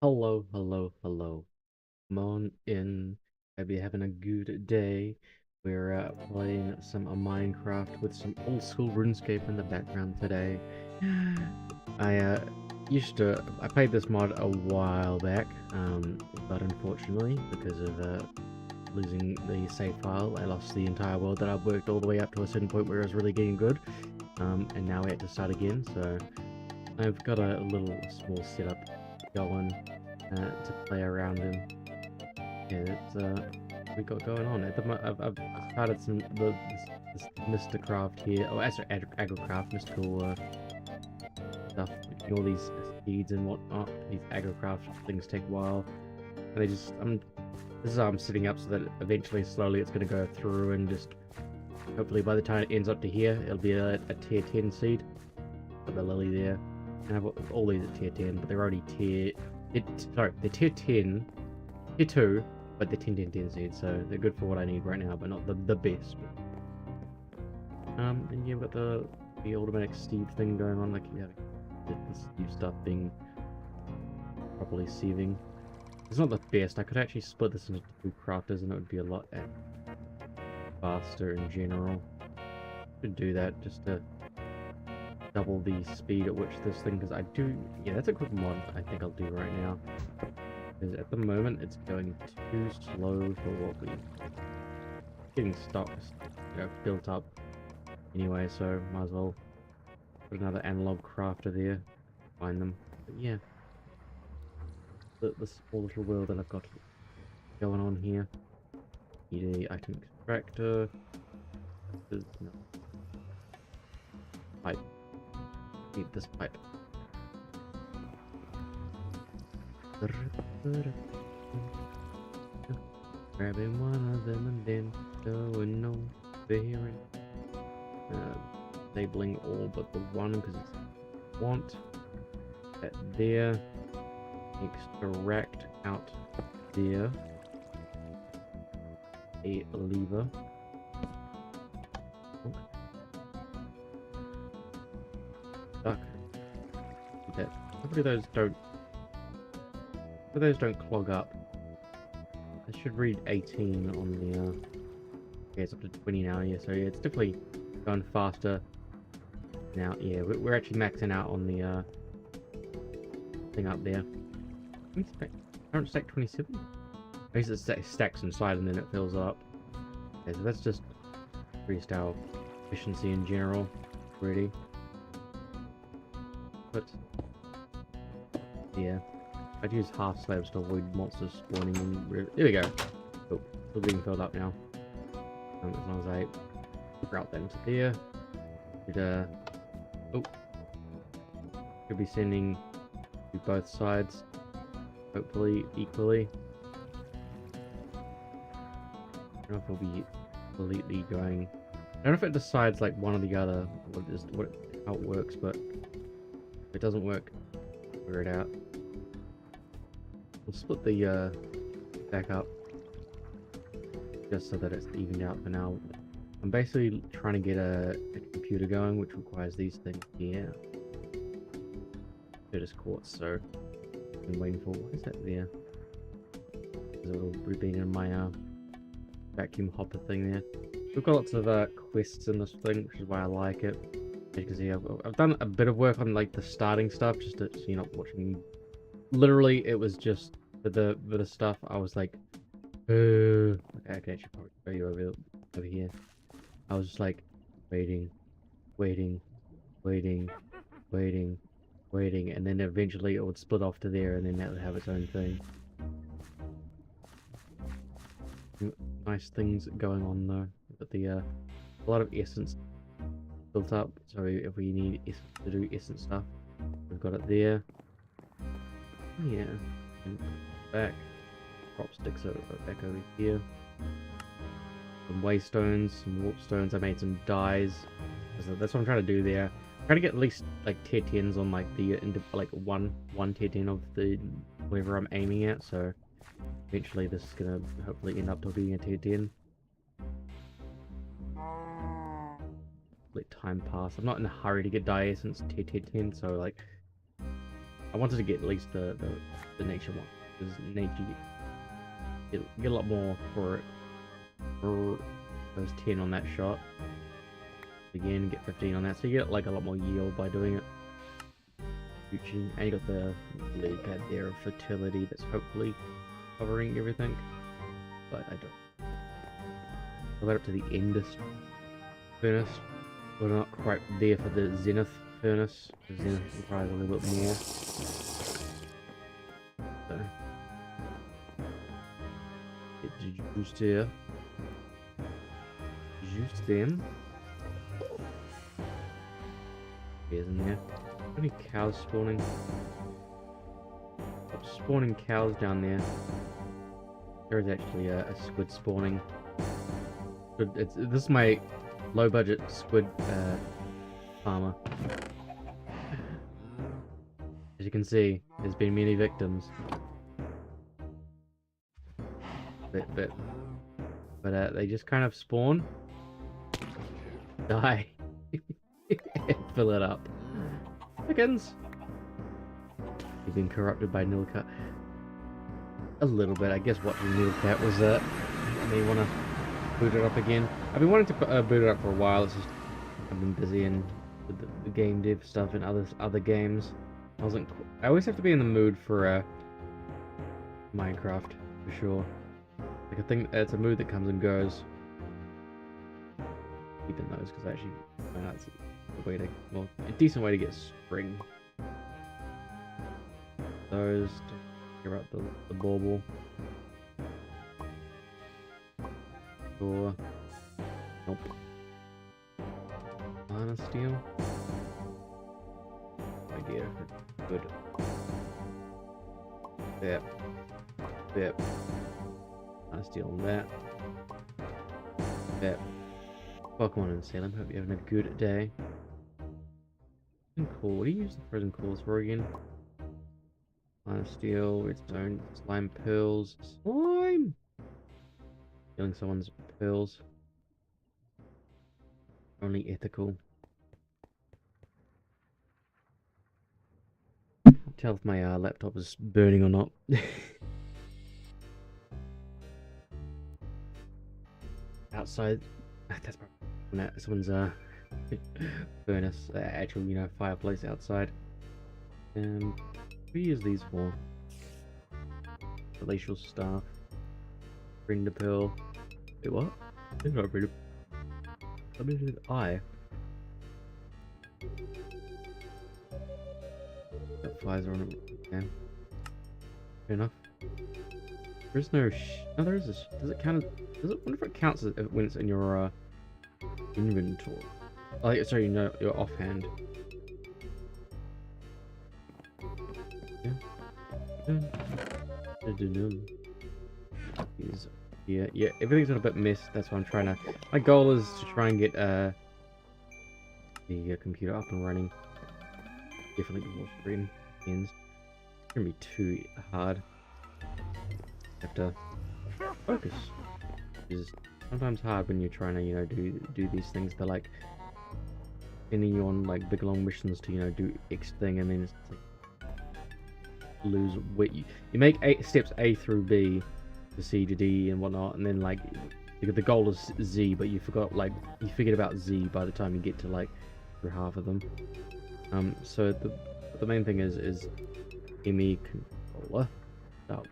Hello, hello, hello. Come on in. Hope you're having a good day. We're playing some Minecraft with some old school RuneScape in the background today. I I played this mod a while back, but unfortunately, because of losing the save file, I lost the entire world that I've worked all the way up to a certain point where it was really getting good. And now we have to start again, so I've got a little small setup going to play around in. Yeah, it's we got going on at the I've started this Mr. Craft here. Oh, sorry, Agrocraft, mystical stuff. All these seeds and whatnot. These Agrocraft things take a while, and they just this is how I'm setting up so that eventually, slowly, it's going to go through and just hopefully by the time it ends up to here, it'll be a tier 10 seed. Got the lily there, and I've got all these at tier 10, but they're already they're tier 10. Tier 2, but they're 10 seeds, so they're good for what I need right now, but not the best. And you've got the automatic sieve thing going on, like you have the sieve stuff being properly sieving. It's not the best. I could actually split this into two crafters, and it would be a lot faster in general. Could do that just to double the speed at which this thing, because yeah, that's a quick mod I think I'll do right now. Because at the moment it's going too slow for what we're getting stocks, built up anyway, so might as well put another analog crafter there, find them. But yeah, the small little world that I've got going on here. Need a item extractor. There's no pipe. Need this pipe. Grabbing one of them and then going over here. Labeling all but the one because it's want that there. Extract out there. A lever. Duck. That. Hopefully those don't clog up. I should read 18 on the yeah, it's up to 20 now, yeah, so yeah, it's definitely going faster now. Yeah, we're actually maxing out on the thing up there. Current stack 27? I guess it stacks inside and then it fills up. Okay, so that's just increased our efficiency in general, really. But yeah, I'd use half slabs to avoid monsters spawning in. There we go. Oh, still being filled up now. As long as I route that into there. Could be sending to both sides, hopefully equally. I don't know if it'll be completely going. I don't know if it decides like one or the other, how it works, but if it doesn't work, figure it out. We'll split the back up just so that it's evened out for now. I'm basically trying to get a computer going, which requires these things here. It is quartz, so I'm waiting for, what is that there? There's a little ribbon in my vacuum hopper thing there. We've got lots of quests in this thing, which is why I like it. As you can see, I've done a bit of work on like the starting stuff, just so you're not watching me. Literally, it was just for the stuff. I was like, okay, I can actually probably show you over here. I was just like waiting, waiting, waiting, waiting, waiting, and then eventually it would split off to there, and then that would have its own thing. Nice things going on though. But a lot of essence built up, so if we need essence to do essence stuff, we've got it there. Yeah, and back. Crop sticks are back over here. Some waystones, some warpstones. I made some dyes. So that's what I'm trying to do there. I'm trying to get at least like tier 10s on like the like one tier 10 of the whatever I'm aiming at. So eventually this is gonna hopefully end up to being a tier 10. Let time pass. I'm not in a hurry to get dye essence tier 10, so like I wanted to get at least the nature one, because nature you get a lot more for it. For those 10 on that shot. Again, get 15 on that, so you get like a lot more yield by doing it. And you got the lily pad there of fertility that's hopefully covering everything, but I don't. I went up to the Endest furnace. We're not quite there for the Zenith furnace. The Zenith requires a little bit more. So, get the juice there. Juice them. Isn't there? How many cows spawning? I'm spawning cows down there. There is actually a squid spawning. This is my low budget squid farmer. As you can see, there's been many victims. But they just kind of spawn, die, and fill it up. Chickens! You've been corrupted by Nilcat. A little bit, I guess. Watching Nilcat was may want to boot it up again. I've been wanting to boot it up for a while. It's just I've been busy and with the game dev stuff and other games. I always have to be in the mood for Minecraft for sure. Like I think it's a mood that comes and goes. Keeping those because actually that's a way to, well, a decent way to get spring. Those to clear up the bauble. Sure. Nope. Mana steel. Idea. Good. Yep. Yep. Mana steel on that. Yep. Welcome on in, Salem. Hope you're having a good day. Cool. What do you use the frozen cores for again? Mana steel, redstone, slime pearls. Slime! Stealing someone's pearls. Only ethical. Can't tell if my laptop is burning or not. Outside. That's probably someone's furnace, actual, you know, fireplace outside. What do you use these for? Glacial staff. Bring the pearl. Wait, what? It's not bring the... Let me do the eye. That flies on it. Okay. Fair enough. There's no no, there is this. Does it count as... I wonder if it counts as when it's in your inventory. Oh, sorry, no, your offhand. Yeah, everything's a bit messed. That's why I'm trying to. My goal is to try and get the computer up and running. Definitely before spring ends. It's gonna be too hard. Have to focus. It's sometimes hard when you're trying to, you know, do these things. They're like sending you on like big long missions to, you know, do X thing, and then it's like lose weight. You make 8 steps A through B to C to D and whatnot, and then like the goal is Z, but you forgot, like, you forget about Z by the time you get to like through half of them. So the main thing is ME controller. Oh,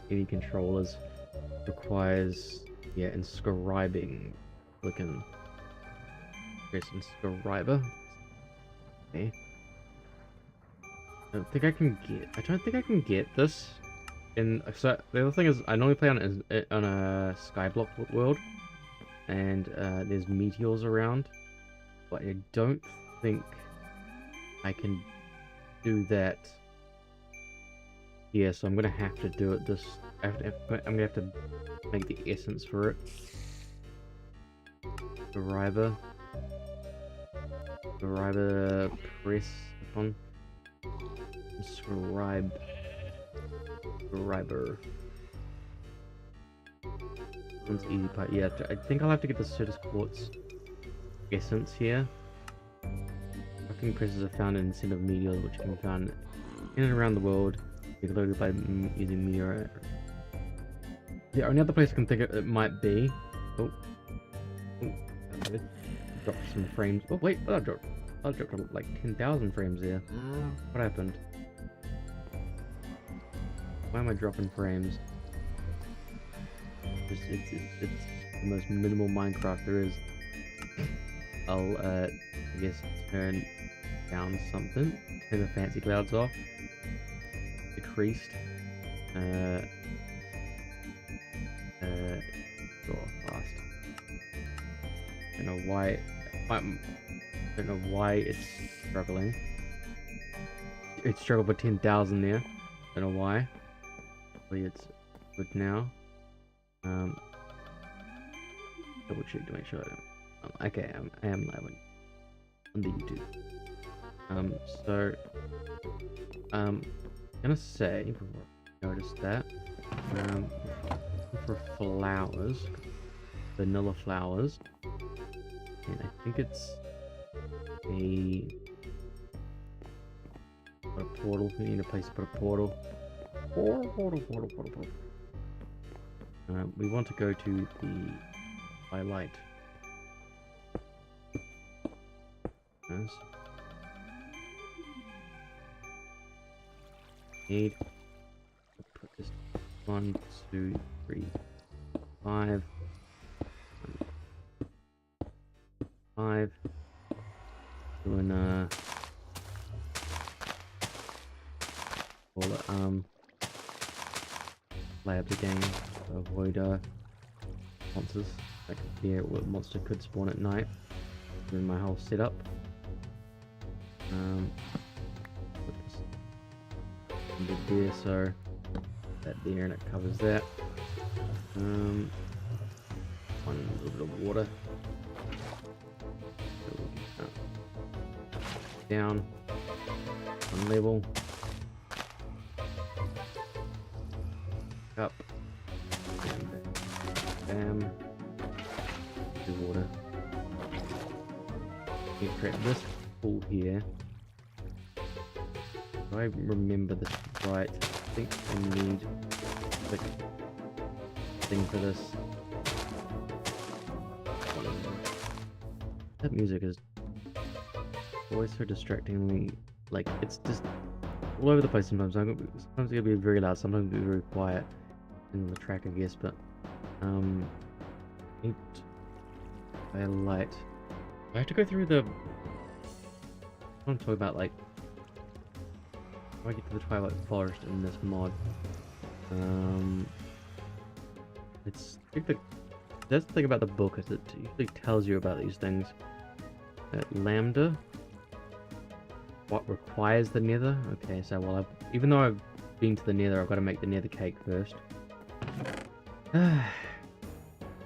ME controllers requires, yeah, inscribing. Looking. Press inscriber. Okay. I don't think I can get this. And so the other thing is, I normally play on a skyblock world, and there's meteors around, but I don't think I can do that. Yeah, so I'm gonna have to do it this. I'm gonna have to make the essence for it. Scriber press on. Scriber. One's easy part. Yeah, I think I'll have to get the Certus Quartz essence here. Fucking presses are found in Scent of Meteors, which can be found in and around the world. You can load by using meteor. The only other place I can think of it might be. Oh, dropped some frames. Oh wait, I dropped like 10,000 frames there. What happened? Why am I dropping frames? It's the most minimal Minecraft there is. I'll I guess turn down something. Turn the fancy clouds off. Decreased. Go fast. Don't know why. Don't know why it's struggling. It struggled for 10,000 there. Don't know why. Hopefully it's good now. Double check to make sure. Okay, I am live on the YouTube. So gonna say before I notice that for flowers, vanilla flowers, and I think it's a portal. We need a place to put a portal. Portal. We want to go to the highlight. Yes. Need to put this 1, 2, 3, 5. 5. Doing call it play up the game to avoid monsters. Like here, what monster could spawn at night. Doing my whole setup. Put this under there, so that there, and it covers that. One little bit of water. Down. One level. Up. And bam. The water. You create this pool here. If I remember this right, I think I need like thing for this. That music is always so distractingly, like it's just all over the place sometimes. Sometimes it'll be very loud, sometimes it'll be very quiet in the track, I guess, but need a light. I have to go through the I want to talk about like how I get to the Twilight Forest in this mod. It's that's the thing about the book, is it usually tells you about these things. Lambda, what requires the nether? Okay, so well, even though I've been to the nether, I've got to make the nether cake first.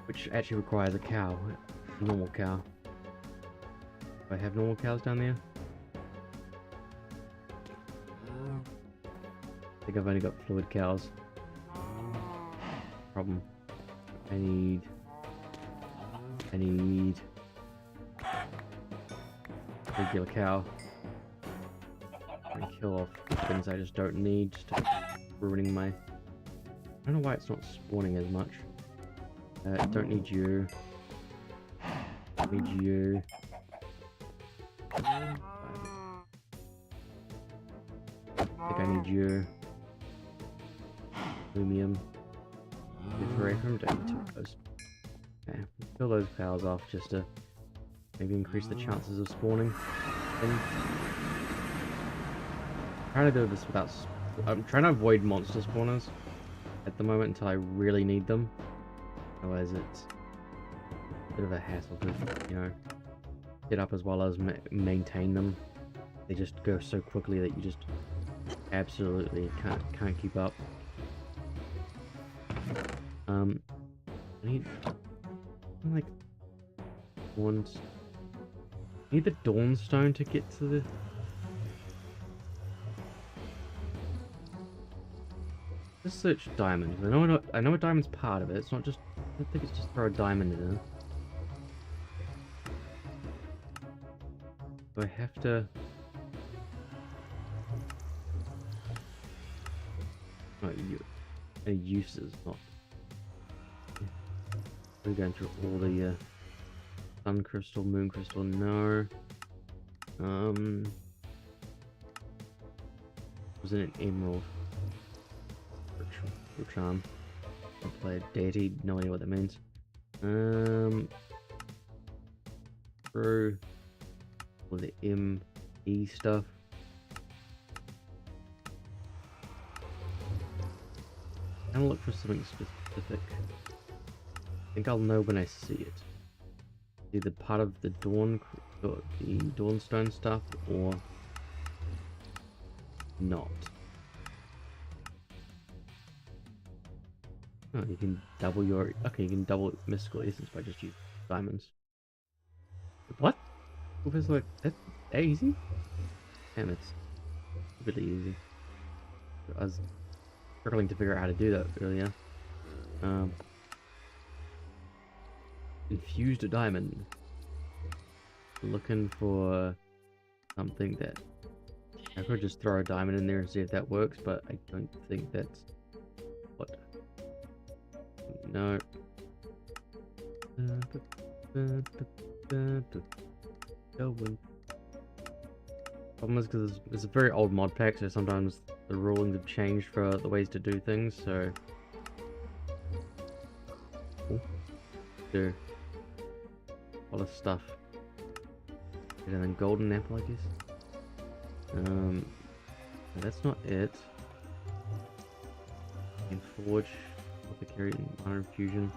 Which actually requires a cow, a normal cow. Do I have normal cows down there? I think I've only got fluid cows. Problem. I need regular cow. And kill off things I just don't need, just ruining my... I don't know why it's not spawning as much. Don't need you. Need you. I think I need you. Lumium. Don't need two of those. Okay, kill those cows off just to maybe increase the chances of spawning. I'm trying to do this without... I'm trying to avoid monster spawners at the moment until I really need them. Otherwise it's a bit of a hassle to, you know, set up as well as maintain them. They just go so quickly that you just absolutely can't keep up. I need like ones. I need the Dawnstone to get to the... Just search diamond. I know a diamond's part of it. It's not just... I don't think it's just throw a diamond in it. Do I have to... Oh, any uses, not. We're going through all the sun crystal, moon crystal, no. Was it an emerald? Or charm. I played deity, no idea what that means. Through all the ME stuff. I'm gonna look for something specific. I think I'll know when I see it. Either part of the Dawnstone stuff or not. Oh, you can double your... Okay, you can double mystical essence by just using diamonds. What? It was like, that easy? Damn, it's really easy. I was struggling to figure out how to do that earlier. Infused a diamond. Looking for something that... I could just throw a diamond in there and see if that works, but I don't think that's... What? No. Problem is because it's a very old mod pack, so sometimes the rulings have changed for the ways to do things, so... Do a lot of stuff. And then golden apple, I guess. No, that's not it. And forge, apothecary, minor infusion.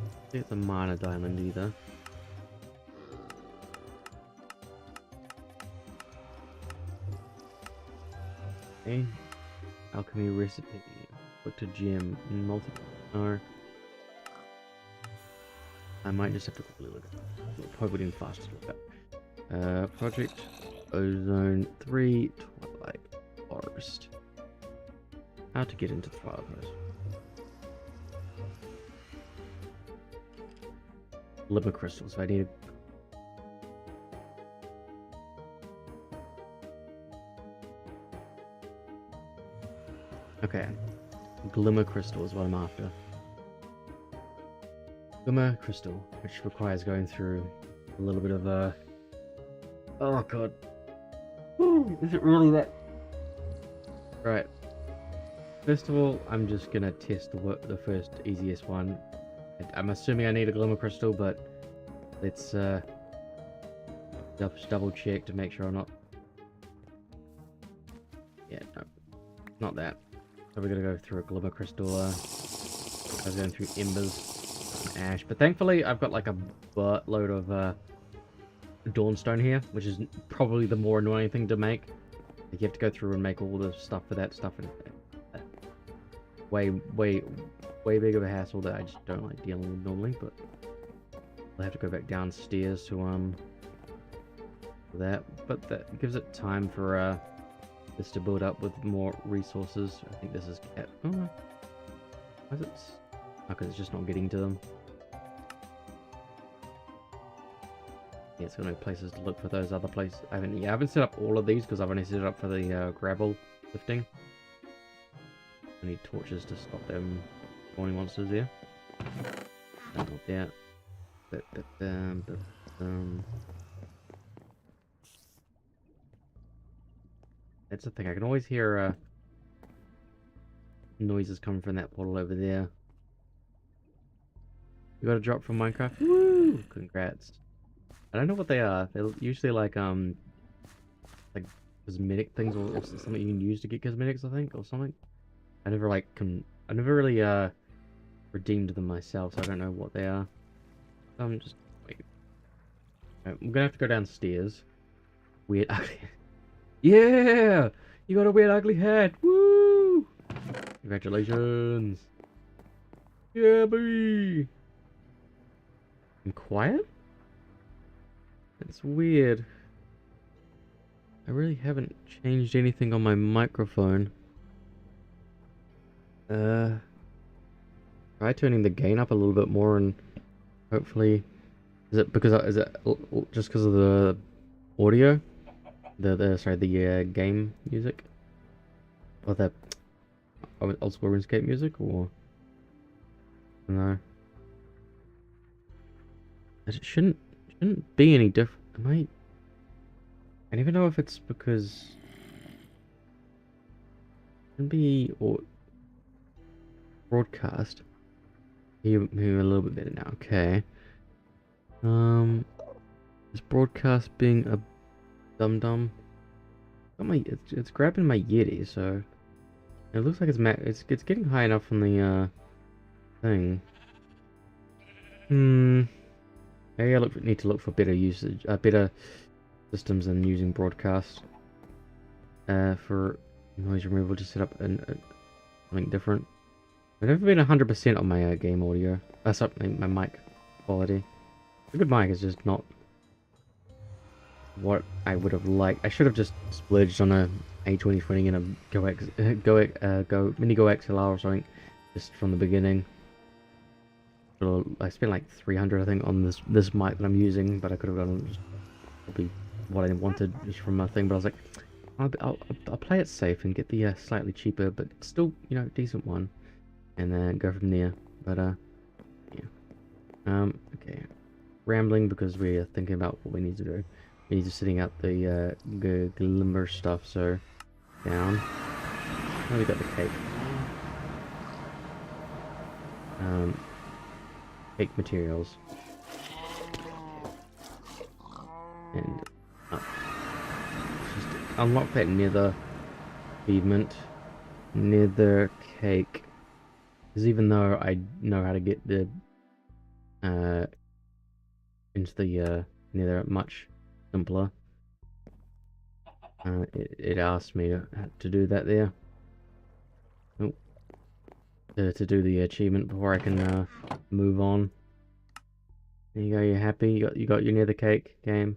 I think it's a minor diamond either. Okay. Alchemy recipe. Look to gem. Multiple. No. I might just have to quickly look at it. It'll probably be faster to look at. Project Ozone 3 Twilight Forest. How to get into the Twilight Forest. Glimmer crystals. I need Okay. Glimmer crystal is what I'm after. Glimmer crystal, which requires going through a little bit of a... Oh god. Ooh, is it really that? Right. First of all, I'm just gonna test the first easiest one. I'm assuming I need a glimmer crystal, but let's just double check to make sure I'm not... Yeah, no. Not that. So we're gonna go through a glimmer crystal. I was going through embers and ash, but thankfully I've got like a buttload of Dawnstone here, which is probably the more annoying thing to make. Like you have to go through and make all the stuff for that stuff, and way big of a hassle that I just don't like dealing with normally. But I'll have to go back downstairs to that. But that gives it time for this to build up with more resources. I think this is cat. Oh, why is it? Oh, because it's just not getting to them. Yeah, it's gonna be places to look for those other places. I haven't set up all of these because I've only set it up for the gravel lifting. I need torches to stop them spawning monsters here. Not that. That's the thing. I can always hear noises coming from that portal over there. You got a drop from Minecraft? Woo! Congrats. I don't know what they are. They're usually like cosmetic things, or something you can use to get cosmetics, I think, or something. I never really redeemed them myself, so I don't know what they are. Just wait. Right, I'm gonna have to go downstairs. Weird ugly. Yeah! You got a weird ugly hat! Woo! Congratulations! Yeah, baby! I'm quiet? That's weird. I really haven't changed anything on my microphone. Try turning the gain up a little bit more and hopefully... Is it just because of the audio? The game music? Or old school RuneScape music, or no? It shouldn't be any different. I don't even know if it's because it can be or broadcast. Here a little bit better now. Okay. Is broadcast being a dum dum? It's grabbing my Yeti, so it looks like it's getting high enough on the thing. Maybe I need to look for better usage, better systems than using broadcast. For noise removal, just set up something different. I've never been 100% on my game audio. Sorry, my mic quality. A good mic is just not what I would have liked. I should have just splurged on a A2020 and a Mini Go XLR or something, just from the beginning. So I spent like 300, I think, on this mic that I'm using, but I could have done just probably what I wanted just from my thing. But I was like, I'll play it safe and get the slightly cheaper, but still, you know, decent one, and then go from there. But yeah. Okay. Rambling because we're thinking about what we need to do. We need to setting out the glimmer stuff. So down. Oh, we got the cake. Cake materials. And up. Just unlock that nether achievement. Nether cake. Because even though I know how to get the into the nether much simpler, it asked me to do that there. Oh. To do the achievement before I can move on. There you go. You're happy. You got your nether cake game.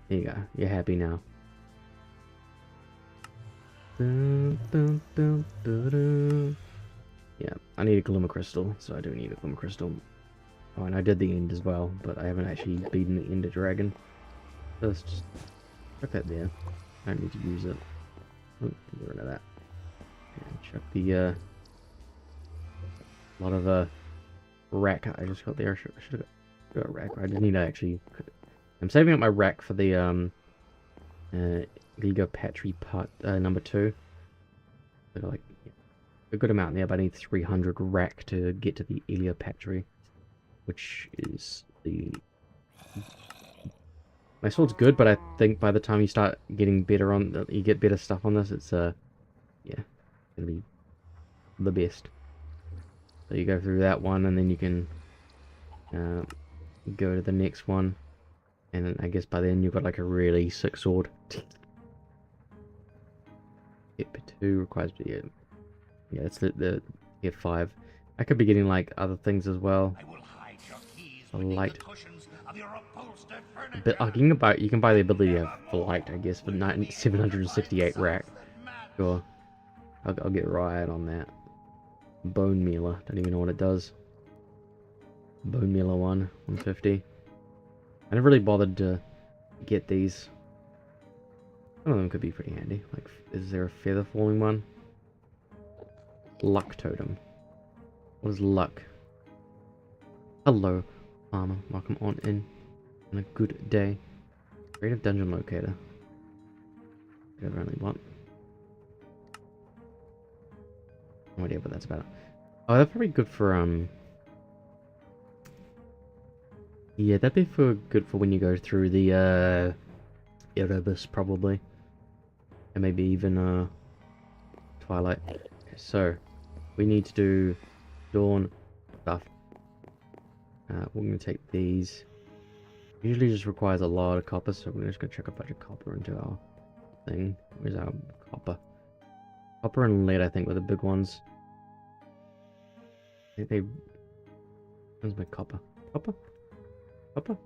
There you go. You're happy now. Yeah, I need a glimmer crystal, so I do need a glimmer crystal. Oh, and I did the end as well, but I haven't actually beaten the ender dragon. So let's just chuck that there. I don't need to use it. Oh, get rid of that. And chuck the lot of rack I just got there. I should have got a rack. I just need to actually. I'm saving up my rack for the Gigapatry part number 2. I got like a good amount there, but I need 300 rack to get to the Gigapatry, which is the. My sword's good, but I think by the time you start getting better on, you get better stuff on this. It's yeah, gonna be the best. So you go through that one, and then you can go to the next one, and then I guess by then you've got like a really sick sword. Hit 2 requires yeah, it's the tier 5. I could be getting like other things as well. A light. But you can buy the ability of light, I guess, for 768 rack. Sure, I'll get right on that. Bone mealer, don't even know what it does. Bone mealer 150. I never really bothered to get these. Some of them could be pretty handy. Like, is there a feather falling one? Luck totem. What is luck? Hello, farmer. Welcome on a good day. Creative dungeon locator. Whatever I only want. No idea what that's about. Oh, that's probably good for yeah, that'd be good for when you go through the Erebus probably. And maybe even Twilight. So we need to do Dawn stuff. We're gonna take these. Usually just requires a lot of copper, so we're just gonna chuck a bunch of copper into our thing. Where's our copper? Copper and lead, I think, were the big ones. I think they. Where's my copper? Copper? Copper?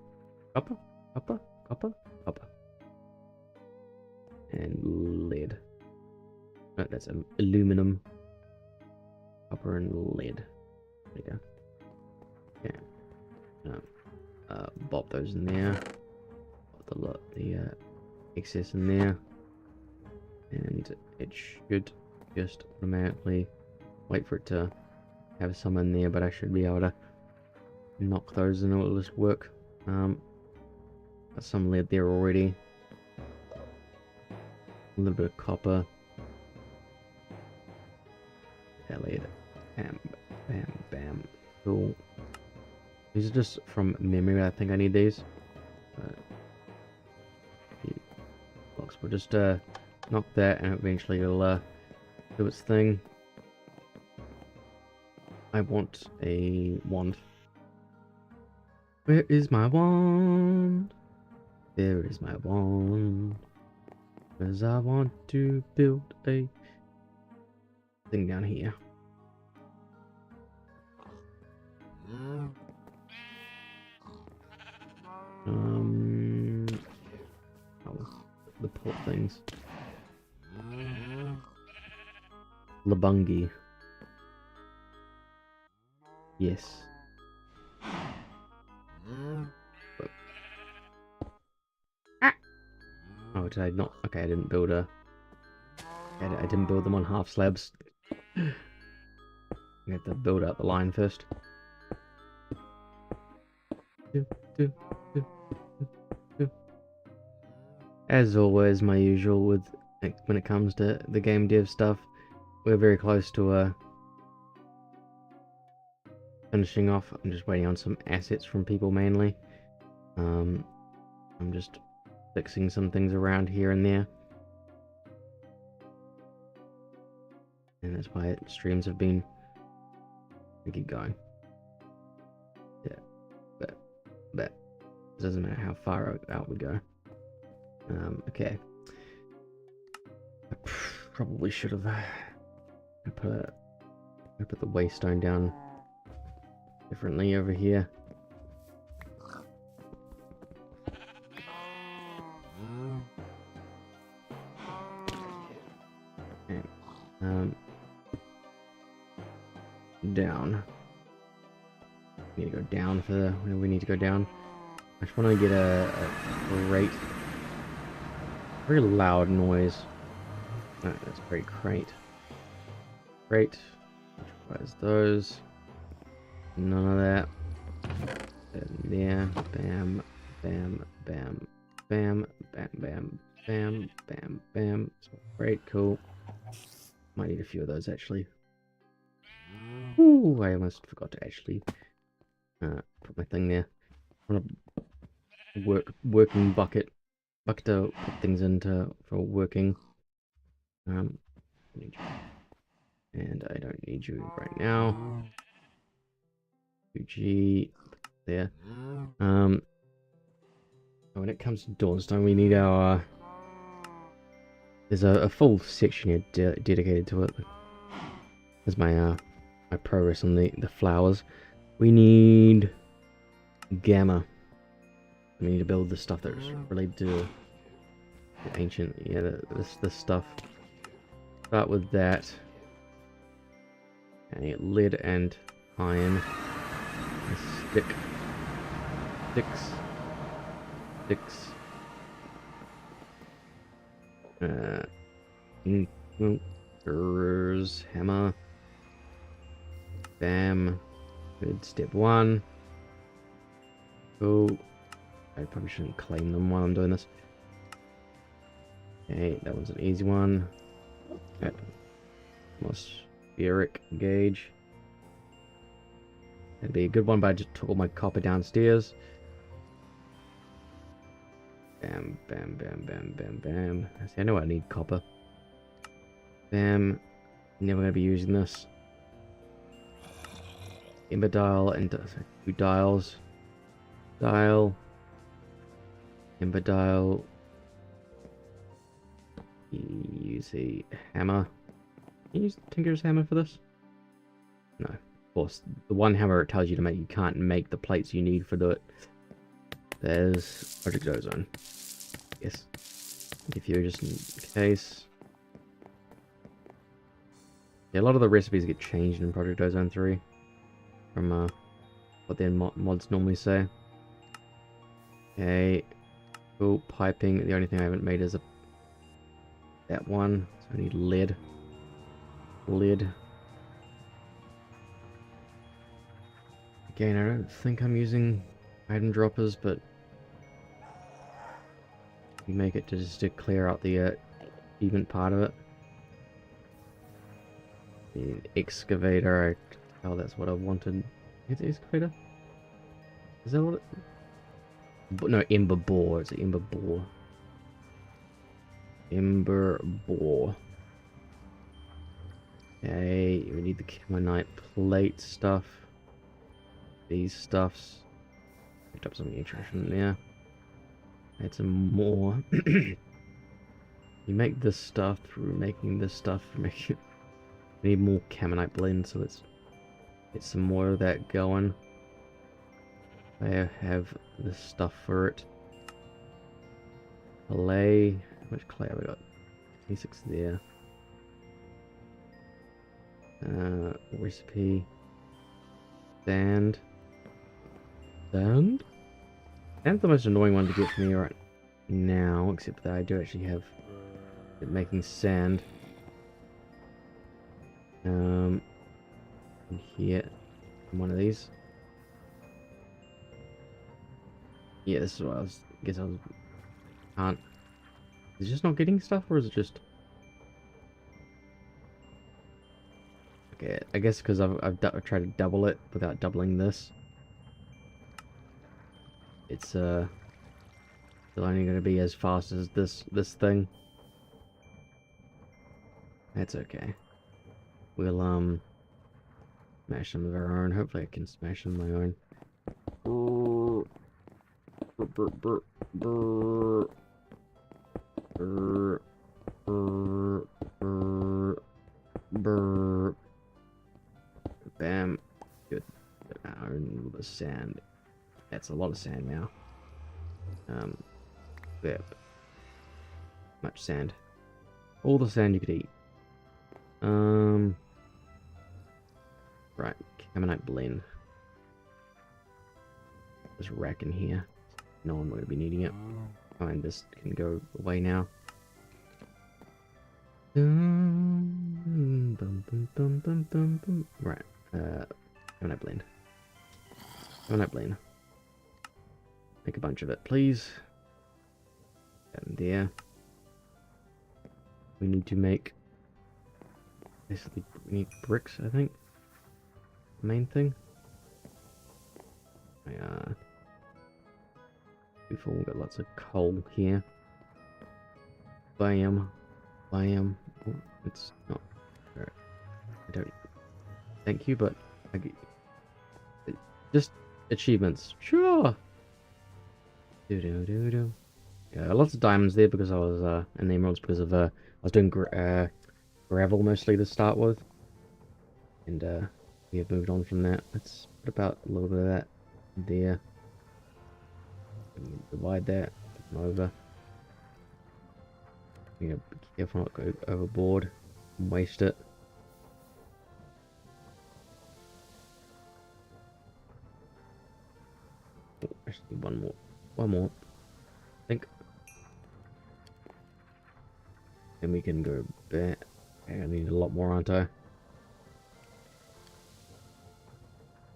Copper? Copper? Copper? Copper. And lead. No, that's aluminum. Copper and lead. There you go. Okay. Bop those in there. Put the excess in there. And it should just automatically wait for it to have some in there, but I should be able to knock those and it'll just work. Got some lead there already. A little bit of copper. That lead. Bam, bam, bam. Cool. These are just from memory. I think I need these. Blocks. We'll just knock that, and eventually it'll do its thing. I want a wand. Where is my wand? There is my wand. Because I want to build a thing down here. The port things. Labungi. Yes. Oh, did I not? Okay, I didn't build a... I didn't build them on half slabs. I have to build out the line first. As always, my usual with when it comes to the game dev stuff, we're very close to finishing off. I'm just waiting on some assets from people mainly. I'm just fixing some things around here and there. And that's why streams have been... I keep going. Yeah. But it doesn't matter how far out we go. Okay. I probably should have put the waystone down differently over here. Okay. Down. We need to go down for the... We need to go down. I just want to get a rate. Very loud noise. No, that's very crate. Crate. Which requires those. None of that. And there. Bam. Bam. Bam. Bam. Bam. Bam. Bam. Bam. Bam. So, great. Cool. Might need a few of those actually. Ooh, I almost forgot to actually put my thing there. I want a working bucket to put things into for working. And I don't need you right now. 2G there. When it comes to Dawnstone, we need our... There's a full section here dedicated to it. There's my my progress on the flowers. We need gamma. We need to build the stuff that's related to the ancient, yeah, this stuff. Start with that. Okay, lead and iron. Sticks. Hammer. Bam. Good. Step 1. Cool. I probably shouldn't claim them while I'm doing this. Okay, that one's an easy one. Atmospheric gauge. That'd be a good one, but I just took all my copper downstairs. Bam, bam, bam, bam, bam, bam. See, I know I need copper. Bam. Never gonna be using this. Ember dial and 2 dials. Dial. Ember dial. Use a hammer. Can you use Tinker's hammer for this? No. Of course, the one hammer it tells you to make, you can't make the plates you need for it. There's Project Ozone. Yes. If you're just in case. Yeah, a lot of the recipes get changed in Project Ozone 3 from what their mods normally say. Okay. Cool. Piping. The only thing I haven't made is that one. So I need lead. lid. Again, I don't think I'm using item droppers, but you make it just to clear out the achievement part of it. The excavator, oh, that's what I wanted. Is it excavator? Is that what it... No, ember bore. It's an ember bore. Ember bore. Okay, we need the Camonite plate stuff. These stuffs. Picked up some nutrition there. Add some more. You make this stuff through making this stuff. We need more Camonite blend, so let's get some more of that going. I have the stuff for it. Clay. How much clay have I got? 26 there. Recipe. Sand. Sand? Sand's the most annoying one to get for me right now, except that I do actually have it making sand. In here. One of these. Yeah, this is what I guess I can't. Is it just not getting stuff, or is it just? Okay, I guess because I've tried to double it without doubling this. It's still only going to be as fast as this thing. That's okay. We'll smash some of our own. Hopefully, I can smash some of my own. Bam. Good. Iron with sand. That's a lot of sand now. Yep. Much sand. All the sand you could eat. Right. Camonite blend. This rack in here. No, I'm not going to be needing it. Fine, this can go away now. Right. Camonite blend. Camonite blend. Make a bunch of it, please. And there. We need to make... Basically, we need bricks, I think. Main thing. Before we've got lots of coal here. Bam. Bam. Oh, it's not... I don't... Thank you, but... Just achievements. Sure! Do. Yeah, lots of diamonds there because I was... and the emeralds because of... I was doing gravel mostly to start with. And, we have moved on from that. Let's put about a little bit of that there. Divide that over. You know, be careful not to go overboard and waste it. Oh, actually, one more. I think. Then we can go back. Okay, I need a lot more, aren't I?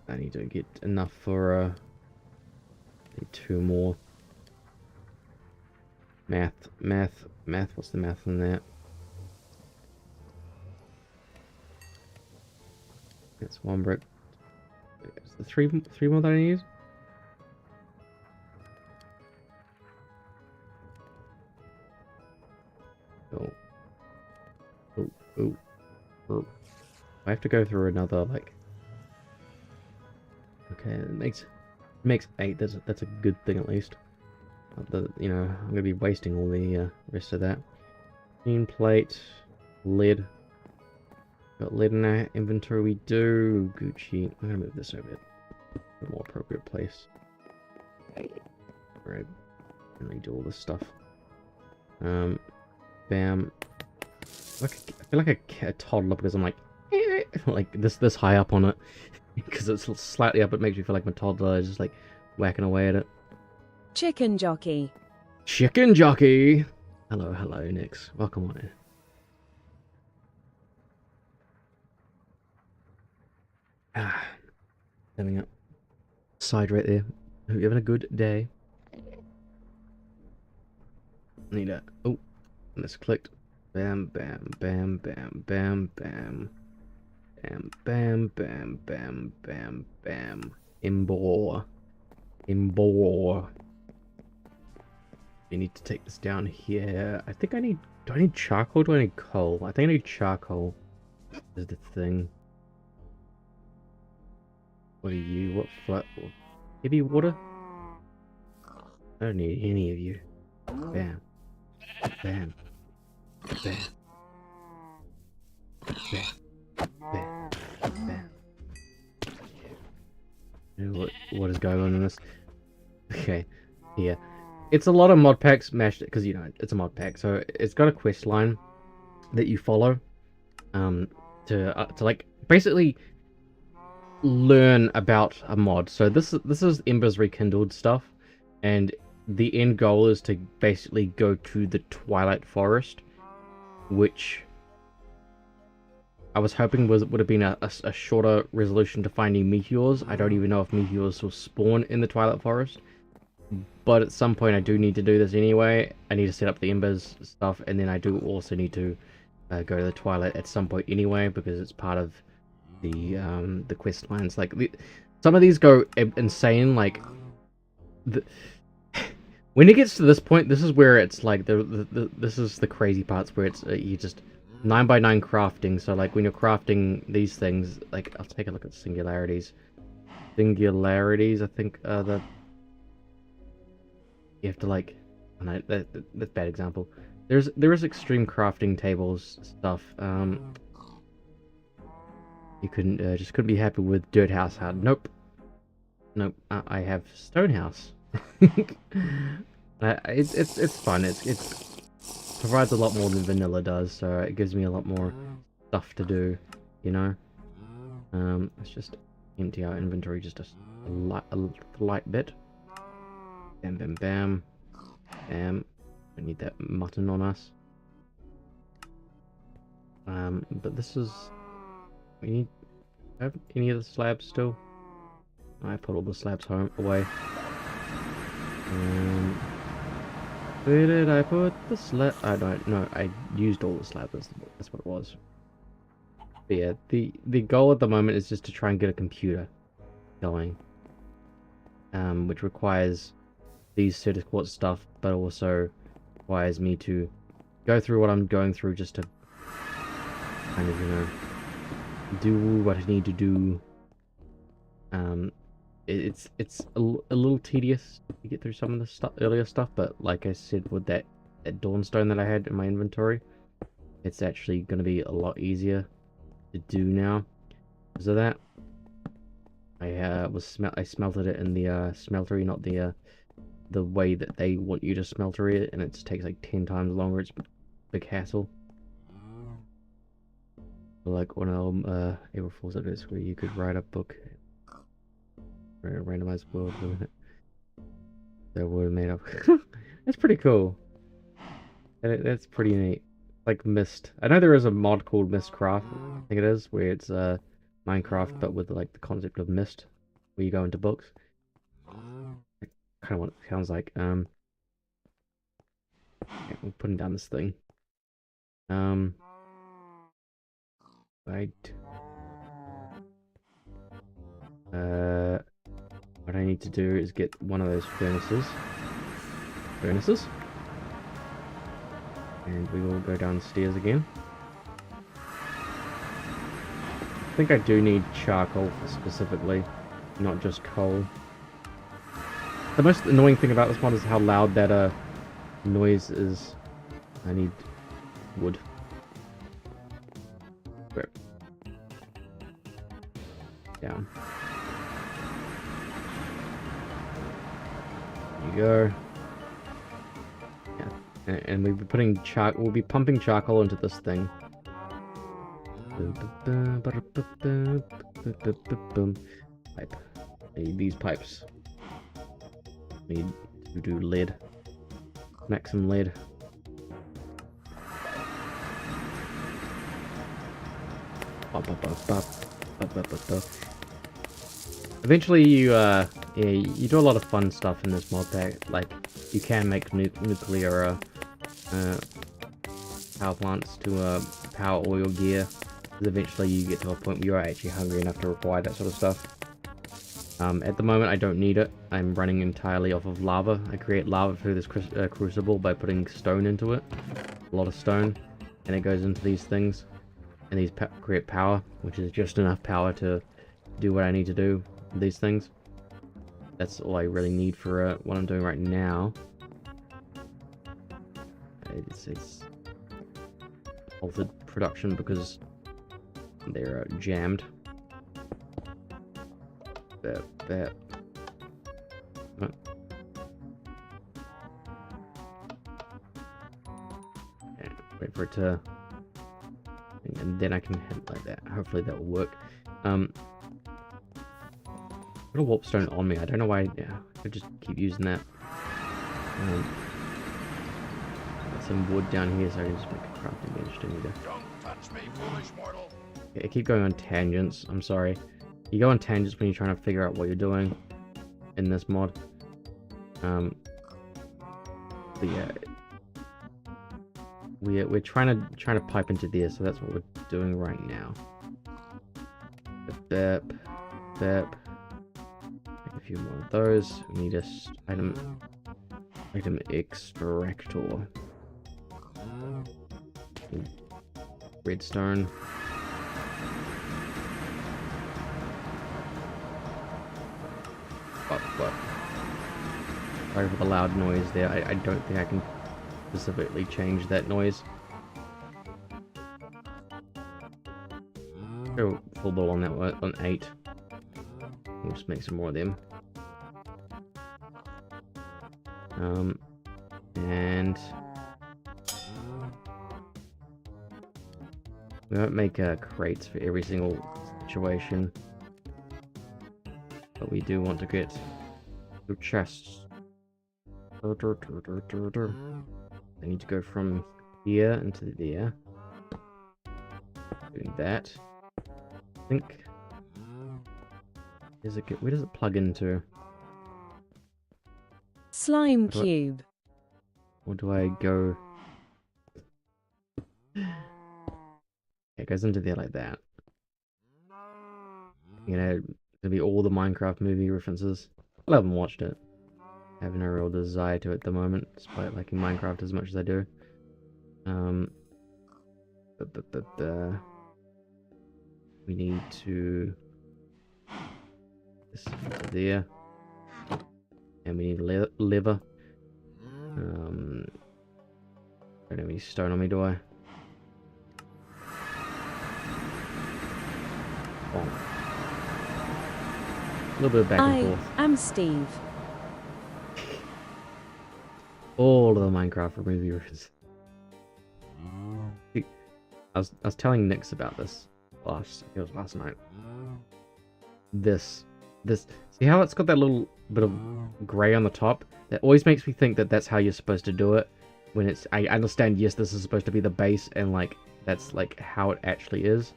I need to get enough for two more. Math. What's the math in that? That's one brick. Is the three more that I need? Oh. I have to go through another like. Okay, it makes 8. That's a good thing at least. You know, I'm gonna be wasting all the rest of that. Clean plate, lead. Got lead in our inventory. We do. Gucci. I'm gonna move this over to a more appropriate place. Right. And redo all this stuff. Bam. I feel like a toddler because I'm like, like this high up on it. Because it's slightly up, it makes me feel like my toddler is just like whacking away at it. Chicken jockey. Chicken jockey! Hello, Nix. Welcome on in. Ah, having a side right there. Hope you're having a good day. Need a. Oh, misclicked. Bam, bam, bam, bam, bam, bam. Bam, bam, bam, bam, bam, bam. Imbore. Imbore. You need to take this down here. I think I need... Do I need charcoal or do I need coal? I think I need charcoal. Is the thing. What are you? What flat? Heavy water? I don't need any of you. Bam. Bam. Bam. Bam. Bam. Bam. What is going on in this? Okay. Yeah. It's a lot of mod packs mashed because, you know, it's a mod pack. So it's got a quest line that you follow to like basically learn about a mod. So this is Ember's Rekindled stuff, and the end goal is to basically go to the Twilight Forest, which I was hoping would have been a shorter resolution to finding meteors. I don't even know if meteors will spawn in the Twilight Forest, but at some point I do need to do this anyway. I need to set up the Embers stuff, and then I do also need to go to the Twilight at some point anyway, because it's part of the quest lines. Like some of these go insane. Like when it gets to this point, this is where it's like this is the crazy parts where it's you just 9x9 crafting. So like when you're crafting these things, like I'll take a look at singularities. Singularities, I think the you have to like, oh no, that's a bad example. There is extreme crafting tables stuff. You couldn't just couldn't be happy with dirt house hard. Nope. Nope. I have stone house. It's fun. It provides a lot more than vanilla does, so it gives me a lot more stuff to do. You know. Let's just empty our inventory just a light bit. Bam, bam, bam, bam. I need that mutton on us. But this is. We need. Have any of the slabs still? I put all the slabs away. Where did I put the slab? I don't know. I used all the slabs. That's what it was. But yeah, the goal at the moment is just to try and get a computer going, which requires these certain quartz stuff, but also requires me to go through what I'm going through just to kind of, you know, do what I need to do. It's a little tedious to get through some of the earlier stuff, but like I said, with that Dawnstone that I had in my inventory, it's actually going to be a lot easier to do now. Because of that, I smelted it in the smeltery, not the way that they want you to smelter it, and it just takes like 10 times longer. It's a big hassle. Like one of them April Fool's events where you could write a book, a randomized world with it. That were made up. That's pretty cool. That's pretty neat. Like Mist. I know there is a mod called Mistcraft, I think it is, where it's Minecraft but with like the concept of Mist, where you go into books. Kind of what it sounds like. Yeah, I'm putting down this thing. Right. What I need to do is get one of those furnaces. And we will go downstairs again. I think I do need charcoal specifically, not just coal. The most annoying thing about this one is how loud that noise is. I need wood. Rip. Down. There you go. Yeah. And we'll be putting we'll be pumping charcoal into this thing. Pipe. I need these pipes. Need to do lead. Make some lead. Eventually, yeah, you do a lot of fun stuff in this mod pack. Like, you can make nuclear uh, power plants to power all your gear. Because eventually, you get to a point where you're actually hungry enough to require that sort of stuff. At the moment, I don't need it. I'm running entirely off of lava. I create lava through this crucible by putting stone into it. A lot of stone. And it goes into these things. And these create power, which is just enough power to do what I need to do with these things. That's all I really need for what I'm doing right now. It's altered production because they're jammed. That. Oh. Yeah, wait for it to, and then I can hit like that. Hopefully that will work. Got a warp stone on me. I don't know why. Yeah, I could just keep using that. Got some wood down here, so I can just make a crafting bench. Don't need to. Don't touch me, foolish mortal. Yeah, I keep going on tangents. I'm sorry. You go on tangents when you're trying to figure out what you're doing in this mod. But yeah, we're trying to pipe into there, so that's what we're doing right now. Make a few more of those. We need a item extractor. Redstone. But sorry for the loud noise there. I don't think I can specifically change that noise. Go full ball on that one, on 8. We'll just make some more of them. And we won't make crates for every single situation, but we do want to get the chests. I need to go from here into there. Doing that. I think. Where does it plug into? Slime cube. Or do I go? It goes into there like that. You know, it'll be all the Minecraft movie references. I haven't watched it. I have no real desire to at the moment, despite liking Minecraft as much as I do. We need to this there, and we need leather. I don't have any stone on me, do I? Oh. A little bit of back and forth. I am Steve. All of the Minecraft movie references. I was telling Nix about this last night. This see how it's got that little bit of grey on the top? That always makes me think that that's how you're supposed to do it. When it's, I understand, yes, this is supposed to be the base, and like that's like how it actually is.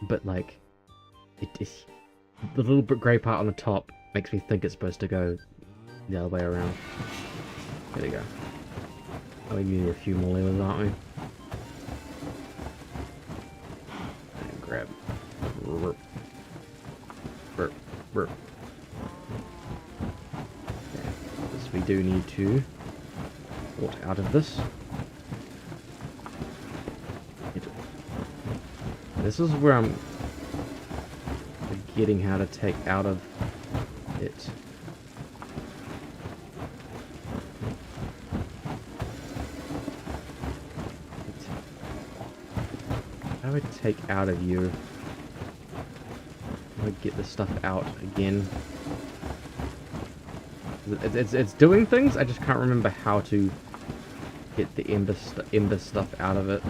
But like, it is the little bit grey part on the top makes me think it's supposed to go the other way around. There we go. Oh, we need a few more levers, aren't we? And grab. Burp. Burp. Burp. Okay. This we do need to water out of this. This is where I'm forgetting how to take out of it. How do I take out of you? How do I get this stuff out again? It's doing things, I just can't remember how to get the ember stuff out of it.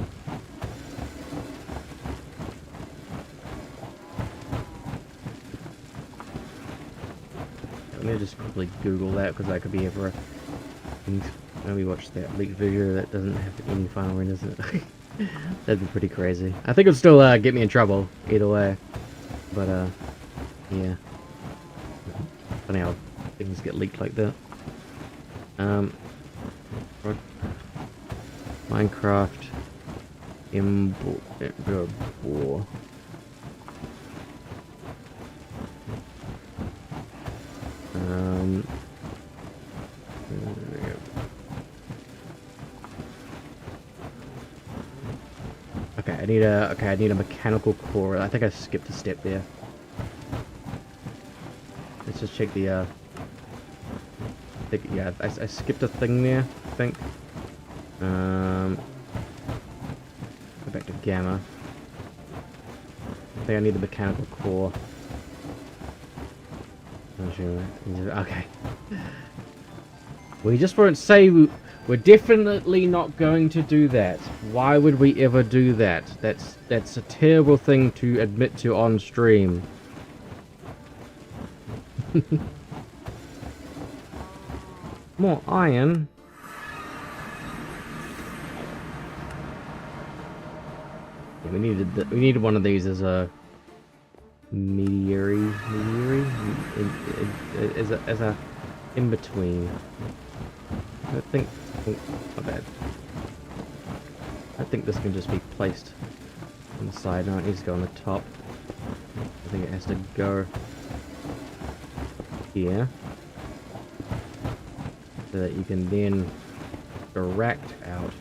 Let me just quickly Google that, because that could be ever. Maybe watch that leaked video that doesn't have any final renders in it. That'd be pretty crazy. I think it'd still get me in trouble either way. But yeah. Funny how things get leaked like that. What? Minecraft import. Okay, I need a mechanical core. I think I skipped a step there. Let's just check the I skipped a thing there, I think. Go back to gamma. I think I need the mechanical core. Not sure. Okay. We just won't say we're definitely not going to do that. Why would we ever do that? That's a terrible thing to admit to on stream. More iron. Yeah, we needed one of these as a meteory as a in between. I think oh, my bad. I think this can just be placed on the side. No, it needs to go on the top. I think it has to go here, so that you can then direct out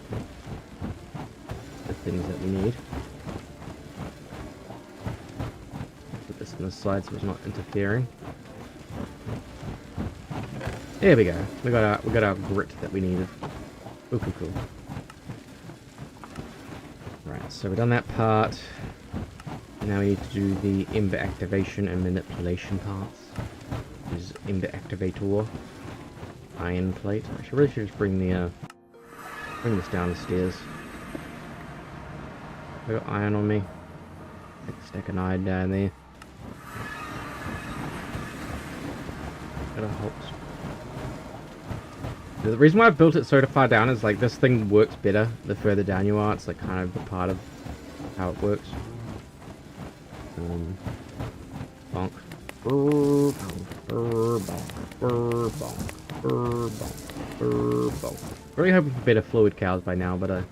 the things that we need. Put this on the side so it's not interfering. There we go. We got our grit that we needed. Ooh, cool. Right, so we've done that part. Now we need to do the ember activation and manipulation parts. This is ember activator. Iron plate. I should really just bring this down the stairs. I got iron on me. Stack an iron down there. Gotta help. The reason why I built it so far down is like this thing works better the further down you are. It's like kind of a part of how it works. Bonk. Bonk. Bonk. Bonk. Really hoping for better fluid cows by now, but I've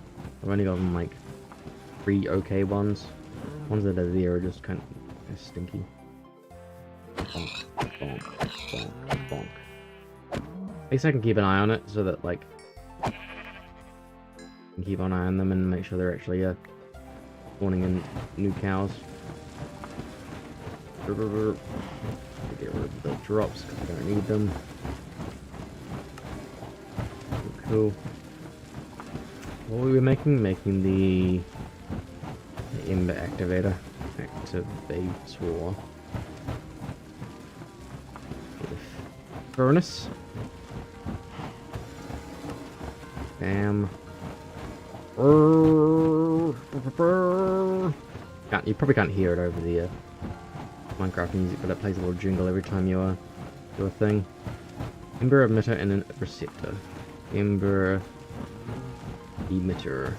only gotten like 3 okay ones. Ones that are there are just kind of stinky. Bonk. Bonk. Bonk. Bonk. At least I can keep an eye on it, so that, like, I can keep an eye on them and make sure they're actually, spawning in new cows. Get rid of the drops, because we don't need them. Cool. What were we making? Making the ember activator. Activator. Furnace. Bam. You probably can't hear it over the Minecraft music, but it plays a little jingle every time you do a thing. Ember emitter and a receptor. Ember emitter.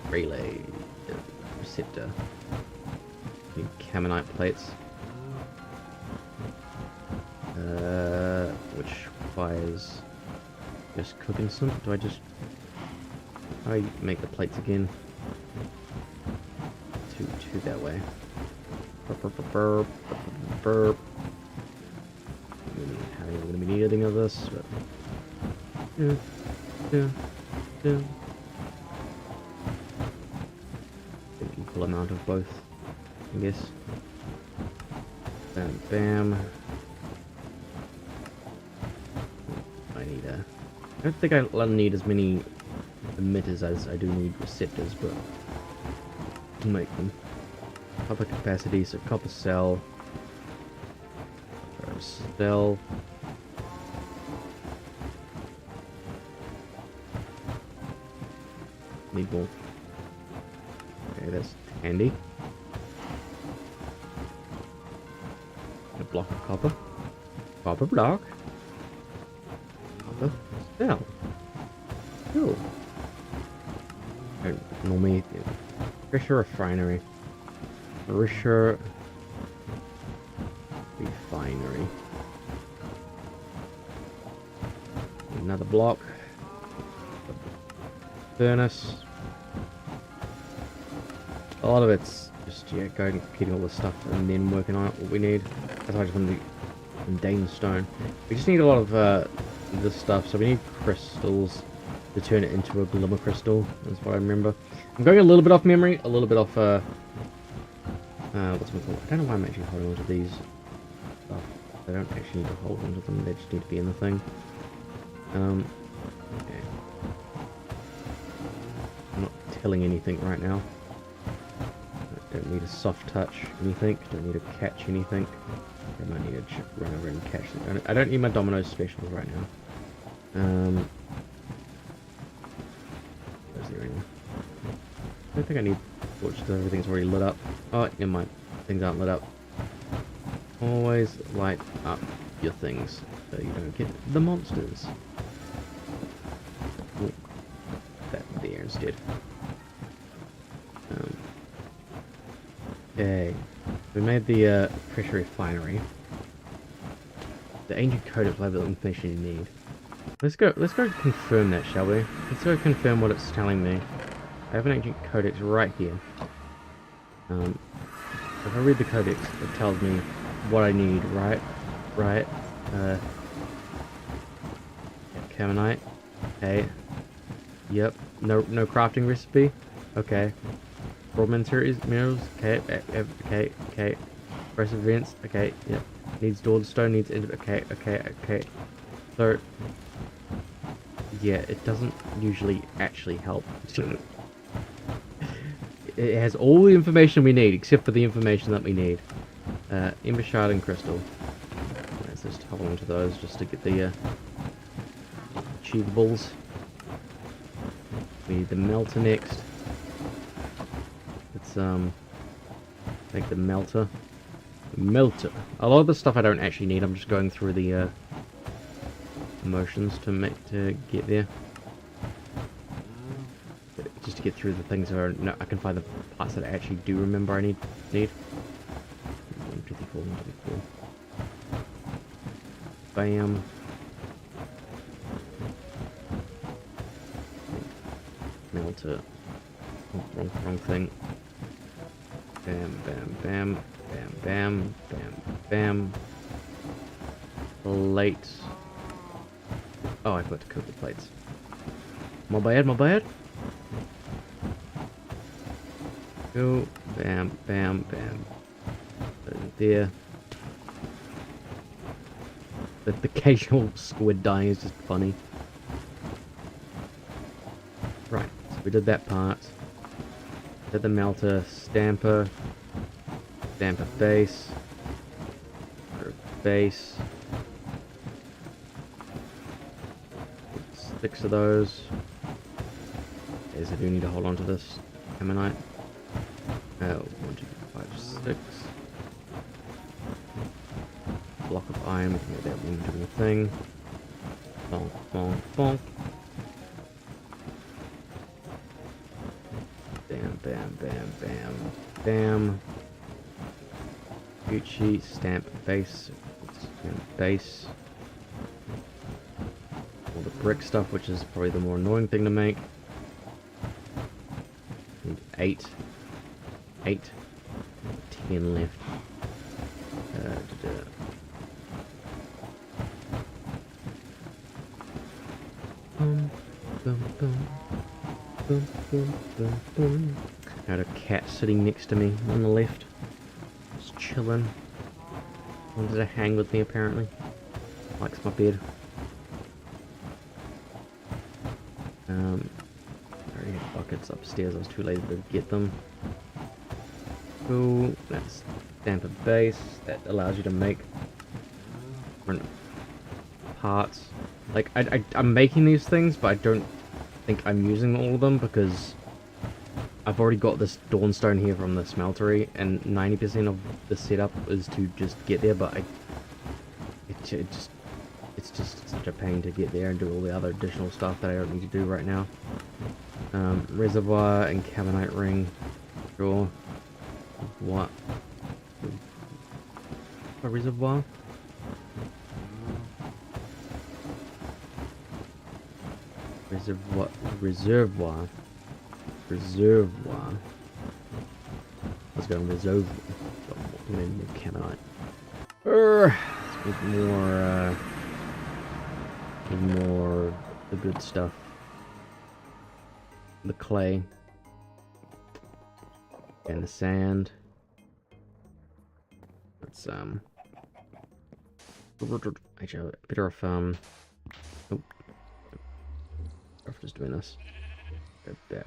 Relay. Receptor. Need caminite plates. Which requires just cooking some. Do I just... How do I make the plates again? Two that way. Burp. How are we gonna be needing of this? But... Yeah. An equal amount of both, I guess. Bam. I don't think I'll need as many emitters as I do need receptors, but to make them. Copper capacity, so copper cell. Cell. Need more. Okay, that's handy. A block of copper. Copper block. Copper cell. Cool. Normally, pressure refinery. Pressure refinery. another block. Furnace. A lot of it's just, yeah, going, getting all this stuff and then working on it, what we need. That's why I just want to do mundane stone. We just need a lot of this stuff, so we need crystals to turn it into a glimmer crystal. That's what I remember. I'm going a little bit off memory, a little bit off, what's it called? I don't know why I'm actually holding onto these stuff. I don't actually need to hold onto them, they just need to be in the thing. Okay. I'm not telling anything right now. I don't need a soft touch anything, don't need to catch anything. I might need to run over and catch them. I don't need my dominoes specials right now. Where's the arena? I don't think I need torches, everything's already lit up. Oh, never mind. Things aren't lit up. Always light up your things so you don't get the monsters. Ooh, that there instead. Okay. We made the pressure refinery. The ancient code of level information you need. Let's go confirm that, shall we? Let's go confirm what it's telling me. I have an ancient codex right here. If I read the codex, it tells me what I need, right? Caminite. Okay. Yep. No crafting recipe. Okay. Raw minerals. Okay. Okay. Press events. Okay. Yep. Needs stored stone. Needs. Okay. So. Yeah, it doesn't usually actually help. It has all the information we need, except for the information that we need. Ember shard and crystal. Let's just hold on to those just to get the achievables. We need the melter next. Let's make the melter. Melter. A lot of the stuff I don't actually need. I'm just going through the motions to get there. Just to get through the things that are, no, I can find the parts that I actually do remember I need. 154, 154. Bam. Melter. Oh, wrong thing. Bam, bam, bam, bam, bam, bam, bam. Plates. Oh, I forgot to cook the plates. My bad. Go, bam, bam, bam. There. The occasional squid dying is just funny. Right, so we did that part. Did the melter, stamper base, base. 6 of those. Okay, so I do need to hold on to this ammonite. 1, 2, 5, 6. Block of iron, we can get that one doing the thing. Bonk, bonk, bonk. Bam, bam, bam, bam, bam. Gucci, stamp, base. Base. All the brick stuff, which is probably the more annoying thing to make. Need 8. 10 left. Boom, boom, boom. Boom, boom, boom, boom. I had a cat sitting next to me on the left. Just chilling. Wanted to hang with me apparently. Likes my bed. I already had buckets upstairs, I was too lazy to get them. Cool, that's stamper base, that allows you to make different parts. Like, I'm making these things, but I don't think I'm using all of them because I've already got this dawnstone here from the smeltery, and 90% of the setup is to just get there, but it's just such a pain to get there and do all the other additional stuff that I don't need to do right now. Reservoir and carbonite ring. Sure. What? A reservoir? Reservoir. Reservoir. Reservoir. Let's go on reservoir. Maybe more caminite. Let's need more the good stuff. The clay. And the sand. Let's actually better off oh, just doing this. Bet.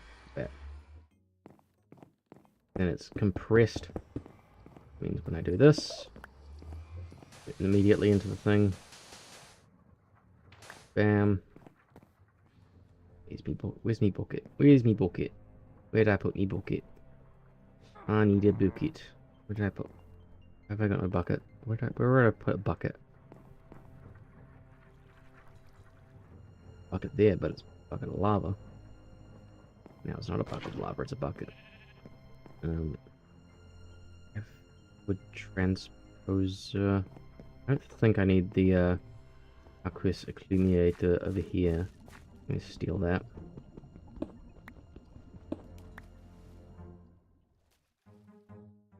And it's compressed. Means when I do this, get immediately into the thing. Bam. Where's me bucket? Where's me bucket? Where did I put me bucket? I need a bucket. Where did I put? Have I got my bucket? Where did I put a bucket? Bucket there, but it's a bucket of lava. Now it's not a bucket of lava, it's a bucket. If would transposer. I don't think I need the aqueous accumulator over here. Let me steal that.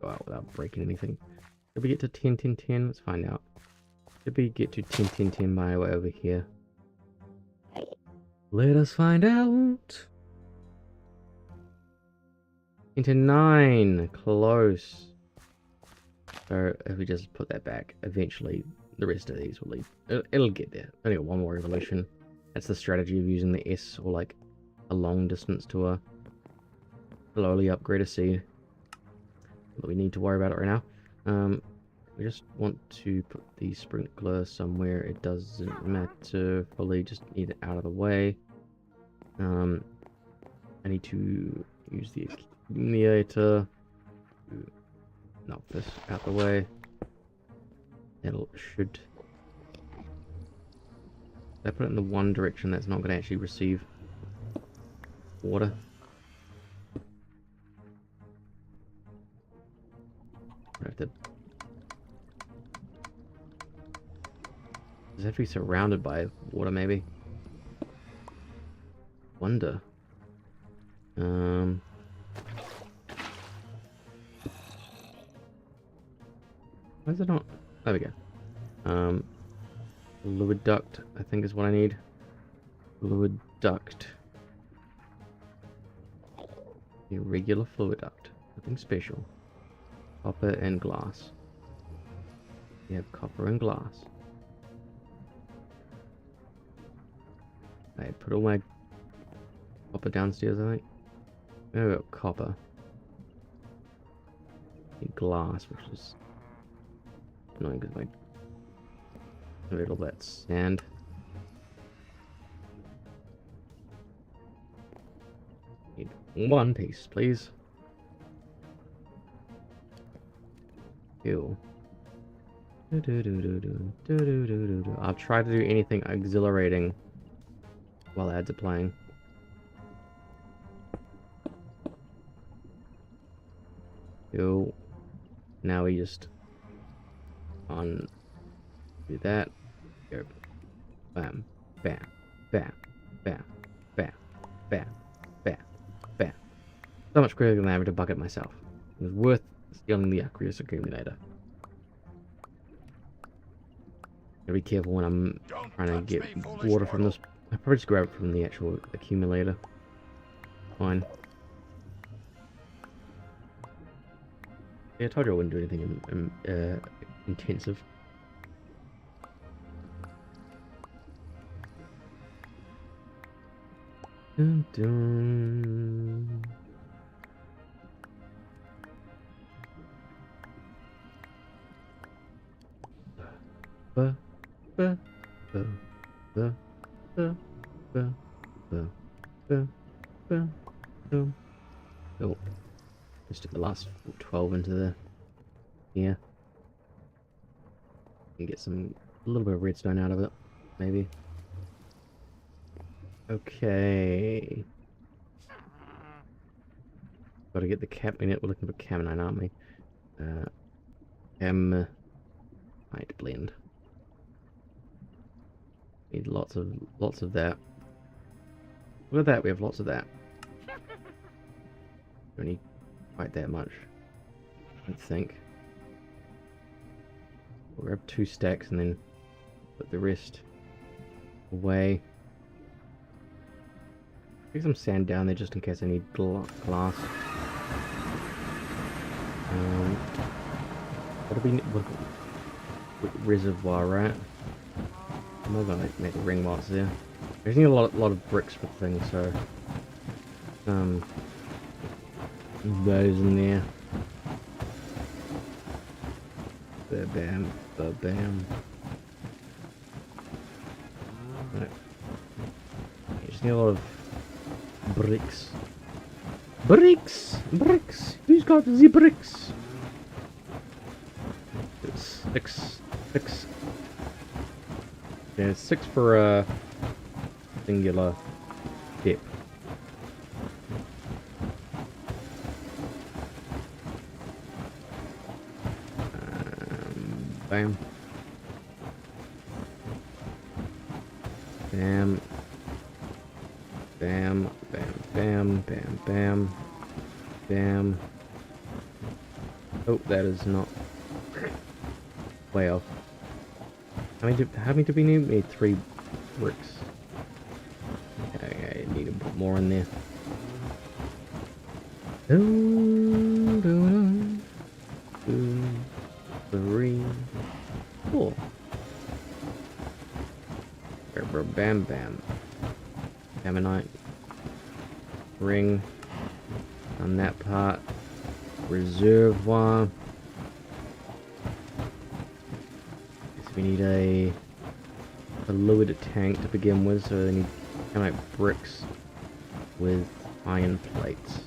Go out without breaking anything. Did we get to 10, 10, 10? Let's find out. Did we get to 10, 10, 10 by way over here? Let us find out. Into 9. Close. So if we just put that back, eventually the rest of these will leave. It'll get there. Only got one more evolution. That's the strategy of using the S or like a long distance to a slowly upgrade a seed. But we need to worry about it right now. We just want to put the sprinkler somewhere. It doesn't matter. Probably just need it out of the way. I need to use the accumulator to knock this out the way. It'll should. If I put it in the one direction, that's not going to actually receive water. I have to. Does it have to be surrounded by water, maybe? Wonder. Why is it not? There we go. Fluid duct, I think is what I need. Fluid duct. Irregular fluid duct. Nothing special. Copper and glass. We have copper and glass. I put all my copper downstairs, I think. Oh, got copper. And glass, which is annoying because like all that sand. Need one piece, please. Ew. I'll try to do anything exhilarating while ads are playing. Ew. Now we just do that. Go. Bam, bam, bam, bam, bam, bam, bam, bam. So much quicker than having to bucket myself. It was worth stealing the aqueous accumulator. Gotta be careful when I'm trying to get water from this. I probably just grab it from the actual accumulator. Fine. Yeah, I told you I wouldn't do anything intensive. Dun, dun. Ba, ba, ba, ba, ba, ba, ba, ba, ba, ba. Oh, just took the last 12 into the here. And get a little bit of redstone out of it, maybe. Okay. Gotta get the we're looking for caminite, aren't we? Might blend. Need lots of that. Look at that, we have lots of that. Don't need quite that much, I think. We'll grab 2 stacks and then put the rest away. Take some sand down there just in case I need glass. What do we need? Reservoir, right? I'm not gonna make a ring while it's there. I just need a lot of bricks for things, so those in there. Bam, bam. Right. I just need a lot of bricks. Bricks. Who's got the bricks? It's six. Yeah, it's 6 for a singular step. Bam. Bam. Bam. Bam. Bam. Bam. Bam. Bam. Oh, that is not way off. How many do we need? We need 3 bricks. Okay, I need to put more in there. Dun, dun, dun, 3, 4. Bam, bam. Ammonite. Ring. On that part. Reservoir. We need a fluid tank to begin with, so they need kind of like bricks with iron plates.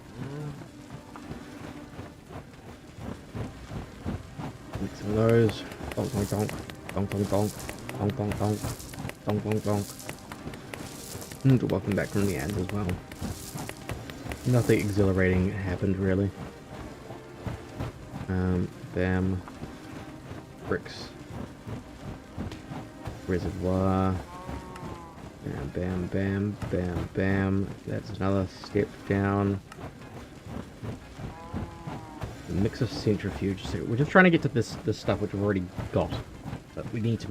Make some of those. Donk donk donk. Donk donk donk. Donk donk donk. Donk donk donk. And welcome back from the ads as well. Nothing exhilarating happened really. Bam. Bricks. Reservoir. Bam, bam, bam, bam, bam. That's another step down. A mix of centrifuge. So we're just trying to get to this stuff which we've already got. But we need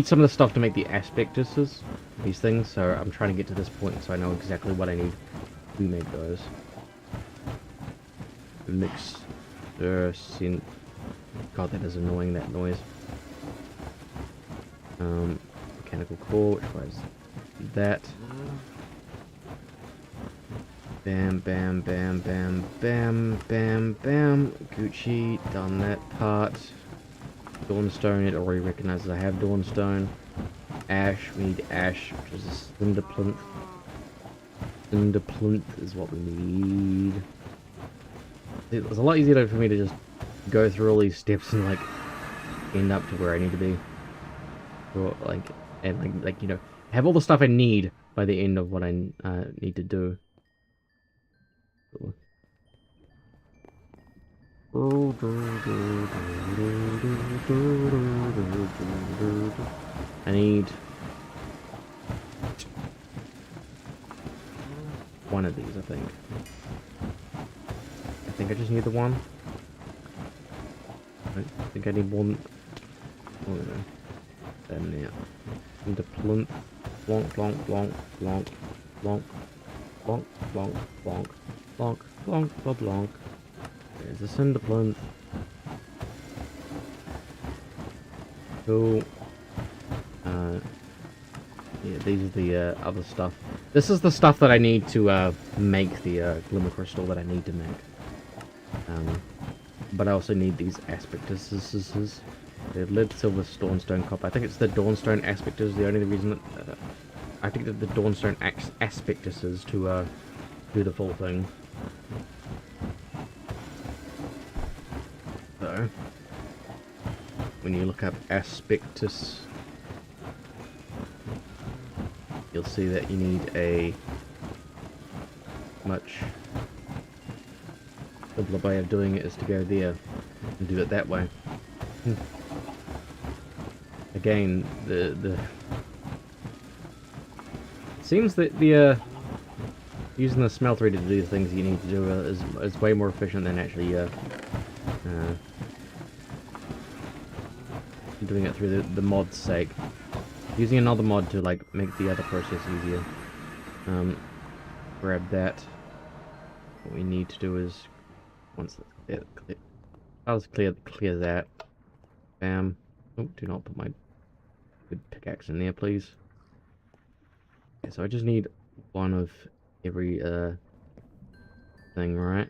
some of the stuff to make the aspectuses, these things. So I'm trying to get to this point so I know exactly what I need to make those. Mix. God, that is annoying, that noise. Mechanical core, which was that. Bam, bam, bam, bam, bam, bam, bam. Gucci, done that part. Dawnstone, it already recognizes I have Dawnstone. Ash, we need ash, which is a cinder plinth. Cinder plinth is what we need. It was a lot easier for me to just go through all these steps and like end up to where I need to be. Or like you know, have all the stuff I need by the end of what I need to do. I need one of these, I think. I think I just need the one. I think I need one. Oh no. Then yeah. Into plinth. Blonk, blonk, blonk, blonk, blonk, blonk, blonk, blonk, blonk, blonk, blonk, blonk. There's the cinder plinth. Cool. Yeah, these are the other stuff. This is the stuff that I need to make the glimmer crystal that I need to make. But I also need these aspectuses. The lead, silver, dawnstone, copper. I think it's the dawnstone aspectus. The only reason that I think that the dawnstone aspectuses to do the full thing. So when you look up aspectus, you'll see that you need a much simpler way of doing it is to go there and do it that way. Again, it seems that the using the smeltery to do the things you need to do is way more efficient than actually doing it through the mod's sake. Using another mod to like make the other process easier. Grab that. What we need to do is once I'll clear that. Bam. Oh, do not put my good pickaxe in there, please. Okay, so I just need one of every thing, right?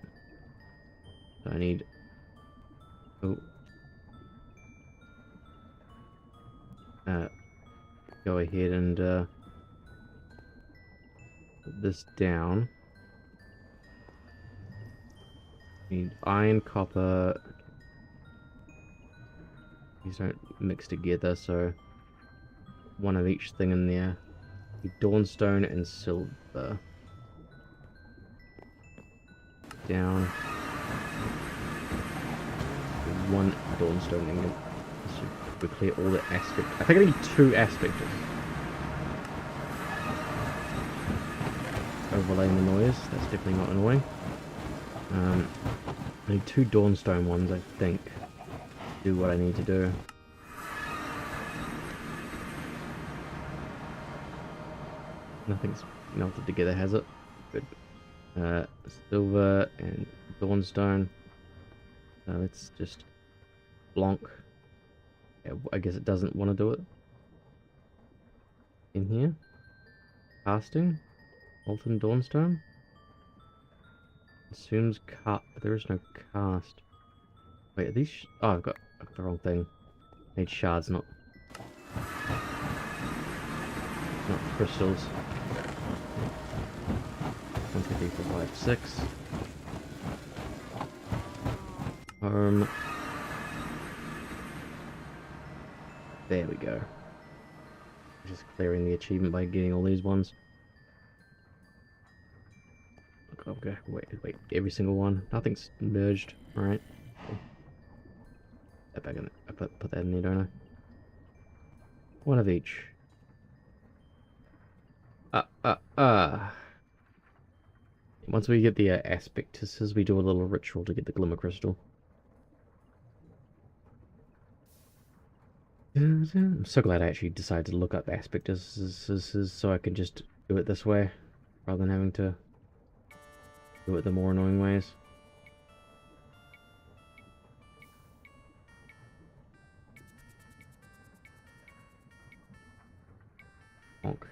So I need go ahead and put this down. Need iron, copper. These don't mix together, so one of each thing in there. Need dawnstone and silver. Down. One dawnstone ingot. We clear all the aspect. I think I need 2 aspects. Overlaying the noise. That's definitely not annoying. I need 2 dawnstone ones, I think. Do what I need to do. Nothing's melted together, has it? Good. Silver and dawnstone. Let's just blonk. Yeah, I guess it doesn't want to do it. In here. Casting. Molten dawnstone. Assumes cut, but there is no cast. Wait, are these? Oh, I've got the wrong thing. I need shards, not crystals. 1, 2, 3, 4, 5, 6. There we go. Just clearing the achievement by getting all these ones. Okay, wait, every single one. Nothing's merged. Alright. Cool. That back in there. I put that in there, don't I? One of each. Once we get the aspectuses, we do a little ritual to get the glimmer crystal. I'm so glad I actually decided to look up aspectuses so I can just do it this way, rather than having to do it the more annoying ways. Honk.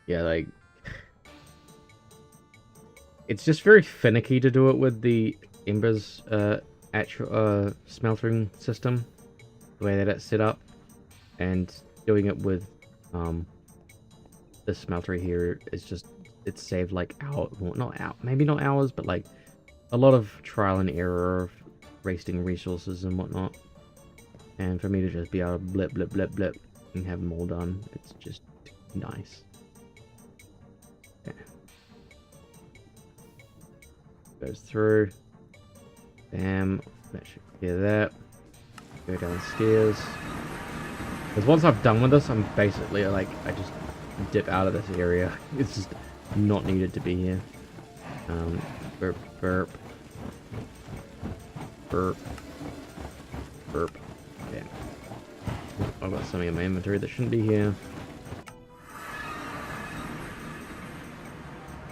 Yeah, like... It's just very finicky to do it with the Ember's actual smeltering system. The way that it's set up. And doing it with the smelter here is just... It's saved like hours, well, maybe not hours, but like a lot of trial and error of wasting resources and whatnot. And for me to just be able to blip and have them all done, it's just nice. Okay. Goes through. Bam. That should clear that. Go downstairs. Because once I've done with this, I'm basically like, I just dip out of this area. It's just not needed to be here. Burp, burp. Burp. Burp. Yeah. I've got something in my inventory that shouldn't be here.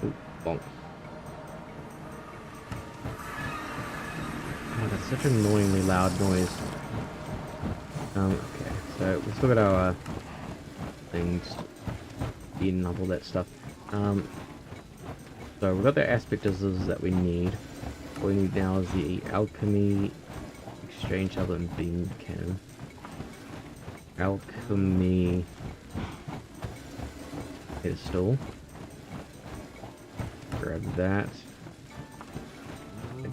Ooh, bonk. Oh, that's such an annoyingly loud noise. Okay, so we've still got our things eating up all that stuff. So we've got the aspectuses that we need. What we need now is the alchemy exchange tablet and beam cannon. Alchemy pistol. Grab that.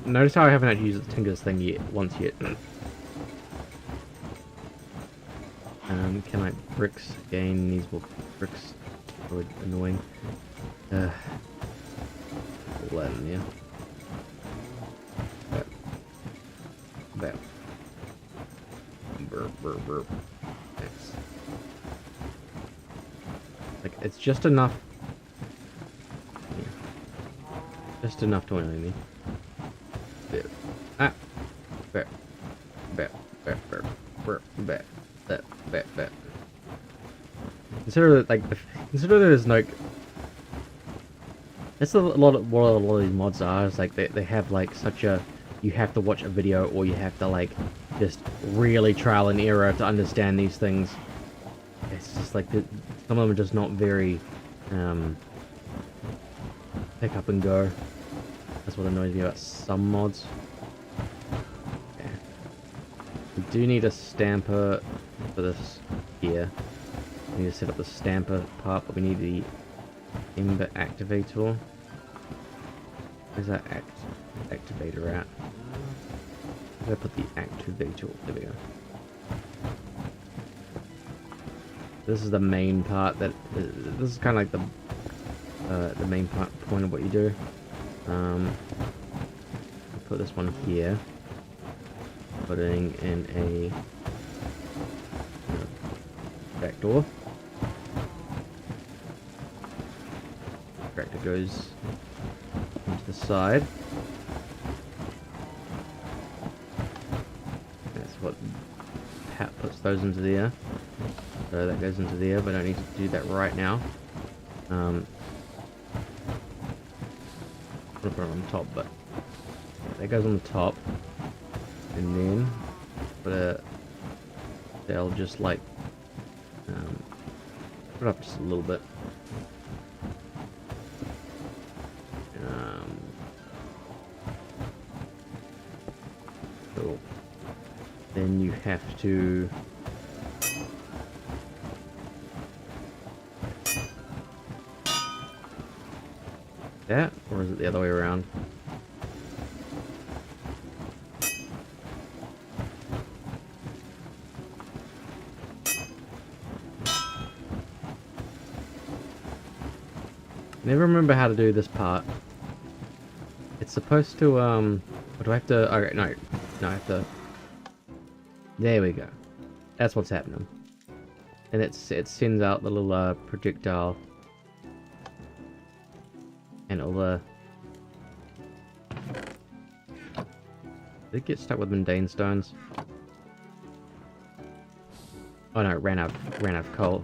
Notice how I haven't actually used the Tinker's thing yet, once yet. Can I bricks gain these bricks? Really annoying. All that in there. That. Burp, burp, burp. Thanks. Like, it's just enough. Yeah. Just enough to annoy me. There. Ah! Bear. Bear. Bear. Bear. Bear. Bear. Bear. Bear. Bear. Consider that, like, consider there's like... That's a lot of what a lot of these mods are. It's like they have like such a... You have to watch a video or you have to like just really trial and error to understand these things. It's just like some of them are just not very pick up and go. That's what annoys me about some mods. Yeah. We do need a stamper for this here. We need to set up the stamper part, but we need the Ember activator. Where's that activator at? Where did I put the activator? There we go. This is the main part that this is kind of like the main point of what you do. Put this one here. Putting in a back door. Tractor goes into the side. That's what Pat puts those into there. So that goes into there, but I don't need to do that right now. I'll put it on top, but yeah, that goes on the top. And then they'll just like put it up just a little bit. Cool. Then you have to that, or is it the other way around? Never remember how to do this part. It's supposed to, or do I have to, okay, no, I have to, there we go. That's what's happening. And it sends out the little, projectile. And it'll, did it get stuck with mundane stones? Oh no, it ran out of coal.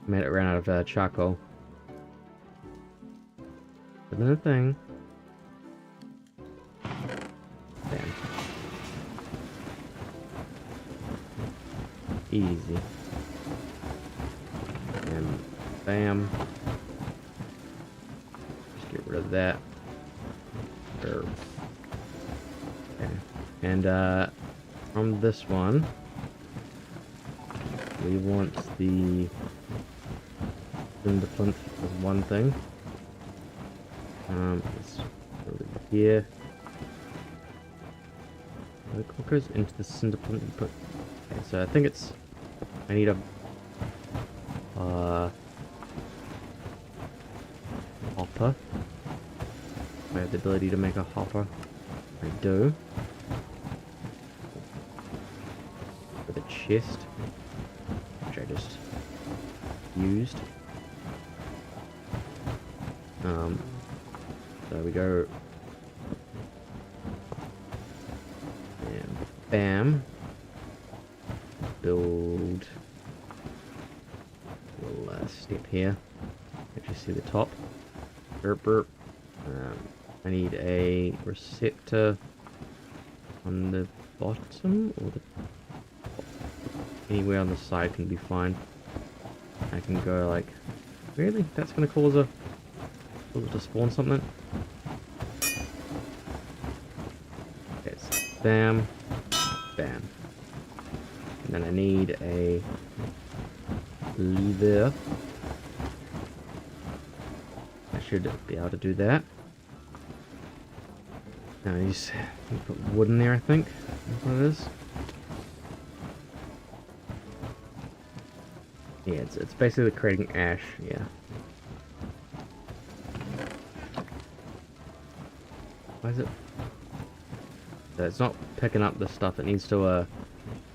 Made it ran out of, charcoal. Another thing. Damn. Easy. And bam. Just get rid of that. Okay. And from this one, we want the cinder plinth as one thing. Let's put it here. What goes into the cinder plinth and put? Okay, so I think it's. I need a hopper. I have the ability to make a hopper. I do. With a chest, which I just used. So we go, and bam, build a little step here. Actually see the top. Burp burp. I need a receptor on the bottom, or anywhere on the side can be fine. I can go like, really? That's gonna cause it to spawn something? Okay, so bam, bam. And then I need a lever. I should be able to do that. Now you put wood in there, I think. That's what it is. Yeah, it's basically creating ash, yeah. Why is it? So it's not picking up the stuff. It needs to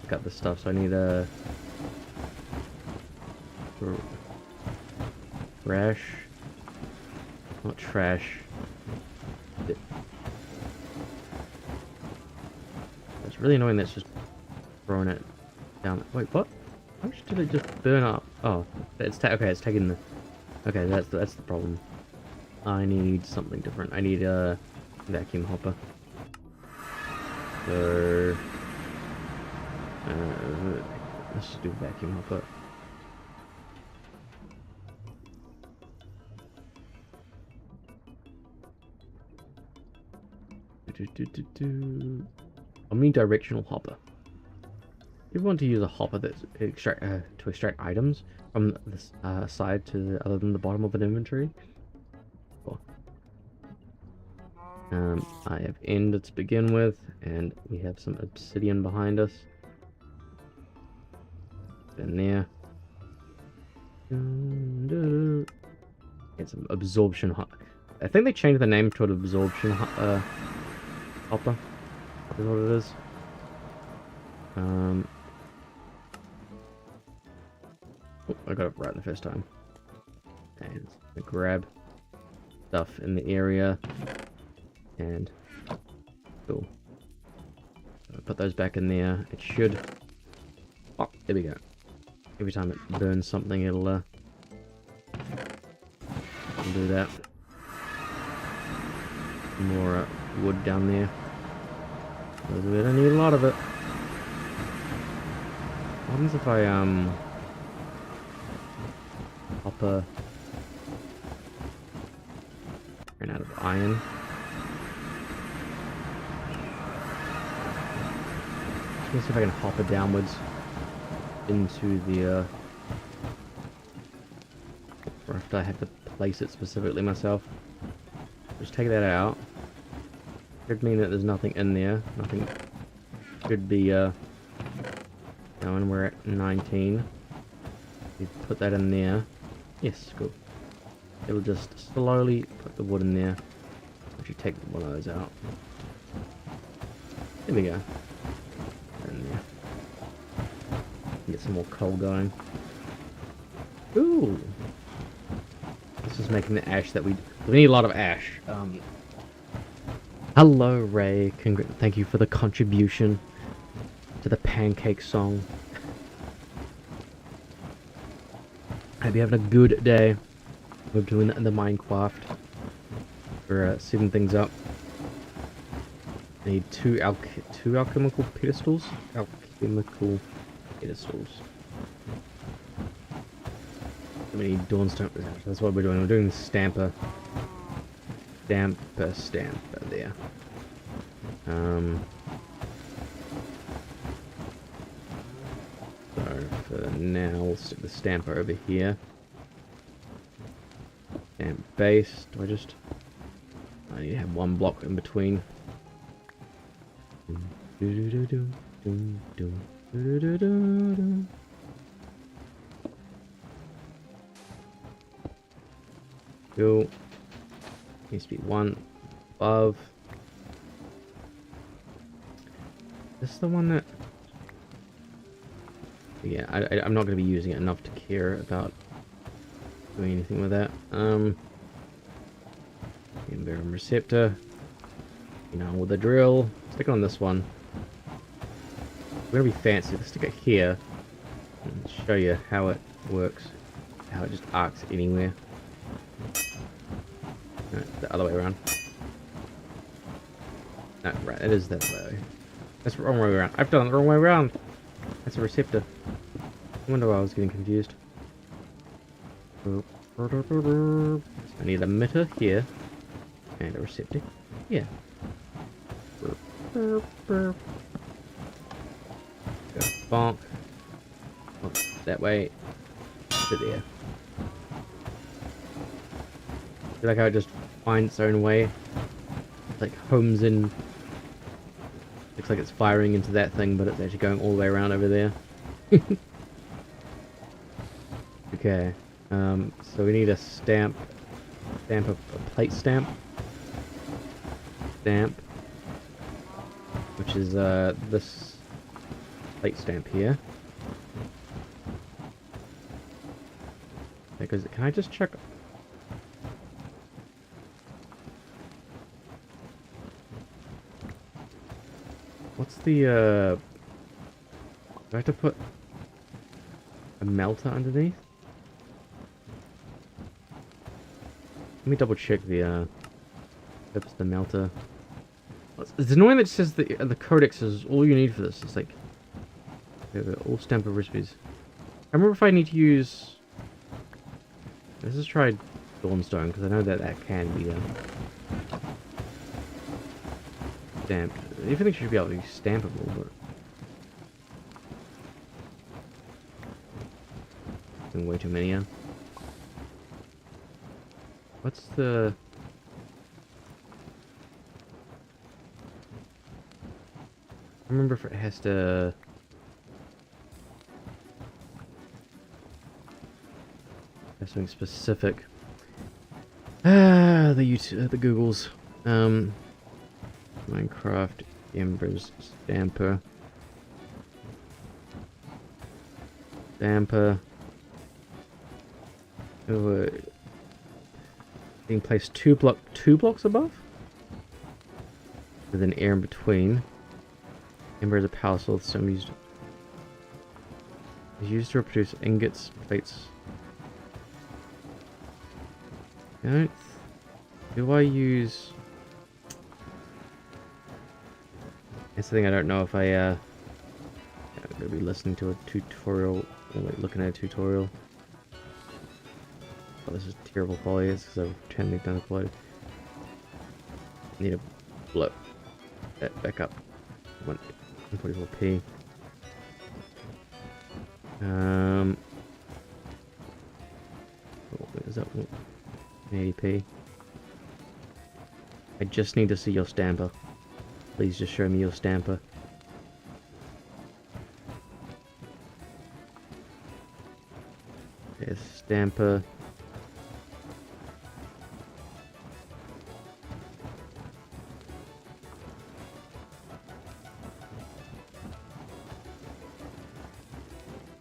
pick up the stuff. So I need a trash, not trash. really annoying that's just throwing it down. Wait, what? How much did it just burn up? Oh, okay. It's taking the. Okay, that's the problem. I need something different. I need a vacuum hopper. So let's just do vacuum hopper. Omnidirectional hopper. If you want to use a hopper that's to extract items from this side to other than the bottom of an inventory. Cool. I have ender to begin with, and we have some obsidian behind us. In there. Get some absorption hopper. I think they changed the name to an absorption hopper. Is what it is. Oh, I got it right the first time. And grab stuff in the area. And cool. Put those back in there. It should. Oh, there we go. Every time it burns something, it'll do that. More wood down there. We don't need a lot of it. What happens if I hopper ran out of iron? Let's see if I can hopper downwards into the or if I have to place it specifically myself. Just take that out. Could mean that there's nothing in there. Nothing should be going. We're at 19. You put that in there. Yes, cool. It'll just slowly put the wood in there. If you take one of those out. There we go. In there. Get some more coal going. Ooh! This is making the ash that we need a lot of ash. Hello, Ray. Thank you for the contribution to the pancake song. Hope you're having a good day. We're doing the Minecraft. We're setting things up. I need two alchemical pedestals. Alchemical pedestals. We need dawnstone. That's what we're doing. We're doing stamper there. So for now, we'll stick the stamper over here. Stamp base. I need to have one block in between. Cool. Needs to be one above. This is the one that. Yeah, I'm not going to be using it enough to care about doing anything with that. Invariant receptor. You know, with a drill. Stick it on this one. We're going to be fancy. Let's stick it here. And show you how it works. How it just arcs anywhere. No, the other way around. No, right, it is that way. That's the wrong way around. I've done it the wrong way around. That's a receptor. I wonder why I was getting confused. I need a emitter here. And a receptor here. Go bonk. That way. To there. I like how it just finds its own way. It's like homes in. Looks like it's firing into that thing, but it's actually going all the way around over there. Okay. So we need a stamp. A plate stamp. Which is this plate stamp here. Because can I just check? What's the, do I have to put a melter underneath? Let me double check the, oops, the melter. It's annoying that it says the codex is all you need for this. It's like, all stamper recipes. I remember if I need to use... Let's just try Dawnstone, because I know that that can be stamped. Everything should be able to be stampable, but... way too many, What's the... I remember if it has to... have something specific. The Googles. Minecraft Embers Stamper. Being placed two blocks above, with an air in between. Ember is a power source, so is used to produce ingots, plates. Do I use? That's the thing. I don't know if I'm gonna be listening to a tutorial or like looking at a tutorial. Oh, this is terrible quality. It's because I've turned it down the quality. Need to blow that back up. 144p. Oh, is that 180p? I just need to see your stamper. Please just show me your stamper. There's stamper.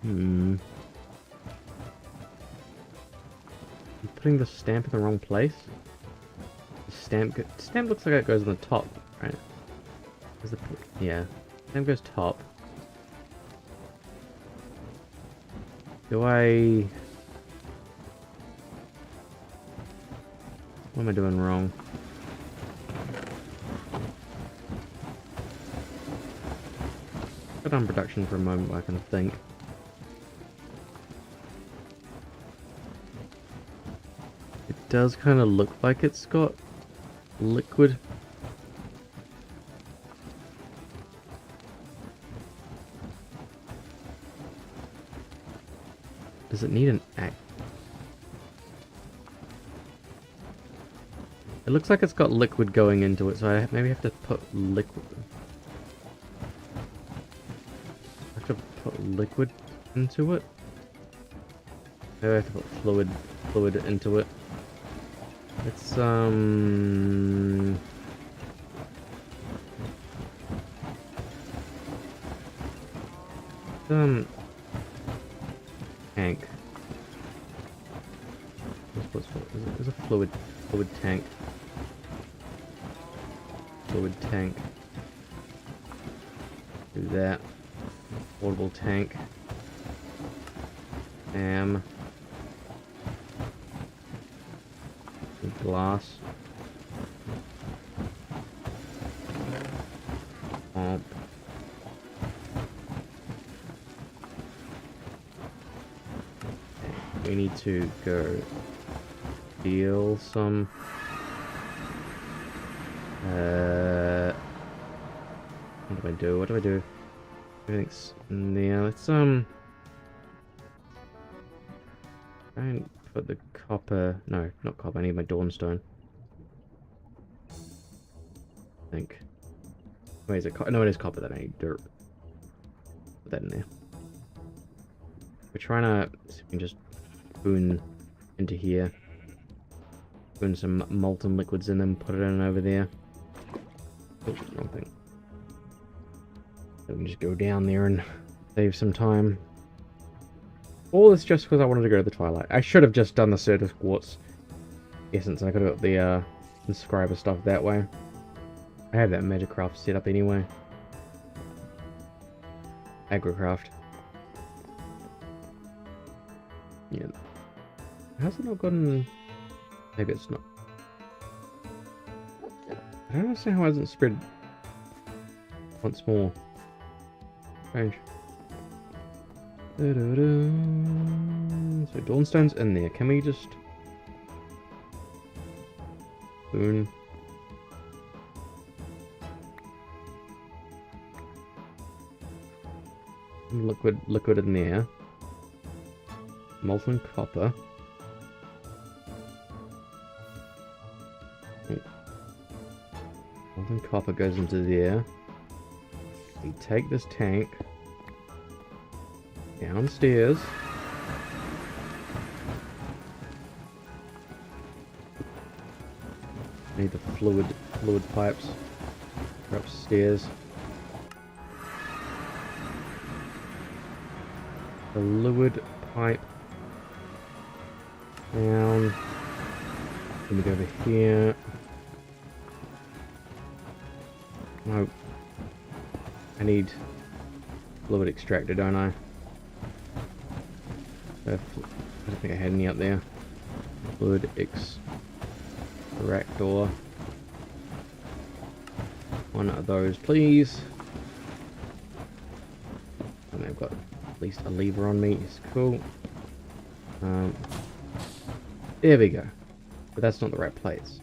I'm putting the stamp in the wrong place. The stamp looks like it goes on the top, right? Yeah, stamp goes top. What am I doing wrong? Put on production for a moment while I can think. It does kind of look like it's got liquid. Does it need an act? It looks like it's got liquid going into it, so I maybe have to put liquid. I have to put liquid into it. Maybe I have to put fluid into it. It's tank. There's a fluid tank. Fluid tank. Do that. Portable tank. Glass. Pump. We need to go steal some. What do I do? Everything's yeah. Let's try and put the copper. No, not copper. I need my Dawnstone. I think. Wait, is it copper? No, it is copper. That I need dirt. Put that in there. We're trying to see if we can just spoon into here. Spoon some molten liquids in them, put it in over there. Oh, wrong thing. So we can just go down there and save some time. All this just because I wanted to go to the Twilight. I should have just done the Certus Quartz Essence, and I could have got the inscriber stuff that way. I have that Magicraft set up anyway. Agricraft. Yeah. How's it not gotten... Maybe it's not... I don't understand how it hasn't spread once more. Strange. So Dawnstone's in there. Can we just... Boon. Liquid in there. Molten copper. Molten copper goes into there. We take this tank downstairs. Need the fluid pipes. They're upstairs. The fluid pipe down. Let me go over here. No. I need fluid extractor, don't I? I don't think I had any up there. Fluid extractor. One of those, please. And I've got at least a lever on me. It's cool. There we go. But that's not the right plates.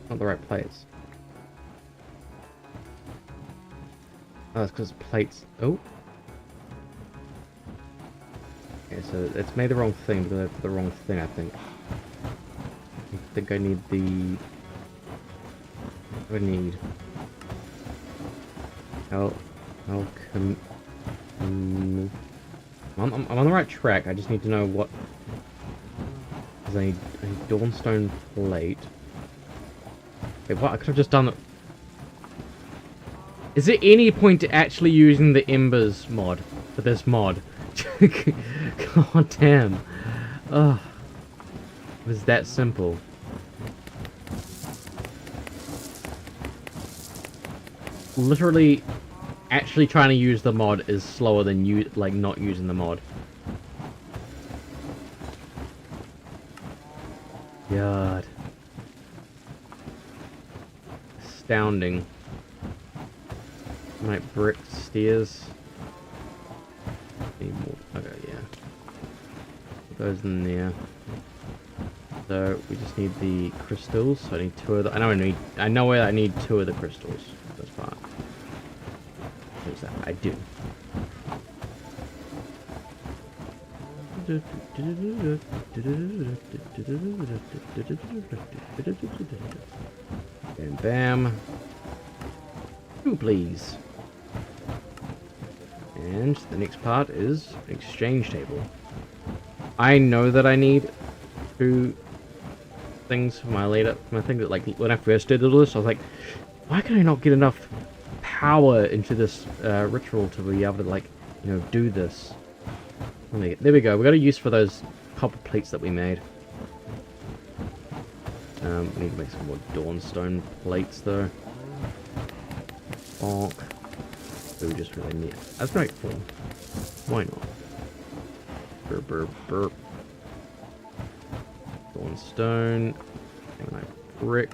Not the right plates. Oh, that's because plates... Oh! Okay, so it's made the wrong thing because I put the wrong thing, I think. I think I need the... I need... I'm on the right track, I just need to know what... Because I need Dawnstone plate. Wait, what? I could have just done it. Is there any point to actually using the Embers mod for this mod? God damn. Ugh. It was that simple. Literally, actually trying to use the mod is slower than you like not using the mod. God. Astounding. Like brick stairs. Need more. Okay, yeah. Goes in there. So we just need the crystals. So I need 2 of the. I know where I need 2 of the crystals. That's fine. There's that. I do. And bam. 2, please. And the next part is exchange table. I know that I need 2 things for my later. I think that like when I first did all this, I was like, why can I not get enough power into this ritual to be able to like, you know, do this? There we go. We got a use for those copper plates that we made. We need to make some more Dawnstone plates though. Bonk. So we just really need. That's right. Cool. Why not? Burp, burp, burp. Dawnstone. And I brick.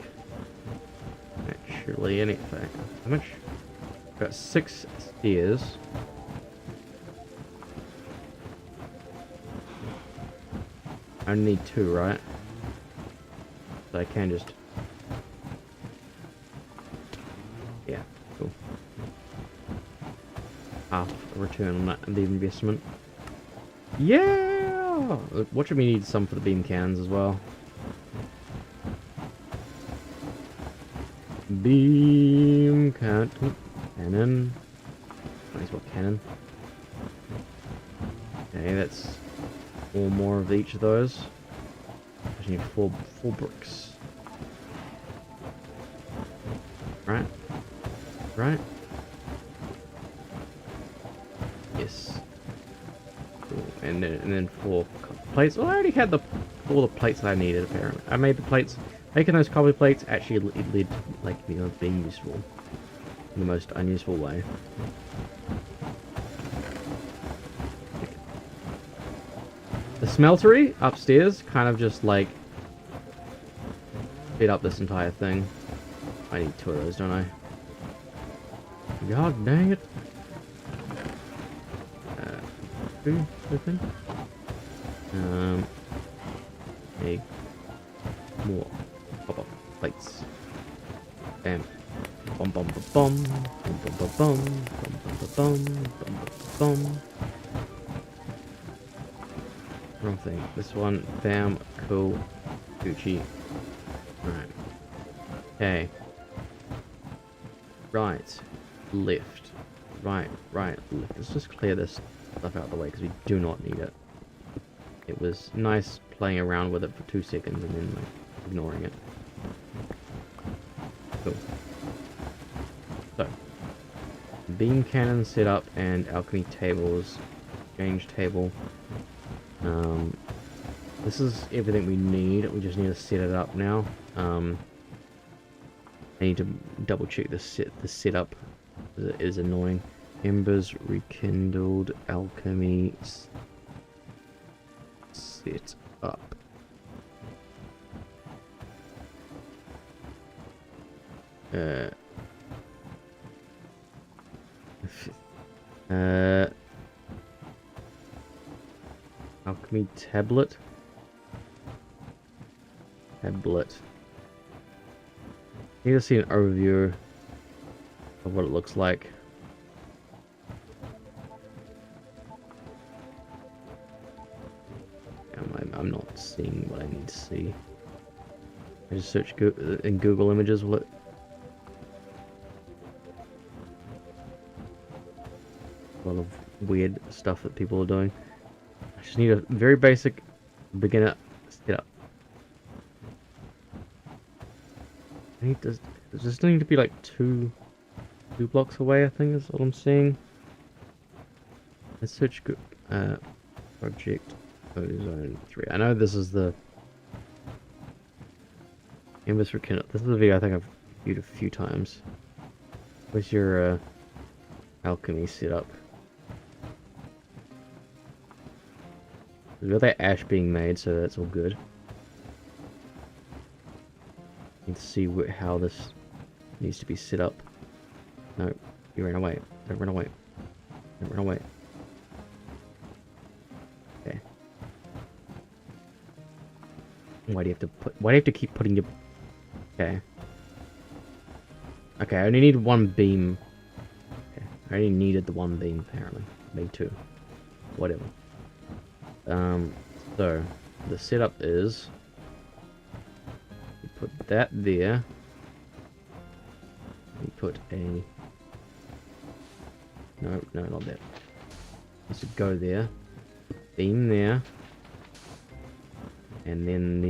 Actually, anything. How much? Got 6 stairs. I only need 2, right? So I can just... Yeah, cool. Half a return on that and the investment. Yeah! Watch me need some for the beam cannons as well. Beam cannon. Nice, what cannon? Okay, that's 4 more of each of those. I just need 4 bricks. Right? Right? Yes. Cool. And then 4 plates. Oh, I already had all the plates that I needed apparently. I made the plates. Making those copper plates actually led like, you know, being useful. in the most unuseful way. The smeltery upstairs kind of just like speed up this entire thing. I need 2 of those, don't I? God dang it. 2 open. A more pop-up plates. Bam. Bum bum ba bum. Bum bum ba bum. Bum bum ba bum. Bum bum ba bum. Wrong thing. This one. Bam. Cool. Gucci. Right. Okay. Right. Left. Right. Right. Left. Let's just clear this stuff out of the way because we do not need it. It was nice playing around with it for 2 seconds and then like ignoring it. Cool. So, beam cannon set up and alchemy tables, exchange table. This is everything we need. We just need to set it up now. I need to double check the setup. It is annoying. Embers rekindled, alchemy set up. Alchemy tablet. Need to see an overview of what it looks like. I'm not seeing what I need to see. I just search in Google Images. Will it? A lot of weird stuff that people are doing. I just need a very basic beginner setup. Does this need to be like two blocks away? I think is what I'm seeing. Let's search project Ozone 3. I know this is the Embers for Kindle. This is a video I think I've viewed a few times. Where's your alchemy setup? We've got that ash being made, so that's all good. Need to see how this needs to be set up. No, you ran away. Don't run away. Don't run away. Okay. Why do you have to keep putting your... Okay. Okay, I only need 1 beam. Okay. I only needed the 1 beam, apparently. Maybe 2. Whatever. So, the setup is... You put that there. You put a... No, not that. Needs to go there. Beam there. And then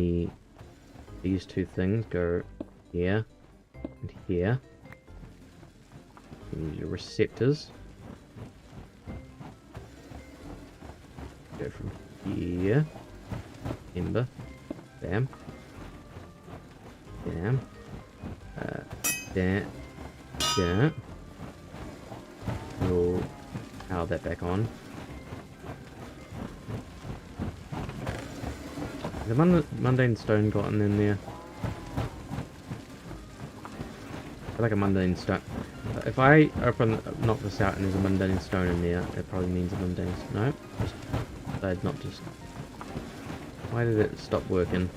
these 2 things go here and here. And use your receptors. Go from here. Ember. Bam. Bam. That. That. We'll power that back on. Has the mundane stone gotten in there? I feel like a mundane stone. If I knock this out and there's a mundane stone in there, it probably means a mundane... No, just decided not to... Why did it stop working?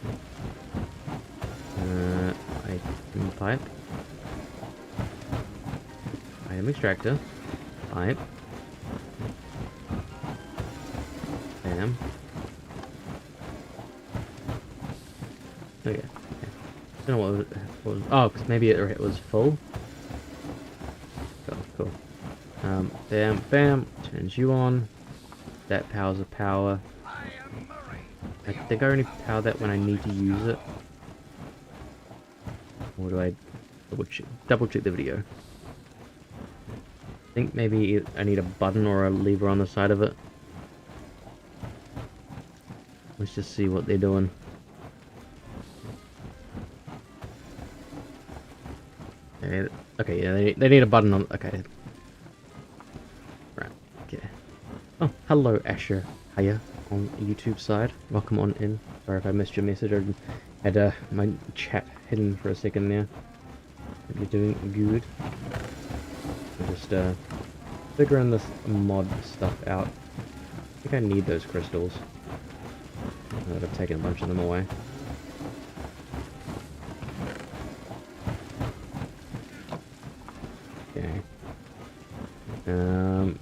Item pipe. Item extractor. Pipe. Bam. Okay. I don't know what it was. Oh, because maybe it was full. Cool. Bam, bam. Turns you on. That powers the power. I think I only power that when I need to use it. Or do I double check the video? I think maybe I need a button or a lever on the side of it. Let's just see what they're doing. Okay, Okay, yeah, they need a button on... Okay. Right, okay. Oh, hello, Asher. Hiya, on YouTube side. Welcome on in. Sorry if I missed your message. I had my chat hidden for a second there. Hope you're doing good. I'm just figuring this mod stuff out. I think I need those crystals. I've taken a bunch of them away. Okay.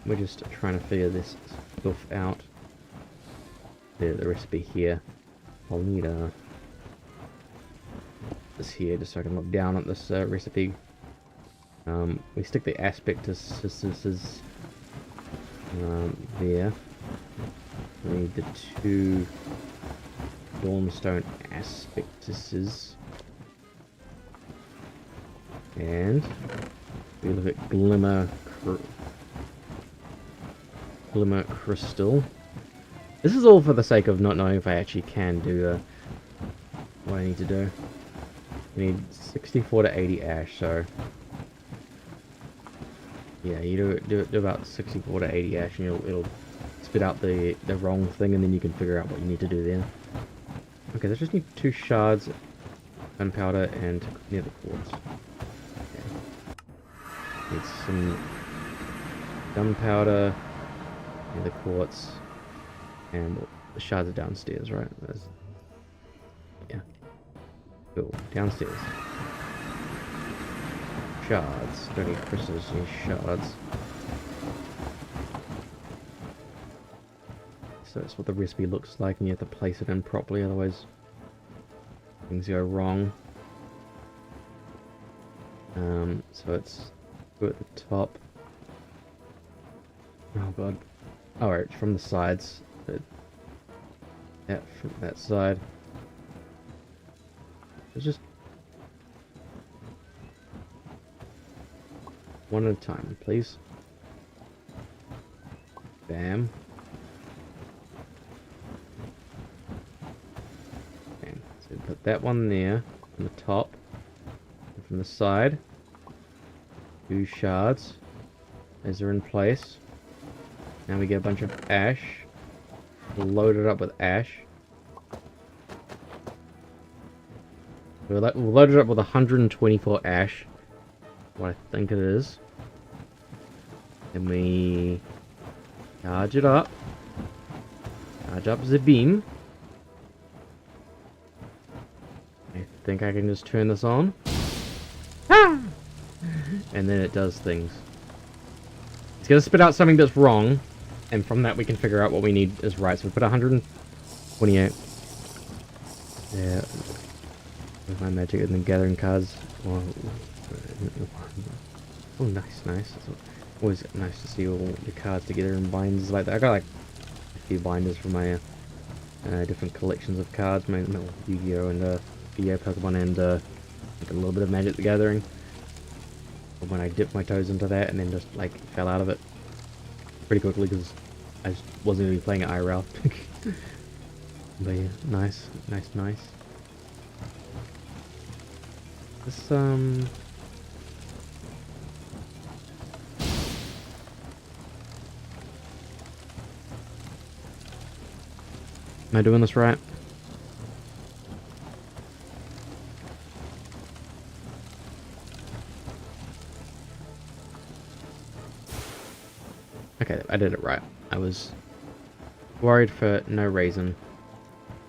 We're just trying to figure this stuff out. The recipe here. I'll need this here just so I can look down at this recipe. We stick the aspectuses there. We need the 2 Dawnstone aspectuses. And we look at glimmer crystal. This is all for the sake of not knowing if I actually can do what I need to do. We need 64 to 80 ash, so yeah, you do about 64 to 80 ash, and it'll spit out the wrong thing, and then you can figure out what you need to do there. Okay, I just need 2 shards, gunpowder, and near the quartz. Okay. Need some gunpowder, near the quartz, and the shards are downstairs, right? Yeah. Cool. Downstairs. Shards. Don't need crystals, you need shards. So that's what the recipe looks like, and you have to place it in properly, otherwise things go wrong. So it's go at the top. Oh god. Alright, from the sides. Yeah, from that side. It's just one at a time, please. Bam. Okay, so put that one there on the top. And from the side, 2 shards. Those are in place. Now we get a bunch of ash. We'll load it up with ash. We'll load it up with 124 ash. What I think it is. Then we charge it up. Charge up the beam. I think I can just turn this on. Ah! And then it does things. It's gonna spit out something that's wrong, and from that we can figure out what we need is right. So we put 128. Yeah. With my magic and then gathering cards. Oh, nice. It's always nice to see all the cards together in binders like that. I got like a few binders for my different collections of cards, my Yu-Gi-Oh! And Yu-Gi-Oh! Pokemon, and like a little bit of Magic the Gathering. But when I dipped my toes into that and then just like fell out of it pretty quickly because I just wasn't really playing it IRL. But yeah, nice. This am I doing this right? Okay, I did it right. I was worried for no reason.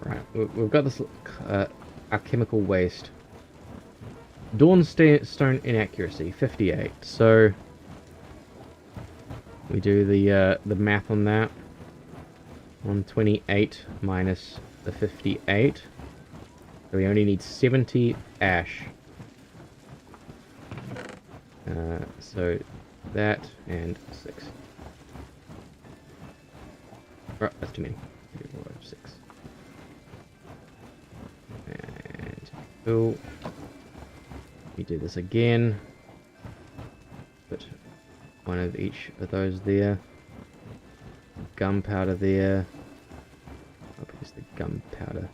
Right, we've got this alchemical waste. Dawnstone inaccuracy, 58. So we do the math on that. 128 minus the 58. So we only need 70 ash. So that and 6. Oh, that's too many. 3, 4, 5, 6. And cool. We do this again. Put one of each of those there. Gunpowder there. I'll use the gunpowder.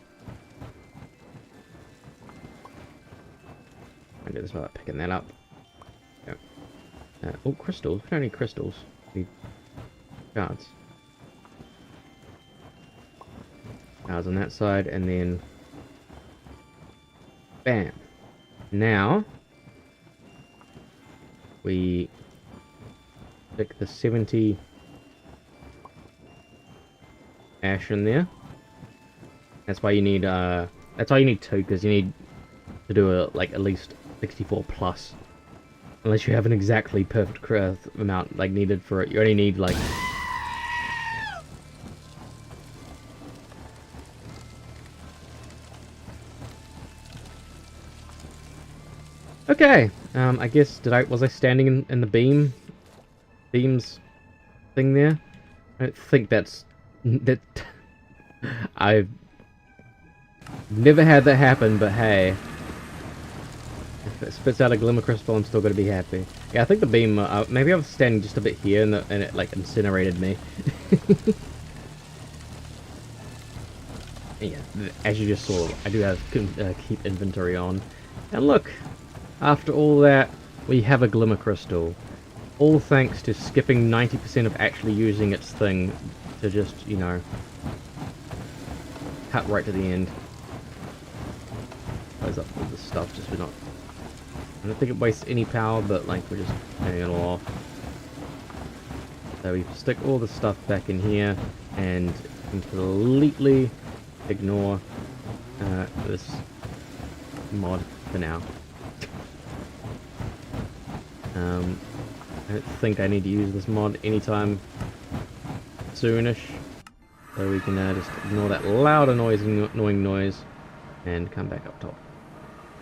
I do this without picking that up. Yep. Oh, crystals. We don't need crystals. We need shards. Shards on that side, and then... Bam! Now... we... stick the 70... ash in there. That's why you need, that's why you need two, because you need to do like, at least 64 plus. Unless you have an exactly perfect amount, like, needed for it. You only need, like... Okay, I guess, was I standing in the beams thing there? I don't think that, I've never had that happen, but hey. If it spits out a glimmer crystal, I'm still gonna be happy. Yeah, I think the beam, maybe I was standing just a bit here and it, like, incinerated me. Yeah, as you just saw, I do have keep inventory on. And look, after all that, we have a glimmer crystal. All thanks to skipping 90% of actually using its thing to just, you know, cut right to the end. Close up all this stuff, just we're not... I don't think it wastes any power, but, like, we're just turning it all off. So we stick all the stuff back in here, and completely ignore this mod for now. I don't think I need to use this mod anytime soonish, so we can just ignore that loud annoying noise and come back up top.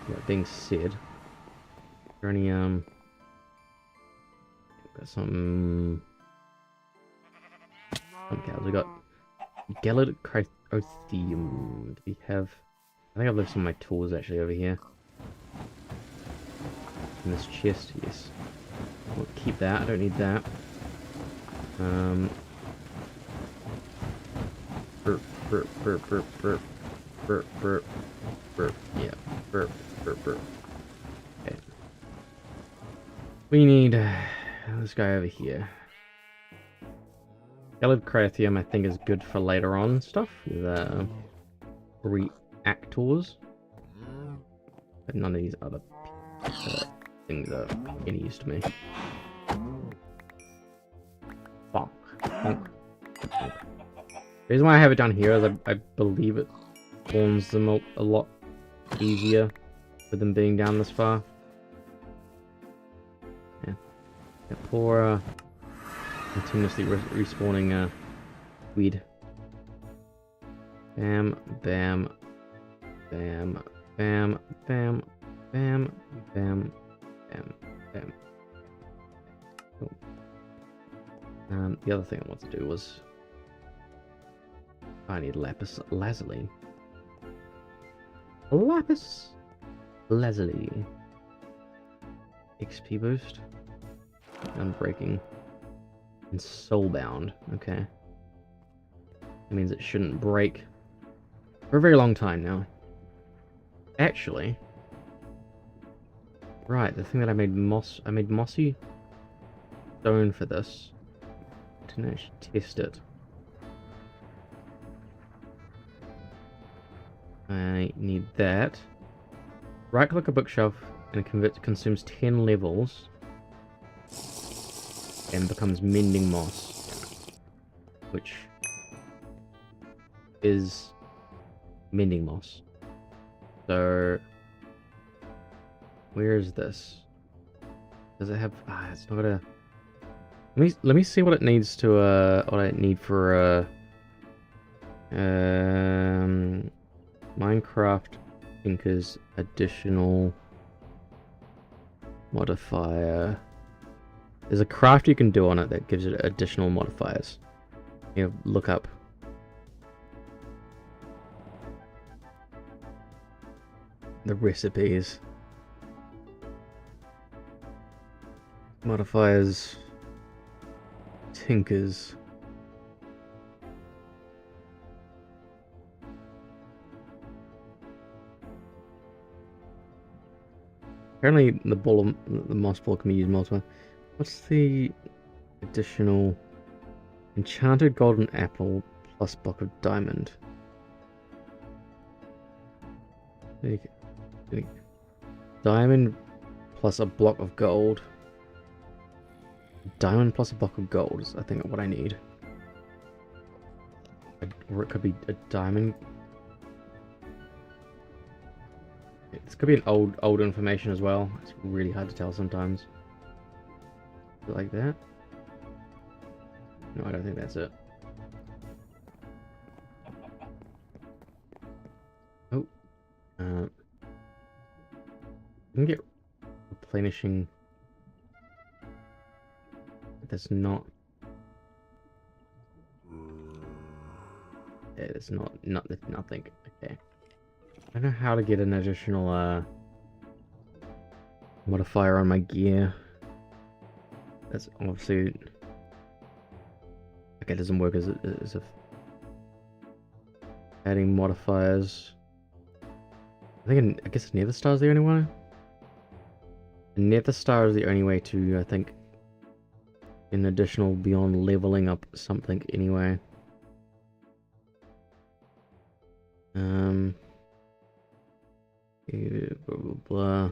That being said, is there any got some cows. We got Gallid Cryotheum. Do we have... I think I've left some of my tools actually over here. In this chest, yes. We'll keep that, I don't need that. Burp, burp, burp, burp, burp, burp, burp, burp, yeah, burp, burp, burp. Okay. We need this guy over here. Gallid Cryotheum, I think, is good for later on stuff with reactors. But none of these other things are any use to me. Bonk. Bonk. Bonk. The reason why I have it down here is I believe it spawns them a lot easier with them being down this far. Yeah. Poor continuously respawning weed. Bam, bam, bam, bam, bam, bam, bam, bam, bam. Cool. The other thing I want to do was I need lapis lazuli. Lapis lazuli. XP boost. Unbreaking. And soulbound. Okay. That means it shouldn't break for a very long time now. Actually. Right, the thing that I made mossy stone for this. I didn't actually test it. I need that. Right click a bookshelf and it consumes 10 levels and becomes mending moss, which is mending moss. So where is this? Does it have... it's not gonna... Let me see what it needs to what I need for Minecraft Tinker's additional modifier. There's a craft you can do on it that gives it additional modifiers. You look up. The recipes. Modifiers. Tinkers. Apparently the moss ball can be used multiple. What's the additional enchanted golden apple plus block of diamond? Diamond plus a block of gold. Diamond plus a block of gold is, I think, what I need. Or it could be a diamond. This could be an old information as well. It's really hard to tell sometimes. Like that? No, I don't think that's it. Oh. You can get replenishing. That's not. Yeah, it's nothing. Okay. I don't know how to get an additional modifier on my gear. That's obviously. Okay, it doesn't work as a adding modifiers. I guess Nether Star is the only one. Nether Star is the only way to, I think, an additional beyond leveling up something anyway. Blah blah blah.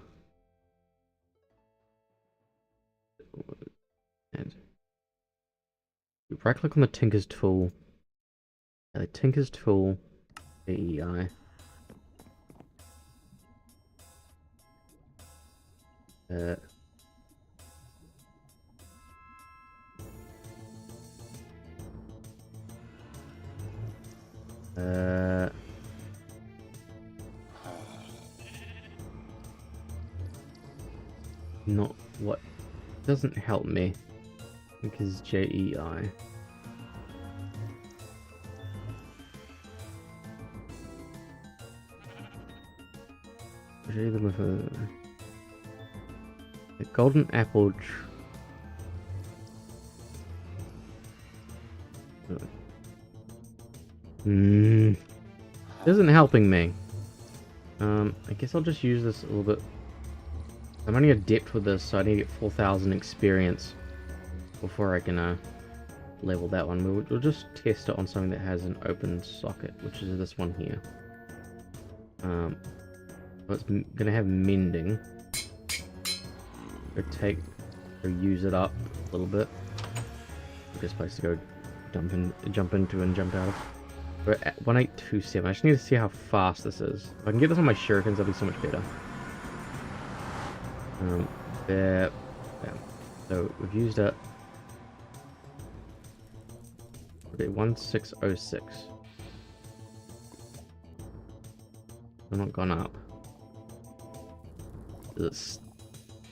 And right click on the Tinker's tool. Yeah, the Tinker's tool. AEI. Not what doesn't help me. I think is JEI. Them with a golden apple. Isn't helping me. I guess I'll just use this a little bit. I'm only adept with this, so I need to get 4,000 experience before I can level that one. We'll just test it on something that has an open socket, which is this one here. It's gonna have mending. Go use it up a little bit. Best place to go jump into and jump out of. We're at 1827. I just need to see how fast this is. If I can get this on my shurikens, that'll be so much better. There. So we've used it. Okay, 1606. I've not gone up. Does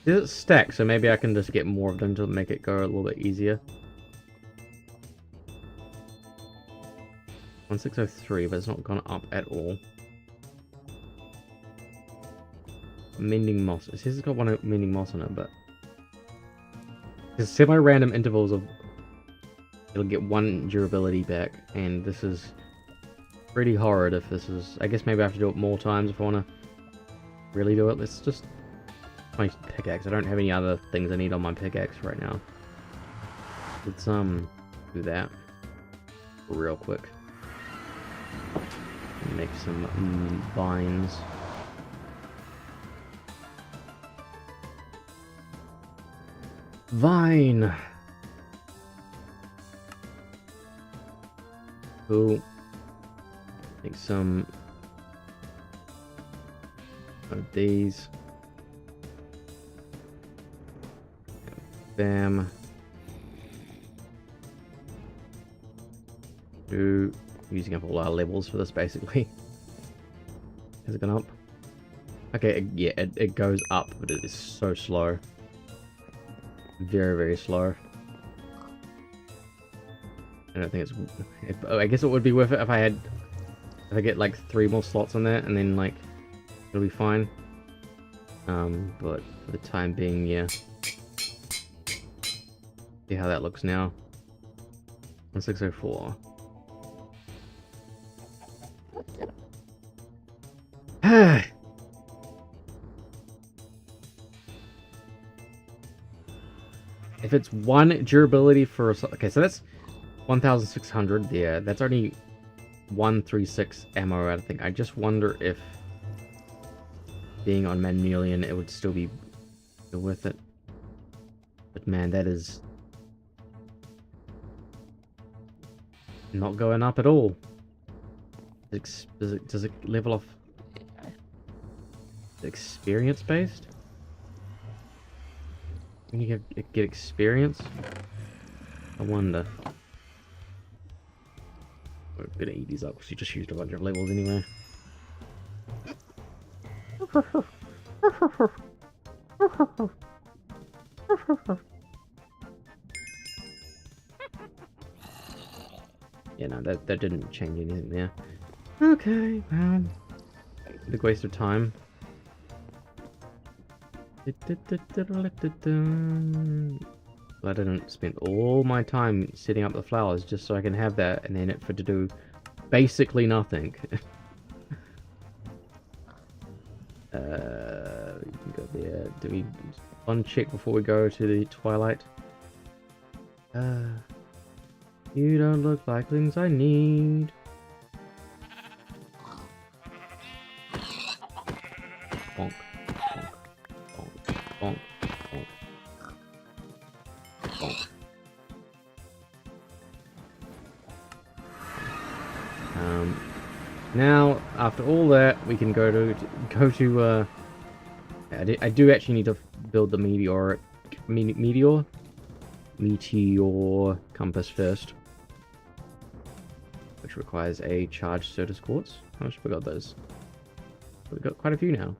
it stack? So maybe I can just get more of them to make it go a little bit easier. 1603, but it's not gone up at all. Mending moss. It says it's got one mending moss on it, but there's semi-random intervals of it'll get one durability back, and this is pretty horrid. If this is, I guess maybe I have to do it more times if I want to really do it. Let's just my pickaxe. I don't have any other things I need on my pickaxe right now. Let's do that real quick. Make some vines. Vine. Cool. Make some of these. Bam. Using up all our levels for this basically. Has it gone up? Okay, yeah, it goes up, but it is so slow. Very, very slow. I don't think it's... I guess it would be worth it if I get like 3 more slots on that, and then like it'll be fine. But for the time being, yeah. See how that looks now. 1604. If it's 1 durability for... Okay, so that's 1,600. Yeah, that's only 136 ammo, I think. I just wonder if being on Manuelian, it would still be worth it. But man, that is not going up at all. Does it level off experience based? Can you get experience? I wonder. We're gonna eat these up because you just used a bunch of levels anyway. Yeah, no, that didn't change anything there. Okay, well, big waste of time. I didn't spend all my time setting up the flowers just so I can have that, and then for to do basically nothing. You can go there. Do we one check before we go to the twilight? You don't look like things I need. Bonk, bonk, bonk, bonk, bonk, bonk. Now, after all that, we can go to. I do actually need to build the meteor compass first, which requires a charged Certus quartz. How much have we got those? We've got quite a few now.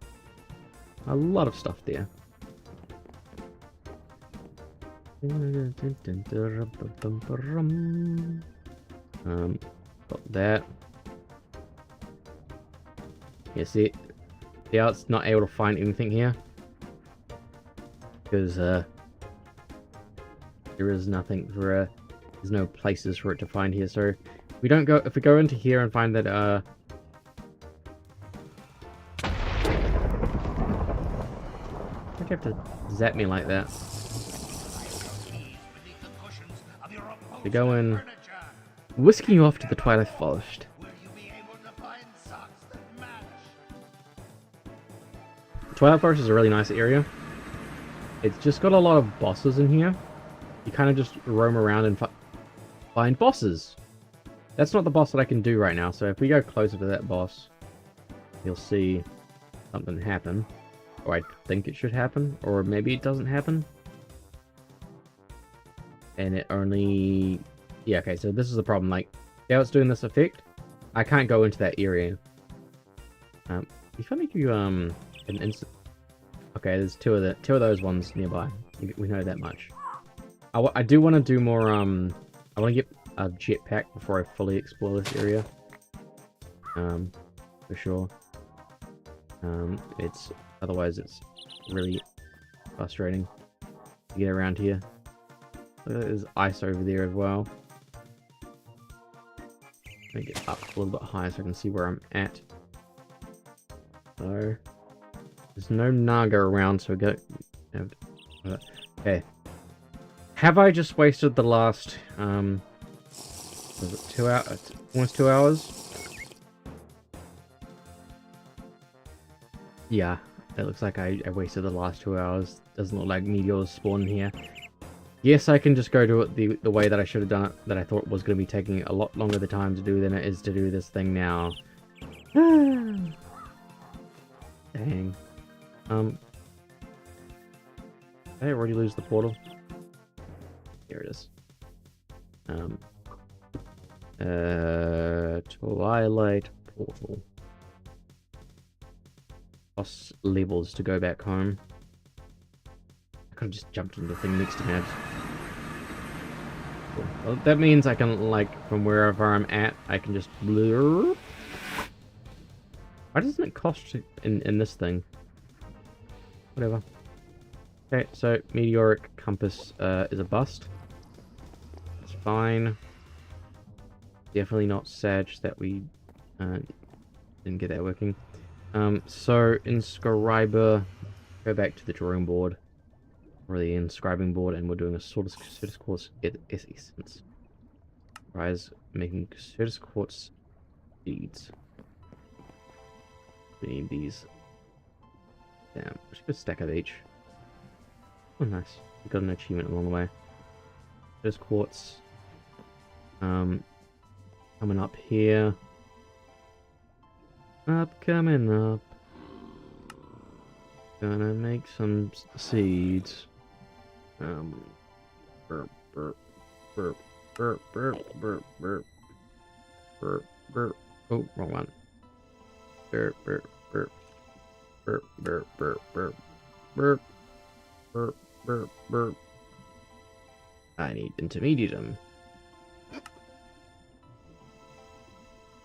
A lot of stuff there. Got that. Yeah, see, it's not able to find anything here because there is nothing for there's no places for it to find here. So we don't go if we go into here and find that why'd you have to zap me like that? To go in, whisking you off to the Twilight Forest. Twilight Forest is a really nice area. It's just got a lot of bosses in here. You kind of just roam around and find bosses. That's not the boss that I can do right now, so if we go closer to that boss, you'll see something happen. Or I think it should happen, or maybe it doesn't happen. And it only... Yeah, okay, so this is the problem. Like, how it's doing this effect, I can't go into that area. If I make you, an instant... Okay, there's two of those ones nearby. We know that much. I do want to do more, I want to get a jetpack before I fully explore this area. For sure. Otherwise it's really frustrating to get around here. There's ice over there as well. Let me get up a little bit higher so I can see where I'm at. So there's no Naga around, so we go. Okay. Have I just wasted the last was it 2 hours? Almost 2 hours? Yeah, it looks like I wasted the last 2 hours. Doesn't look like meteors spawn here. Yes, I can just go to it the way that I should have done it, that I thought was going to be taking a lot longer the time to do than it is to do this thing now. Dang. Did I already lose the portal? Here it is. Twilight portal. Boss levels to go back home. I could have just jumped into the thing next to me. Well, that means I can, like, from wherever I'm at, I can just blur. Why doesn't it cost in this thing? Whatever. Okay, so meteoric compass is a bust. It's fine. Definitely not Sag that we didn't get that working. So in Scriber, go back to the drawing board. or the inscribing board, and we're doing a Certus quartz essence. Tries making Certus quartz seeds. We need these. Damn, just a stack of each. Oh, nice. We got an achievement along the way. Certus quartz. Coming up here. Coming up. Gonna make some seeds. Burp, burp, burp, burp, burp, burp, burp, burp, burp. Oh, wrong one. Burp, burp, burp, burp, burp, burp, burp, burp, burp, burp, burp. I need intermediatum.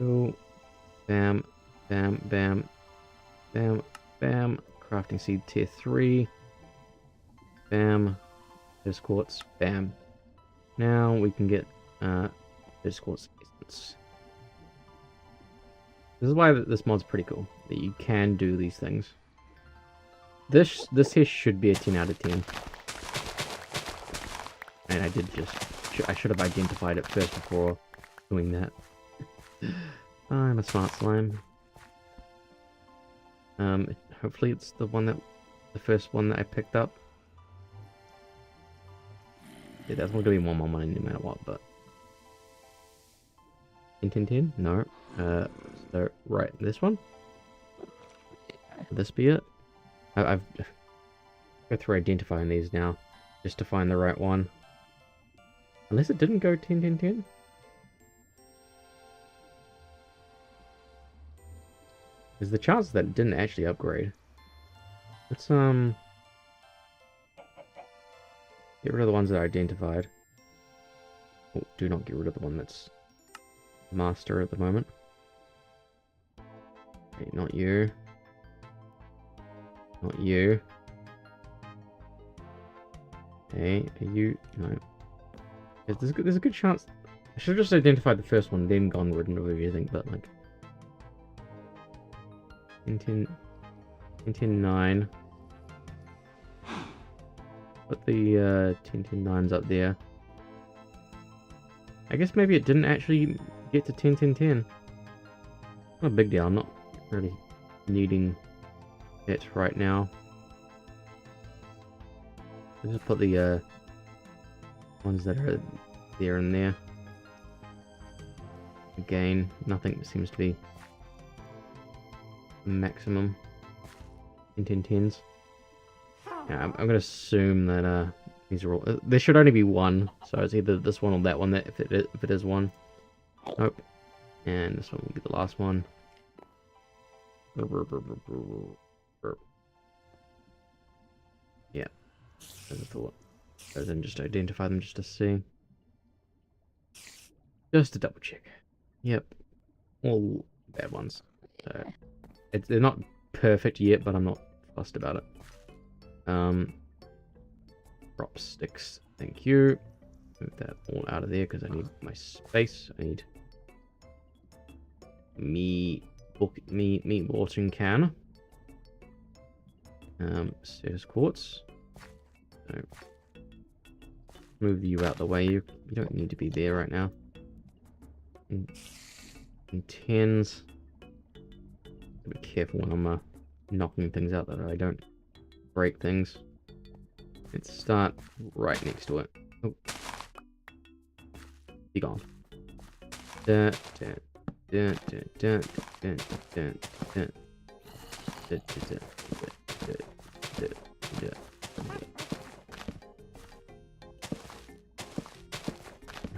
Oh, bam, bam, bam, bam, bam. Crafting seed tier 3. Bam. Certus quartz. Bam. Now we can get Certus quartz essence. This is why this mod's pretty cool. That you can do these things. This here should be a 10 out of 10. And I should have identified it first before doing that. I'm a smart slime. Hopefully it's the first one that I picked up. Yeah, that's not gonna be 111 no matter what, but 10. No. So right, this one. Will this be it? I've go through identifying these now, just to find the right one. Unless it didn't go 10. There's the chance that it didn't actually upgrade. Let's get rid of the ones that I identified. Oh, do not get rid of the one that's master at the moment. Okay, not you. Not you. Okay, are you? No. There's a good chance. I should have just identified the first one, then gone rid of everything, but like. 10.9. Put the 10.9s up there. I guess maybe it didn't actually get to 10. Not a big deal. I'm not really needing it right now. I'll just put the ones that are there and there. Again, nothing seems to be maximum 10s. Yeah, I'm gonna assume that these are all. There should only be one, so it's either this one or that one. That if it is one. Nope. And this one will be the last one. Yeah. As I thought. So then just identify them just to see. Just to double check. Yep. All bad ones. So they're not perfect yet, but I'm not fussed about it. Drop sticks. Thank you. Move that all out of there because I need my space. I need meat watering can. Certus quartz. So move you out the way. You don't need to be there right now. In 10s. Be careful when I'm knocking things out that I don't break things. Let's start right next to it. Oh. Be gone.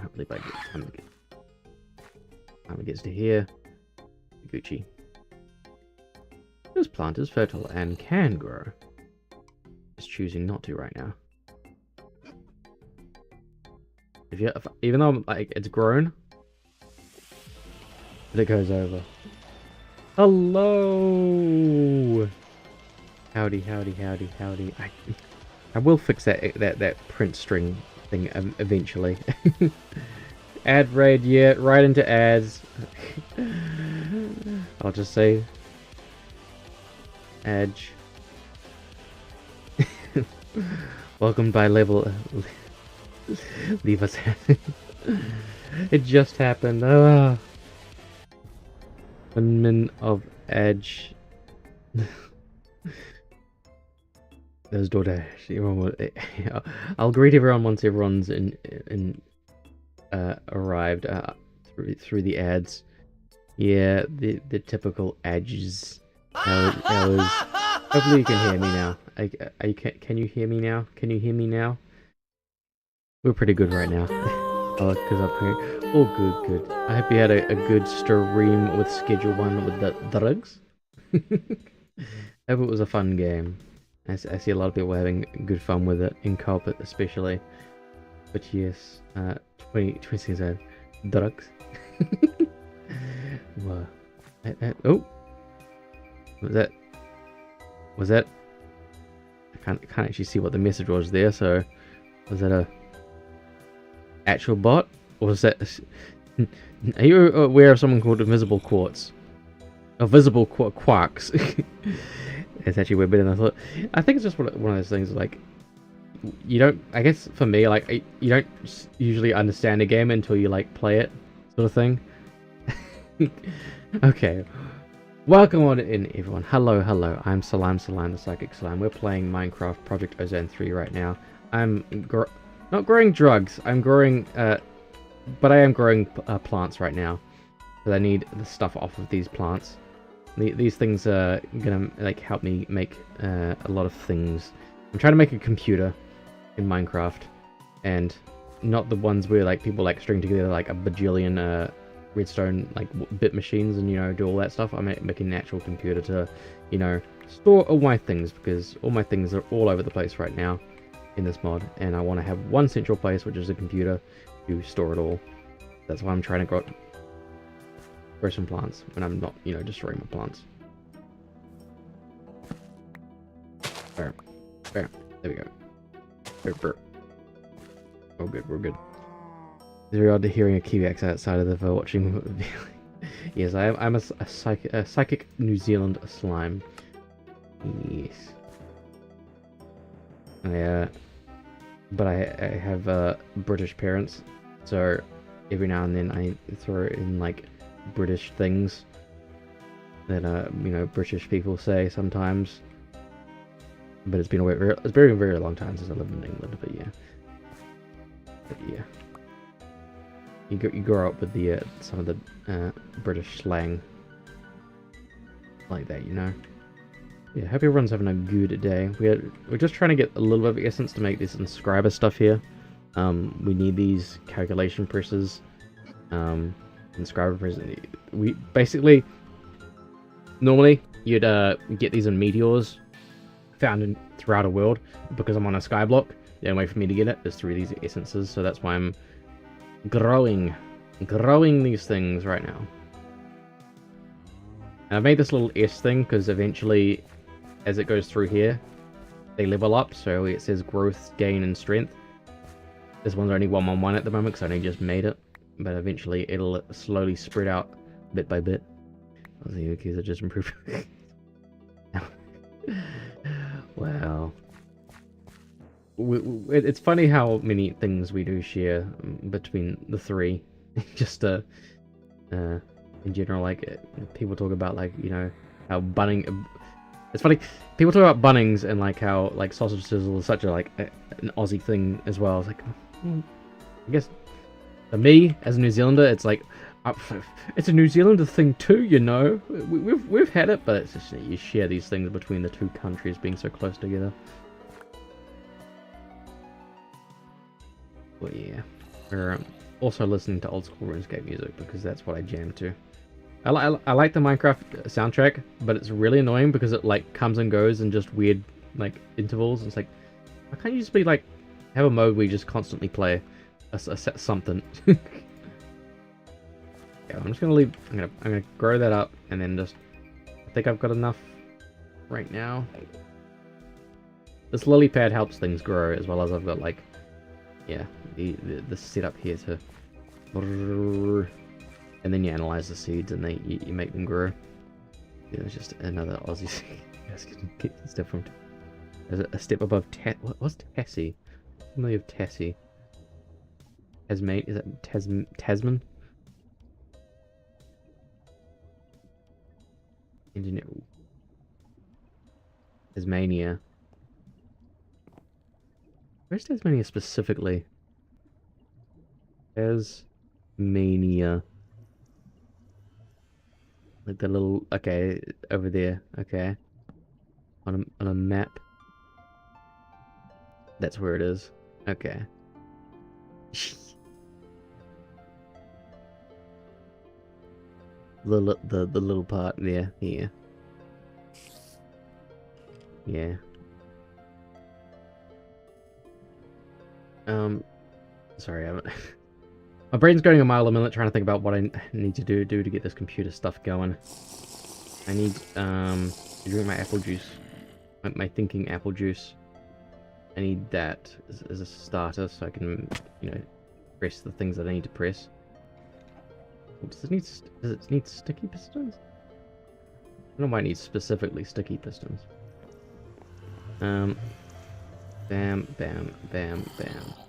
Hopefully by the time it gets to here, Gucci. This plant is fertile and can grow. Just choosing not to right now. Even though like it's grown, but it goes over. Hello. Howdy. I will fix that print string thing eventually. Ad raid, yeah, right into ads. I'll just say Edge. Welcome by level. Leave us. It just happened. Min of Edge. There's DoorDash. I'll greet everyone once everyone's arrived through the ads. Yeah, the typical ads. That was. Hopefully you can hear me now. Can you hear me now? Can you hear me now? We're pretty good right now. Oh, because I'm hearing. Oh, good. I hope you had a good stream with Schedule 1 with the drugs. Hope it was a fun game. I see a lot of people having good fun with it, in co-op especially. But yes, 20 seconds ahead. Drugs. Whoa. Oh! Was that? I can't actually see what the message was there, so... Was that a... actual bot? Or was that... Are you aware of someone called Invisible Quartz? Oh, Visible Quarks. It's actually way better than I thought. I think it's just one of those things, like... You don't... I guess, for me, like, you don't usually understand a game until you, like, play it, sort of thing. Okay. Welcome on in, everyone. Hello. I'm Salam, the Psychic Slime. We're playing Minecraft Project Ozone 3 right now. I'm not growing drugs. I'm growing, but I am growing plants right now. Because I need the stuff off of these plants. These things are gonna like help me make a lot of things. I'm trying to make a computer in Minecraft, and not the ones where like people like string together like a bajillion redstone like bit machines and, you know, do all that stuff. I'm making an actual computer to, you know, store all my things, because all my things are all over the place right now in this mod, and I want to have one central place, which is a computer, to store it all. That's why I'm trying to grow some plants, and I'm not, you know, destroying my plants. There we go. Oh good, we're good. It's very odd to hearing a Kiwax outside of the watching. Yes, I'm a psychic New Zealand slime. Yes. But I have British parents, so every now and then I throw in like British things that you know, British people say sometimes. But it's been a very long time since I lived in England. But yeah. You grow up with the some of the British slang like that, you know. Yeah, hope everyone's having a good day. We're just trying to get a little bit of essence to make this inscriber stuff here. We need these calculation presses, inscriber presses. We basically normally you'd get these in meteors found throughout a world. Because I'm on a sky block, the only way for me to get it is through these essences. So that's why I'm growing these things right now. And I've made this little S thing because eventually, as it goes through here, they level up. So it says growth, gain, and strength. This one's only 111 at the moment because I only just made it, but eventually it'll slowly spread out bit by bit. The keys are just improving. Wow. It's funny how many things we do share between the three. Just in general, like people talk about, like, you know, how bunning. It's funny, people talk about Bunnings and like how like sausage sizzle is such a like an Aussie thing as well. It's like, I guess for me as a New Zealander, it's like it's a New Zealander thing too, you know. We've had it, but it's just, you share these things between the two countries being so close together. But yeah, we're also listening to old school RuneScape music because that's what I jam to. I like the Minecraft soundtrack, but it's really annoying because it like comes and goes in just weird like intervals. It's like, why can't you just be like, have a mode where you just constantly play a set something? Yeah, I'm just gonna leave. I'm gonna grow that up and then just. I think I've got enough right now. This lily pad helps things grow, as well as I've got like, yeah, the setup here to. And then you analyze the seeds and you make them grow. Yeah, it's just another Aussie seed. You guys can get this different. Is it a step above what's Tessie? I'm familiar with Tessie. Tasman? Is it Tasman? Engineer. Tasmania. Where's Tasmania specifically? Tasmania. Like the little... Okay, over there. Okay. On a map. That's where it is. Okay. the little part there. Here. Yeah. Sorry, my brain's going a mile a minute trying to think about what I need to do to get this computer stuff going. I need to drink my apple juice, my thinking apple juice. I need that as a starter so I can, you know, press the things that I need to press. Does it need sticky pistons? I don't know why it needs specifically sticky pistons. Bam, bam, bam, bam,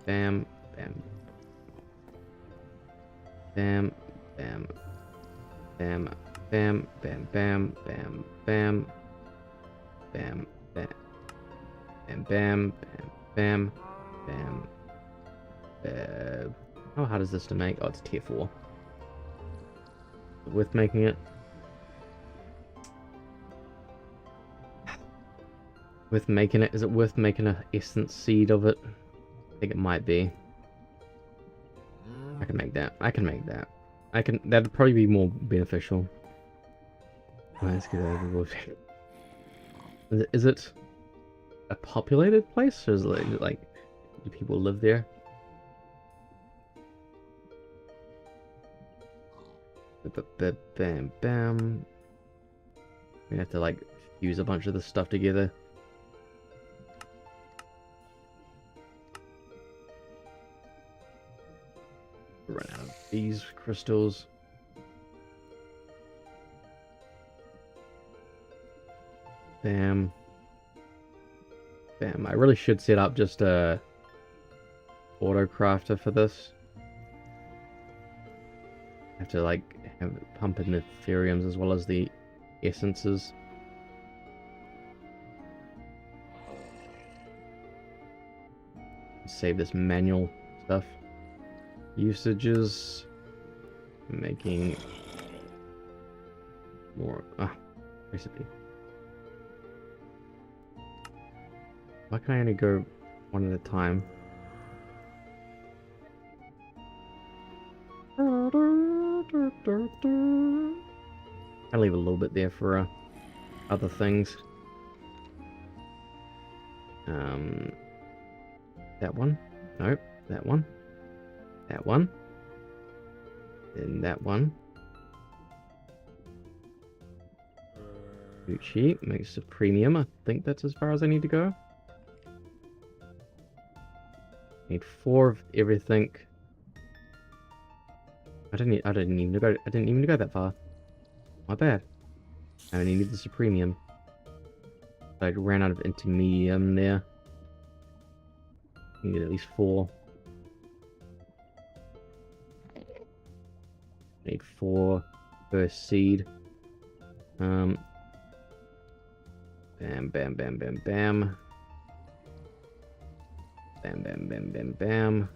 bam, bam. Bam, bam, bam, bam, bam, bam, bam, bam, bam, bam, bam, bam, bam, bam, bam. How hard is this to make? Oh, it's tier 4. Worth making it? Worth making it? Is it worth making an essence seed of it? I think it might be. I can make that. I can make that. That'd probably be more beneficial. Let's get over. Is it a populated place, or is it like do people live there? Bam, bam. We have to like fuse a bunch of this stuff together. Run out of these crystals. Bam. Bam. I really should set up just a auto crafter for this. I have to like pump in the Ethereums as well as the essences. Save this manual stuff. Usages, making more recipe. Why can I only go one at a time? I'll leave a little bit there for other things. That one? Nope, that one. That one. Then that one. Gucci makes a premium. I think that's as far as I need to go. Need 4 of everything. I didn't even go that far. My bad. I only need the premium. I ran out of intermedium there. Need at least 4. Need 4 per seed. Bam, bam, bam, bam, bam. Bam, bam, bam, bam, bam.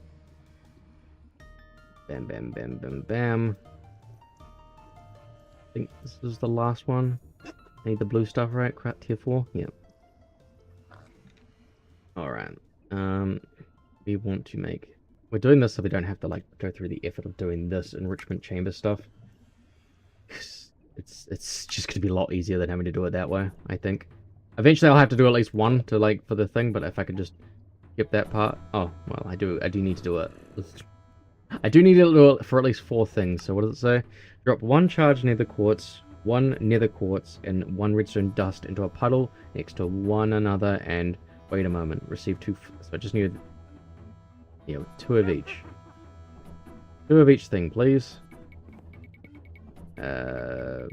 Bam, bam, bam, bam, bam. I think this is the last one. I need the blue stuff, right? Crap, tier 4? Yep. Alright. We want to make... We're doing this so we don't have to, like, go through the effort of doing this enrichment chamber stuff. It's just going to be a lot easier than having to do it that way, I think. Eventually I'll have to do at least one to, like, for the thing, but if I could just skip that part... Oh, well, I do need to do it. I do need to do it for at least 4 things. So what does it say? Drop 1 charged nether quartz, 1 nether quartz, and 1 redstone dust into a puddle next to one another, and wait a moment, receive 2... So I just need, you know, 2 of each. 2 of each thing, please. I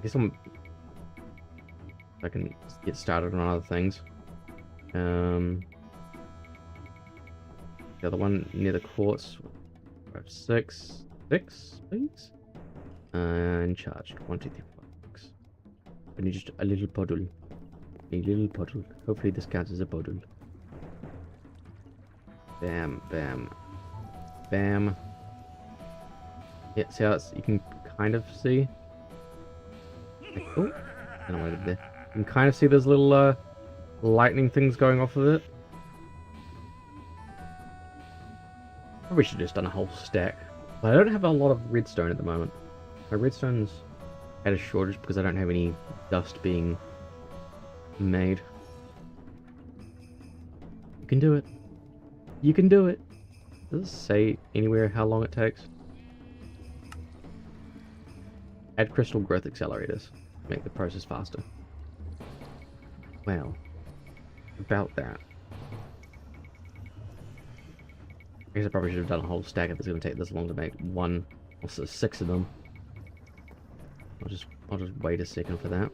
guess I can get started on other things. The other one near the quartz. 5, 6, 6, please. And charged. 1, 2, 3, 4, 6. I need just a little puddle. A little puddle. Hopefully this counts as a puddle. Bam, bam, bam. Yeah, see how it's, you can kind of see. Oh, I don't know what I did there. You can kind of see those little lightning things going off of it. Probably should have just done a whole stack. But I don't have a lot of redstone at the moment. My redstone's at a shortage because I don't have any dust being made. You can do it. You can do it. Does it say anywhere how long it takes? Add crystal growth accelerators. Make the process faster. Well, about that. I guess I probably should have done a whole stack if it's going to take this long to make one. Also 6 of them. I'll just wait a second for that.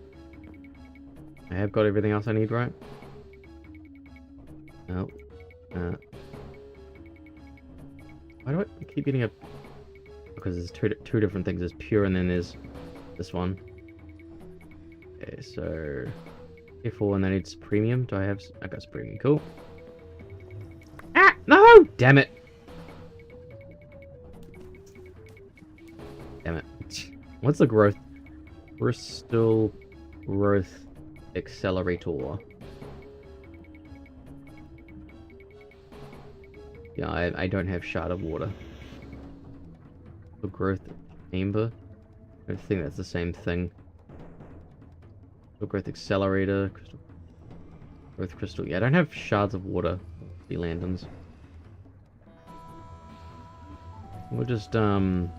I have got everything else I need, right? No. Why do I keep getting a... Because there's two different things. There's pure and then there's this one. Okay, so... Careful, and then it's premium. Do I have... I got premium. Cool. Ah! No! Damn it! Damn it. What's the growth? Crystal growth accelerator. Yeah, I don't have shard of water. The growth chamber. I think that's the same thing. The growth accelerator. Crystal. Growth crystal. Yeah, I don't have shards of water. The lanterns. We'll just It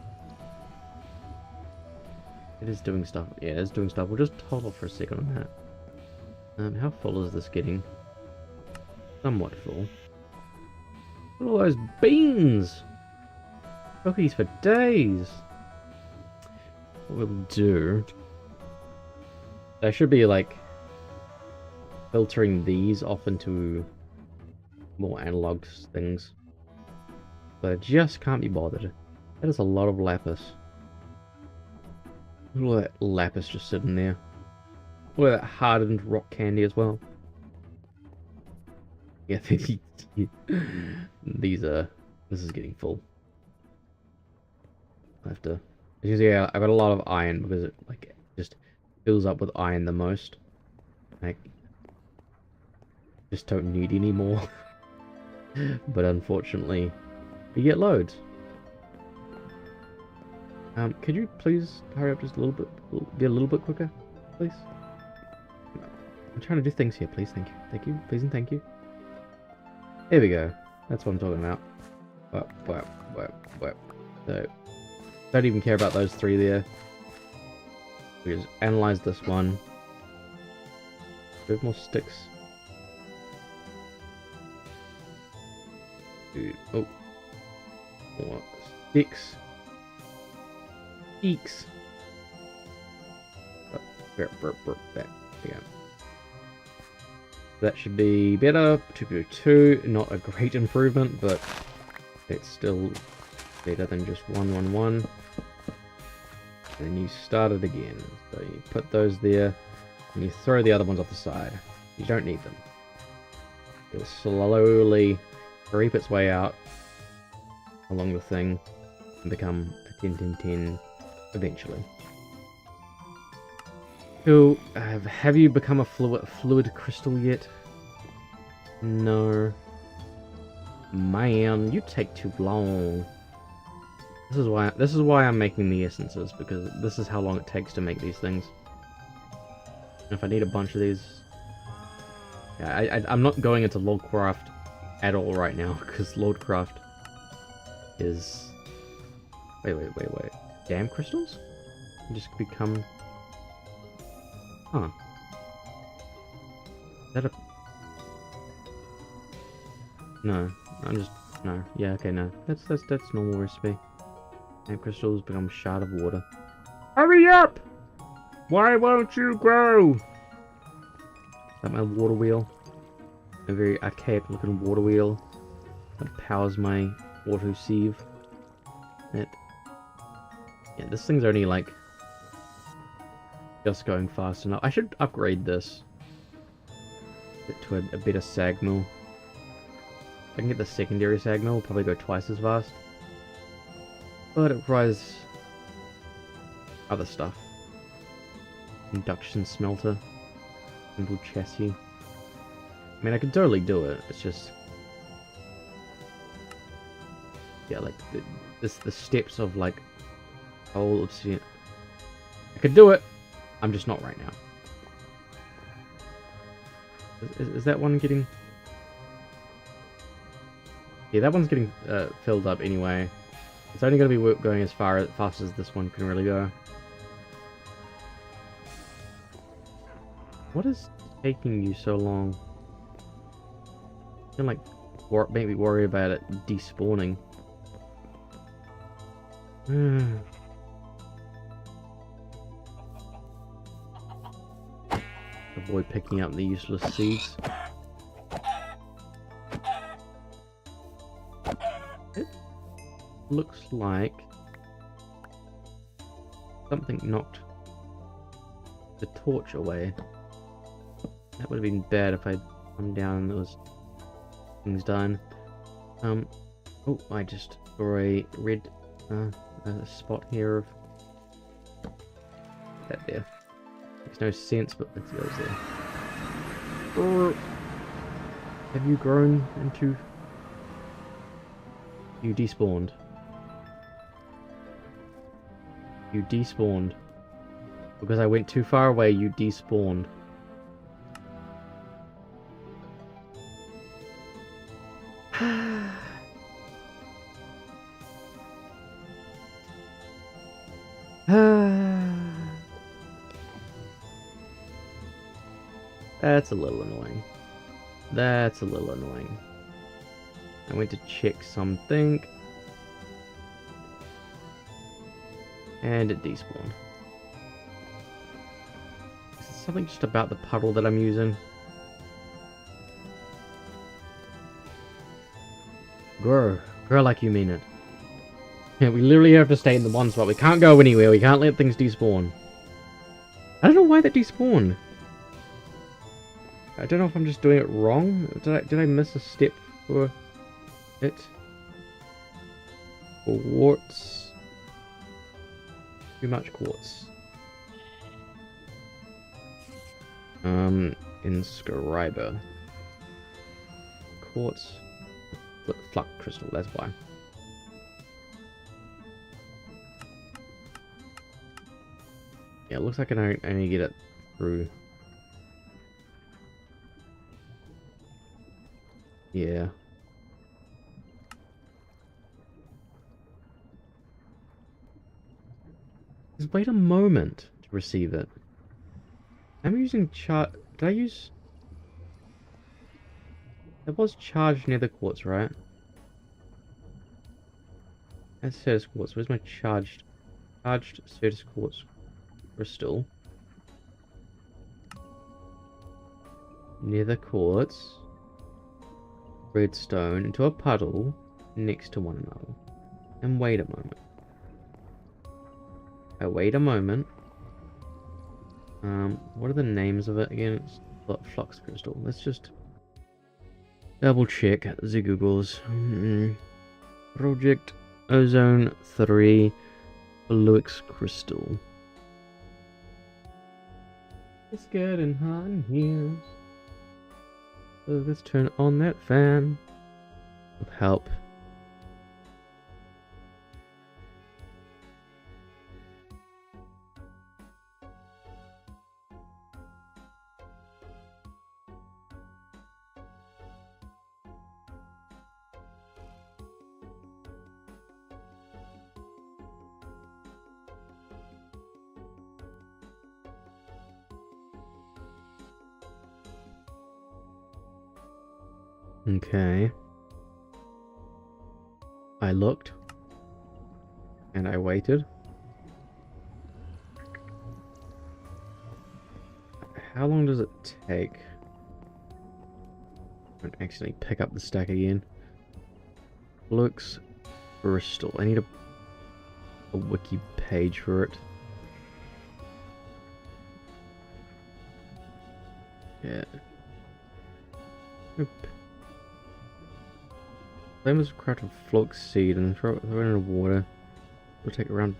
is doing stuff. Yeah, it's doing stuff. We'll just hold off for a second on that. How full is this getting? Somewhat full. Look at all those beans! Cookies for days! What we'll do... I should be, like, filtering these off into more analog things. But I just can't be bothered. That is a lot of lapis. Look at that lapis just sitting there. Look at that hardened rock candy as well. Yeah, these are... This is getting full. I have to... As you can see, I've got a lot of iron because it, like, just fills up with iron the most. Like, just don't need any more. But unfortunately, you get loads. Could you please hurry up just a little bit, be a little bit quicker, please? I'm trying to do things here, please. Thank you. Thank you. Please and thank you. There we go. That's what I'm talking about. So, don't even care about those 3 there. We just analyze this one. A bit more sticks. Dude, oh. More sticks. Eeks. Back. There we go. That should be better. 2, not a great improvement, but it's still better than just 1, 1, 1. And you start it again. So you put those there, and you throw the other ones off the side. You don't need them. It'll slowly creep its way out along the thing and become a 10, 10, 10 eventually. So, have you become a fluid crystal yet? No. Man, you take too long. This is why I'm making the essences, because this is how long it takes to make these things. And if I need a bunch of these... Yeah, I'm not going into Lordcraft at all right now, because Lordcraft is... Wait. Damn crystals? You just become... Huh. Is that a... No. I'm just... No. Yeah, okay, no. That's normal recipe. And crystals become shard of water. Hurry up! Why won't you grow? Is that my water wheel? A very archaic looking water wheel that powers my auto sieve. Yeah, this thing's only like just going fast enough. I should upgrade this to a better sag mill. If I can get the secondary sag mill, it'll probably go twice as fast. But it requires other stuff. Induction smelter. Simple chassis. I mean, I could totally do it. It's just... yeah, like, the steps of, like, whole obsidian... I could do it! I'm just not right now. Is that one getting... yeah, that one's getting filled up anyway. It's only going to be going as fast as this one can really go. What is taking you so long? I feel like make me worry about it despawning. Avoid picking up the useless seeds. It looks like something knocked the torch away. That would have been bad if I'd come down and there was things done. Oh, I just saw a red spot here of that there. Makes no sense, but it goes there. Have you grown into... you despawned. You despawned. Because I went too far away, you despawned. That's a little annoying. That's a little annoying. I went to check something. And it despawned. Is it something just about the puddle that I'm using? Grow. Grow like you mean it. Yeah, we literally have to stay in the one spot. We can't go anywhere. We can't let things despawn. I don't know why that despawned. I don't know if I'm just doing it wrong. Did I miss a step for it? Quartz. Too much quartz. Inscriber. Quartz. Flux crystal, that's why. Yeah, it looks like I don't only get it through. Yeah. Just wait a moment to receive it. I'm using did I use... there was charged near the quartz, right? That's Certus quartz. Where's my charged Certus quartz crystal? Near the quartz. Redstone into a puddle next to one another. And wait a moment. I wait a moment. What are the names of it again? It's flux crystal. Let's just double check the Googles. Project Ozone 3 Flux crystal. It's getting hot in here. So let's turn on that fan. With help. Okay. I looked. And I waited. How long does it take? Don't accidentally pick up the stack again. Looks crystal. I need a wiki page for it. Yeah. Oop. Famous craft of flux seed and throw it in the water. It'll take around.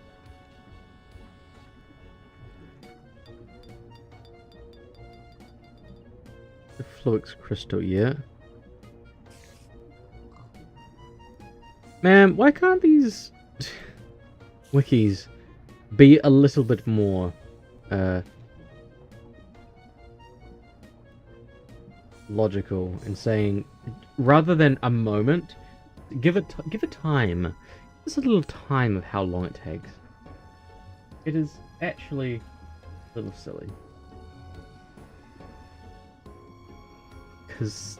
The flux crystal, yeah. Man, why can't these wikis be a little bit more logical in saying, rather than a moment, give it time. Just a little time of how long it takes. It is actually a little silly. Because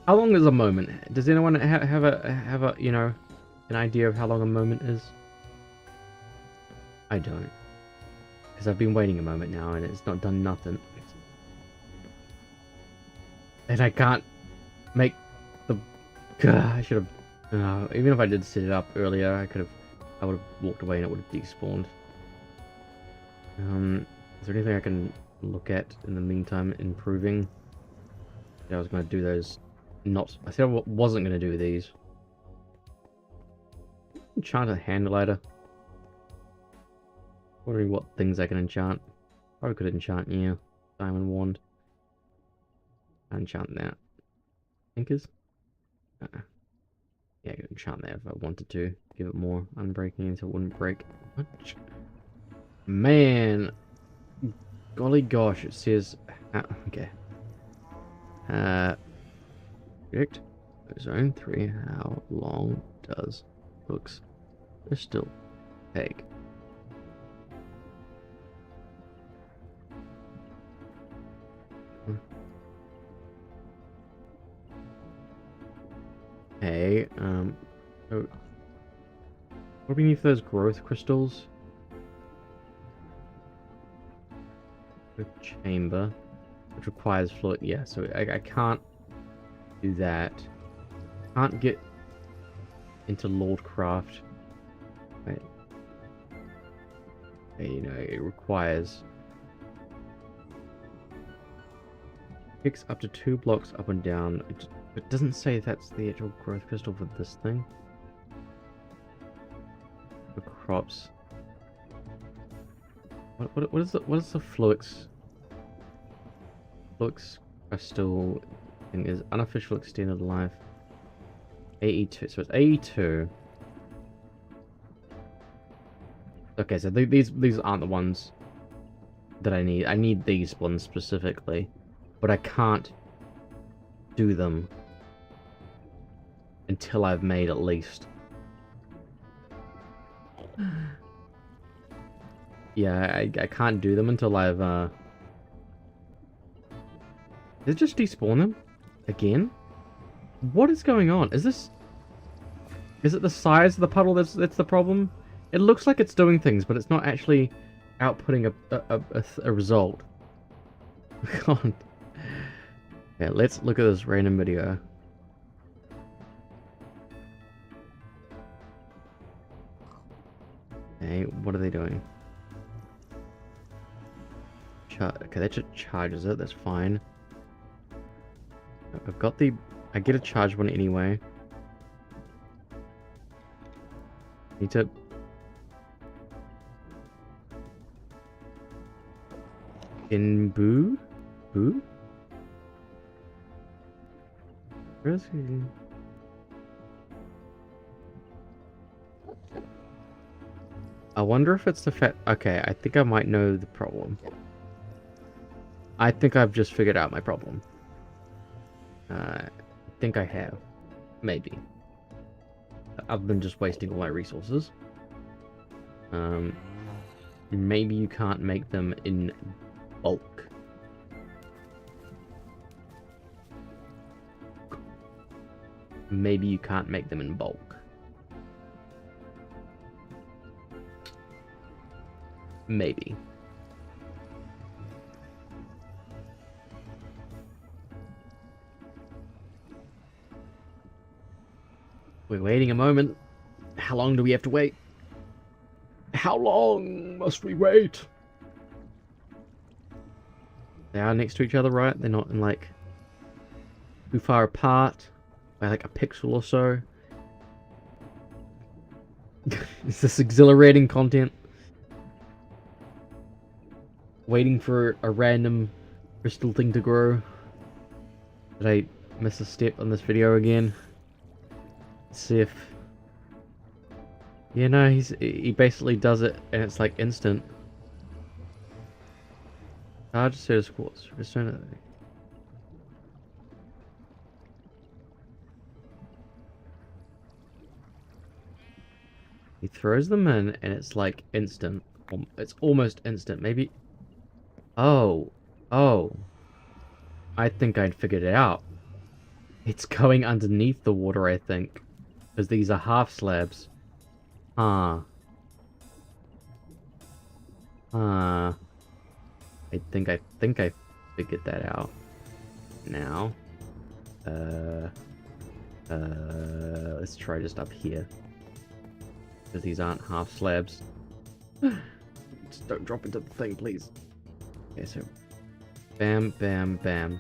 how long is a moment? Does anyone have a you know, an idea of how long a moment is? I don't, because I've been waiting a moment now and it's not done nothing. And I can't make the. I should have. Even if I did set it up earlier, I would have walked away and it would have despawned. Is there anything I can look at in the meantime, improving? Yeah, I was going to do those. I said I wasn't going to do these. Enchant a hand glider. Wondering what things I can enchant. Probably could enchant, yeah. Diamond wand. Enchant that. Thinkers? Yeah, I could enchant that if I wanted to. Give it more unbreaking until it wouldn't break much. Man! Golly gosh, it says. Okay. Predict Ozone 3. How long does flux crystal take? Hey, so what do we need for those growth crystals? A chamber, which requires fluid. Yeah, so I can't do that. Can't get into Lordcraft. Wait. Okay, you know, it requires. Picks up to 2 blocks up and down. It doesn't say that's the actual growth crystal for this thing. For crops. What is the flux crystal thing? Is unofficial extended life. AE2. So it's AE2. Okay, so these aren't the ones that I need. I need these ones specifically, but I can't do them until I've made at least. Yeah, I can't do them until I've Did it just despawn them again? What is going on? Is it the size of the puddle that's the problem? It looks like it's doing things, but it's not actually outputting a result. God. Yeah, let's look at this random video. Okay, what are they doing? Okay, that just charges it, that's fine. I've got I get a charge one anyway. Need to... Boo? Boo? Where is he? I wonder if it's the fact... Okay, I think I might know the problem. I think I've just figured out my problem. I think I have. Maybe. Other than just wasting all my resources. Maybe you can't make them in bulk. Maybe you can't make them in bulk. Maybe. We're waiting a moment. How long do we have to wait? How long must we wait? They are next to each other, right? They're not in, like, too far apart by, like, a pixel or so. Is this exhilarating content? Waiting for a random crystal thing to grow. Did I miss a step on this video again? Let's see if... Yeah, no, he basically does it and it's like instant. Charge service quartz. He throws them in and it's like instant. It's almost instant. Maybe... Oh. Oh. I think I'd figured it out. It's going underneath the water, I think. Because these are half slabs. Huh. Huh. I think I figured that out. Now. Let's try just up here. Because these aren't half slabs. Just don't drop into the thing, please. Okay, so... Bam, bam, bam.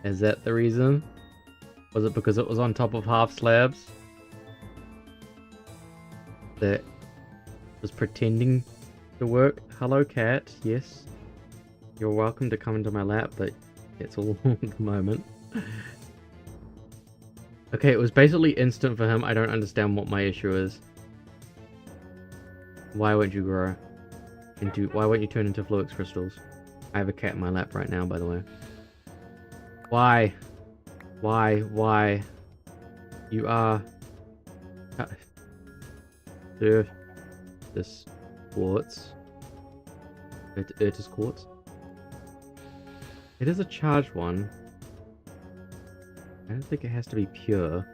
Is that the reason? Was it because it was on top of half slabs? That was pretending to work? Hello, cat. Yes. You're welcome to come into my lap, but it's all at the moment. Okay, it was basically instant for him. I don't understand what my issue is. Why won't you grow into... Why won't you turn into Fluix crystals? I have a cat in my lap right now, by the way. Why? Why? You are... Serve this quartz. It is quartz. It is a charged one. I don't think it has to be pure.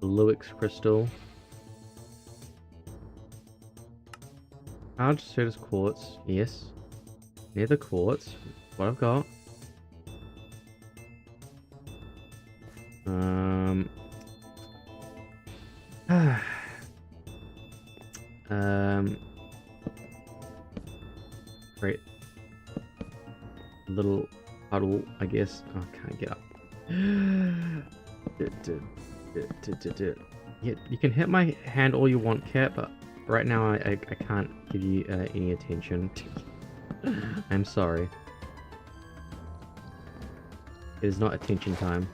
Fluix crystal. Charged Certus quartz, yes. Near the quartz, what I've got. Great. Little puddle, I guess. Oh, I can't get up. Yeah, you can hit my hand all you want, cat, but right now I can't give you any attention. I'm sorry. It is not attention time.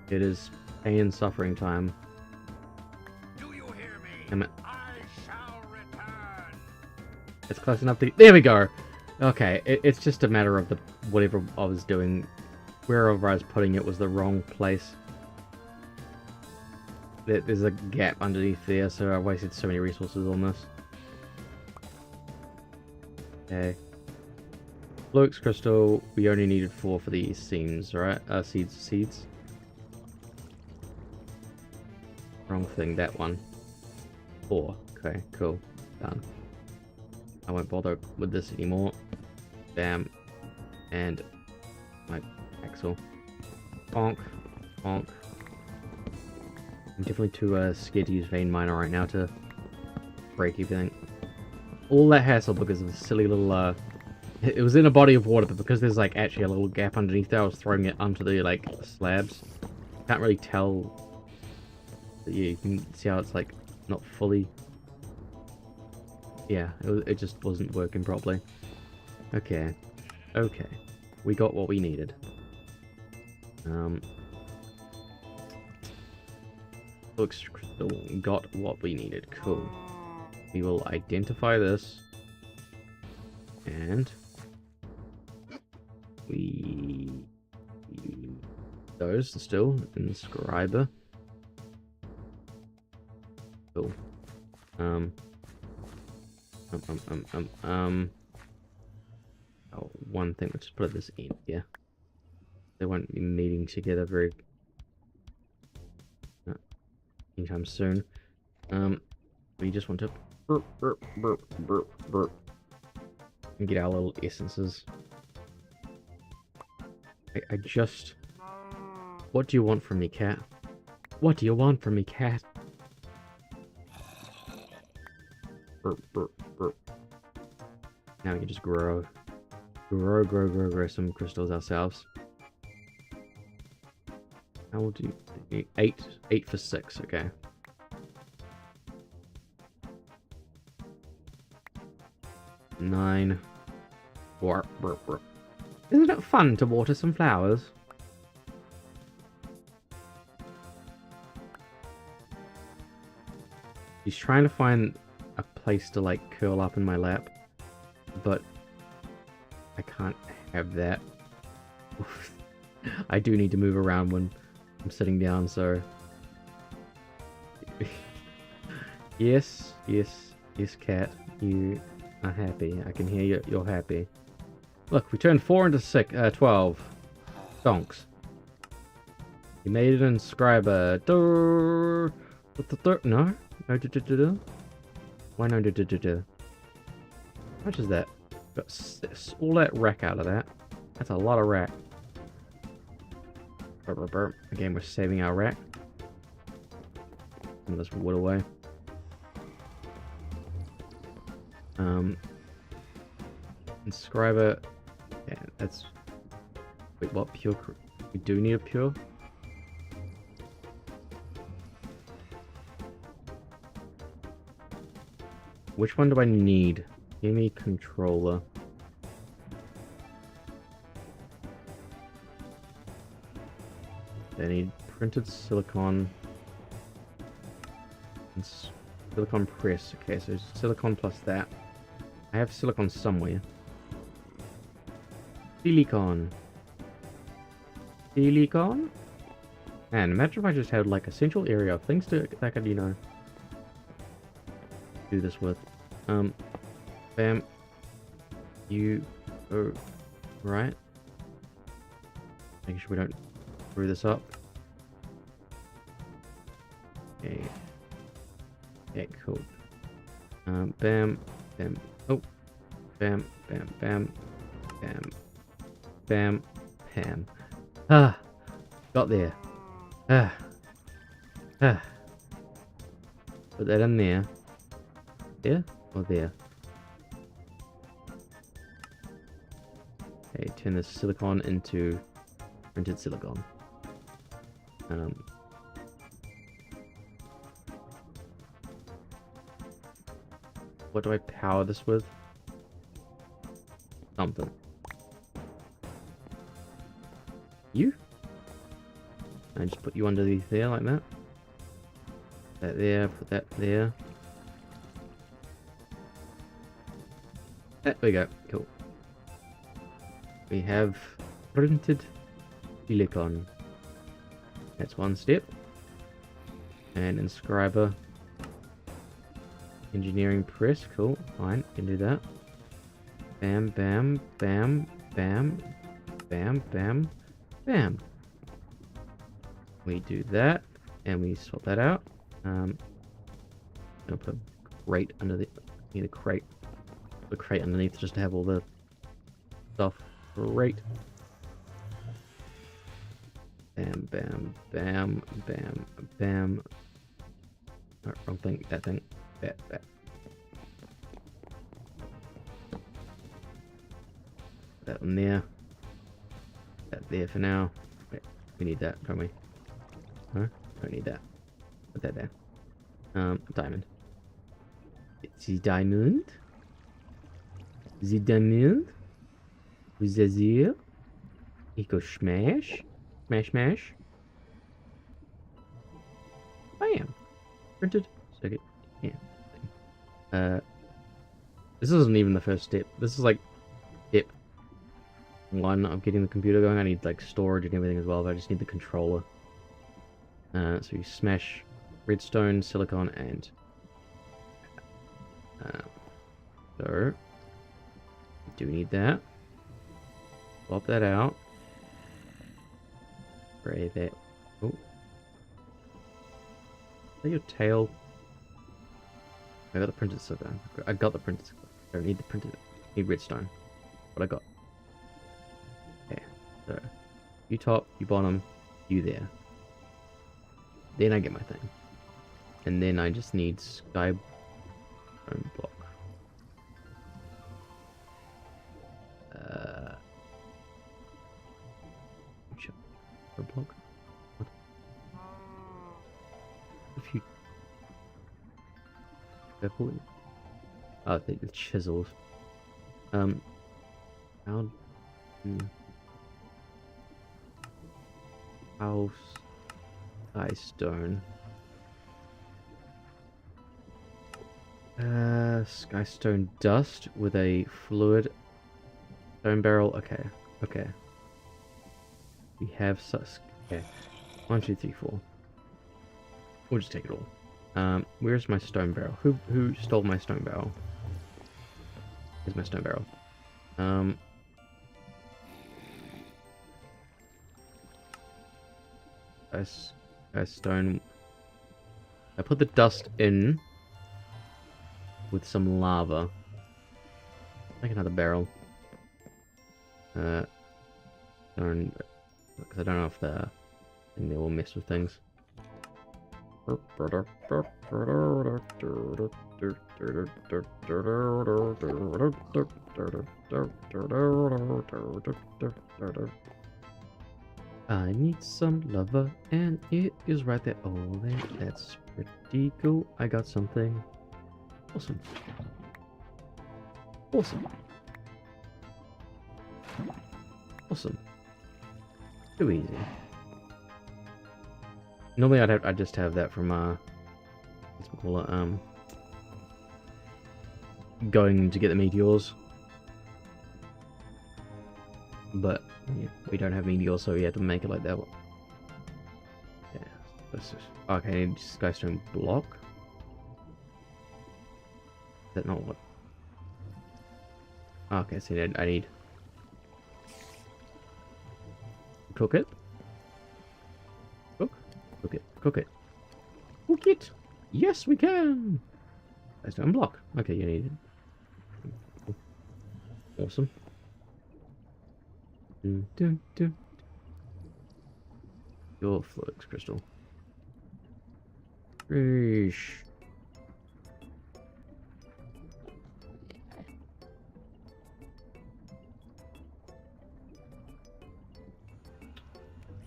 It is pain and suffering time. Do you hear me? Damn it. I shall return. It's close enough to... There we go! Okay, it's just a matter of the whatever I was doing. Wherever I was putting it was the wrong place. There's a gap underneath there, so I wasted so many resources on this. Okay. Fluix crystal, we only needed 4 for the seams, right? Seeds. Wrong thing, that one. 4. Okay, cool. Done. I won't bother with this anymore. Bam. And my axle. Bonk. Bonk. I'm definitely too scared to use vein miner right now to break everything. All that hassle because of a silly little it was in a body of water, but because there's like actually a little gap underneath there, I was throwing it onto the like slabs. Can't really tell. But yeah, you can see how it's like not fully. Yeah, it just wasn't working properly. Okay. Okay. We got what we needed. Looks got what we needed. Cool. We will identify this. And we those still inscriber. Cool. Oh, one thing. Let's just put this in here. They won't be meeting together very anytime soon. We just want to burp, burp, burp, burp, burp, and get our little essences. I just... What do you want from me, cat? What do you want from me, cat? Burp, burp, burp. Now we can just grow. Grow some crystals ourselves. How will do 8 for 6, okay. Nine. Burp, burp, burp. Isn't it fun to water some flowers? He's trying to find a place to like curl up in my lap, but I can't have that. I do need to move around when I'm sitting down, so yes, cat, you are happy. I can hear you're happy. Look, we turned 4 into 12. Donks. You made an inscriber. No? No, why no? How much is that? Got all that rack out of that. That's a lot of rack. Again, we're saving our rack. Some of this wood away. Inscriber. Yeah, that's... Wait, what? Pure... We do need a pure? Which one do I need? Give me controller. I need printed silicon. And silicon press. Okay, so silicon plus that. I have silicon somewhere. Silicon. Silicon? Man, imagine if I just had like a central area of things that I could, you know, do this with. Bam. You go right. Make sure we don't screw this up. Okay. Yeah, cool. Bam. Bam. Oh. Bam. Bam. Bam. Bam. Bam. Bam. Ah. Got there. Ah. Ah. Put that in there. There or there? Okay, turn this silicon into printed silicon. What do I power this with? Something. You? I just put you underneath there like that. That there, put that there. There we go, cool. We have printed silicon. That's one step. And inscriber. Engineering press, cool, fine, can do that. Bam, bam, bam, bam, bam, bam, bam. We do that, and we sort that out. I'm gonna put a crate under the, need a crate. Put a crate underneath just to have all the stuff. Great. Bam, bam, bam, bam, bam. Oh, wrong thing, that thing. That. That one there. That there for now. Wait, we need that, don't we? Huh? Don't need that. Put that there. Diamond. The diamond? The diamond? Who's that here? He goes smash. Smash, smash. Bam. Printed. Second. Yeah. This isn't even the first step. This is like step 1 of getting the computer going. I need like storage and everything as well, but I just need the controller. So you smash redstone, silicon, and so you do need that. Swap that out. Spray that. Oh. Is that your tail? I got the printed silver. I got the printed silver. I don't need the printed. I need redstone. What I got. Okay, so you top, you bottom, you there. Then I get my thing. And then I just need sky block. Block? What? If you purple? Oh, I think the chisels. How? House. Sky stone. Sky stone dust with a fluid stone barrel. Okay, okay. We have such. Okay, 1, 2, 3, 4. We'll just take it all. Where's my stone barrel? Who stole my stone barrel? Here's my stone barrel. Stone. I put the dust in with some lava. Make another barrel. Stone, because I don't know if the thing there will mess with things. I need some lava, and it is right there. Oh, that's pretty cool. I got something. Awesome. Awesome. Awesome. Too easy. Normally I'd just have that from what's it called, going to get the meteors. But yeah, we don't have meteors, so we had to make it like that. Yeah. This is, okay, I need skystone block. Is that not what? Okay, so I need cook it. Cook it. Cook it. Cook it. Yes, we can. Skystone block. Okay, you need it. Awesome. Your flux crystal. Reesh.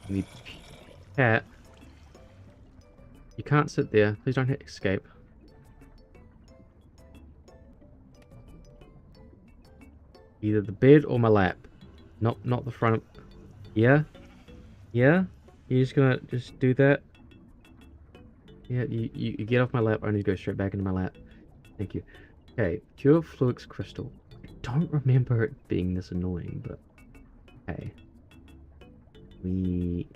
Need cat. You can't sit there. Please don't hit escape. Either the bed or my lap. Not the front. Yeah? Yeah? You're just gonna just do that? Yeah, you get off my lap. I need to go straight back into my lap. Thank you. Okay, pure flux crystal. I don't remember it being this annoying, but hey. We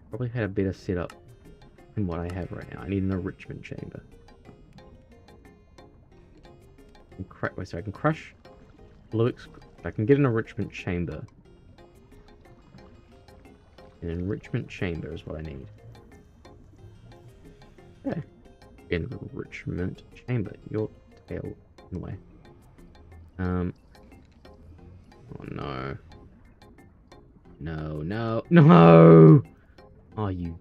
probably had a better setup than what I have right now. I need an enrichment chamber. Wait, so I can crush flux. I can get an enrichment chamber. An enrichment chamber is what I need. Okay. Enrichment chamber. Your tail in the way. Oh no. No! Oh, you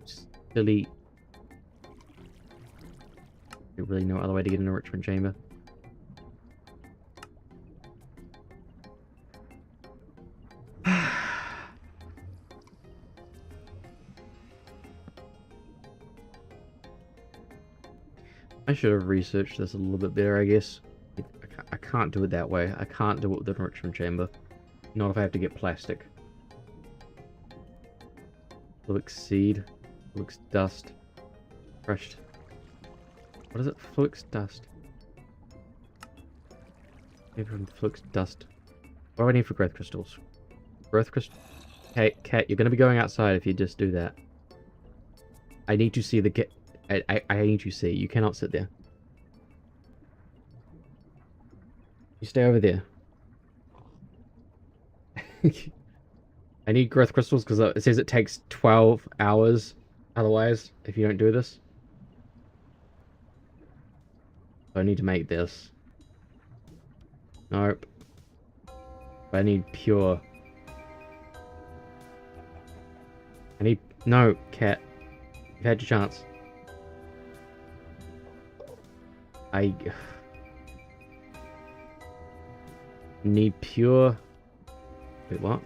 silly. There's really no other way to get an enrichment chamber. I should have researched this a little bit better, I guess. I can't do it that way. I can't do it with the enrichment chamber. Not if I have to get plastic. Flux seed. Flux dust. Crushed. What is it? Flux dust. Even flux dust. What do I need for growth crystals? Growth crystal. Hey, cat, you're gonna be going outside if you just do that. I need to see the cat. I need to see. You cannot sit there. You stay over there. I need growth crystals because it says it takes 12 hours otherwise if you don't do this. I need to make this. Nope. I need pure. I need... No, cat. You've had your chance. I... need pure... Wait, what?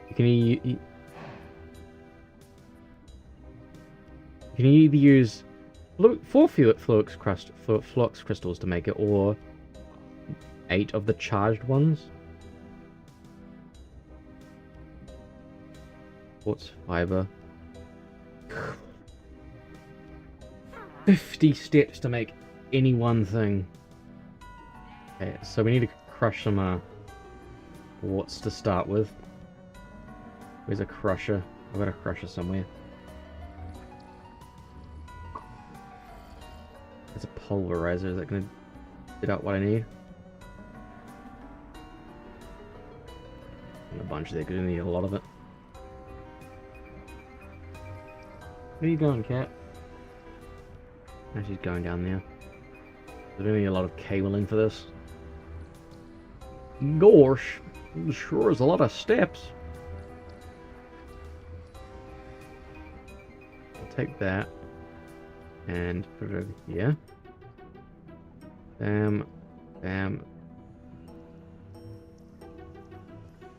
You can either use 4 flux crystals to make it, or 8 of the charged ones. Quartz fiber. 50 steps to make any one thing. Okay, so we need to crush some quartz to start with. Where's a crusher? I've got a crusher somewhere. It's a pulverizer. Is that going to get out what I need? And a bunch there, because I need a lot of it. Where are you going, cat? Oh, she's going down there. There's going to need a lot of cabling for this. Gosh, sure is a lot of steps. I'll take that and put it over here. Bam, bam.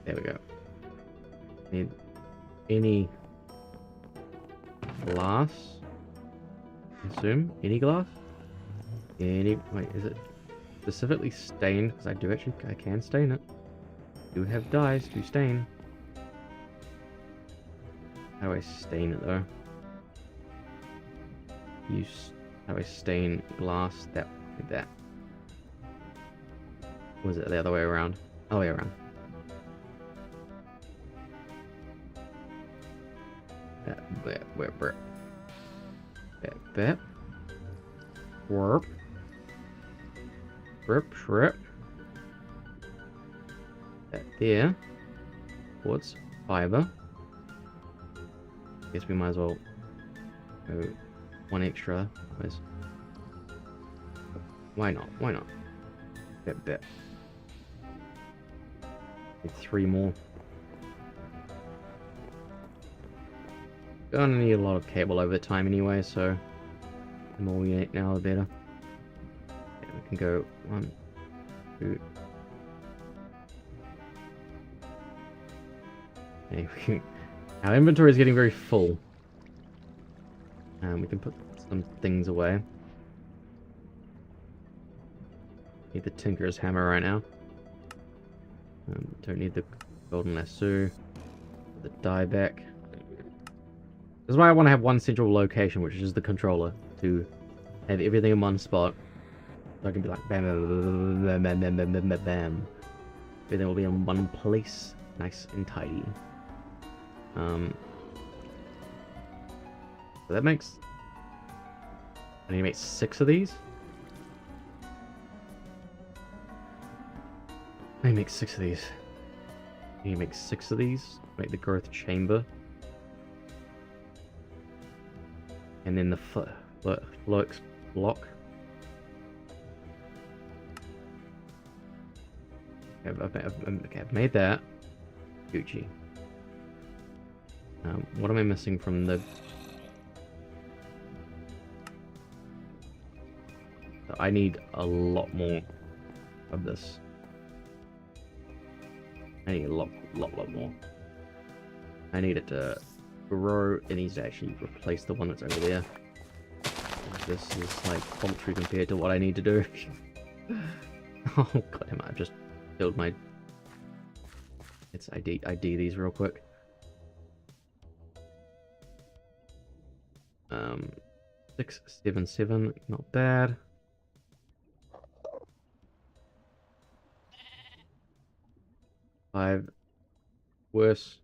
There we go. Need any glass? I assume any glass? Any? Wait, is it specifically stained? Because I can stain it. Do have dyes to stain. How do I stain it though? How do I stain glass? That like that. Or was it the other way around? Other way around. That. Warp. Shrip. That there. Quartz fiber. Guess we might as well go one extra. Why not? Why not? Bet. Need 3 more. Gonna need a lot of cable over time anyway, so the more we need now, the better. Yeah, we can go 1, 2. Okay, our inventory is getting very full. We can put some things away. Need the Tinker's Hammer right now. Don't need the Golden Lasso. The dieback. This is why I want to have one central location, which is the controller, to have everything in one spot. So I can be like bam, bam, bam, bam, bam, bam, bam, bam. Everything will be in one place, nice and tidy. So that makes... I need to make 6 of these. I need to make 6 of these. I need to make 6 of these. Make the growth chamber. And then the flux block. Okay, I've made that. Gucci. What am I missing from the... I need a lot more of this. I need a lot more. I need it to grow. It needs to actually replace the one that's over there. This is like paltry compared to what I need to do. Oh god damn it, I've just killed my... It's ID these real quick. 677, not bad. Five, worse.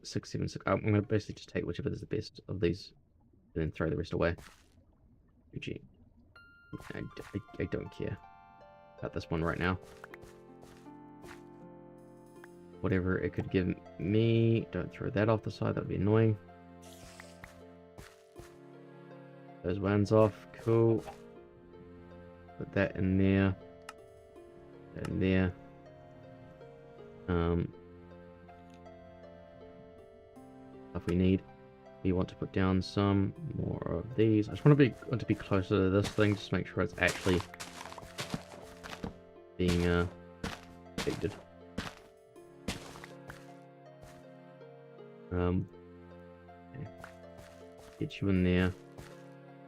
676. I'm gonna basically just take whichever is the best of these, and then throw the rest away. GG. I don't care about this one right now. Whatever it could give me, don't throw that off the side. That'd be annoying. Those ones off. Cool. Put that in there. That in there. Stuff we need. We want to put down some more of these. I just want to be closer to this thing, just to make sure it's actually being affected. Okay. Get you in there.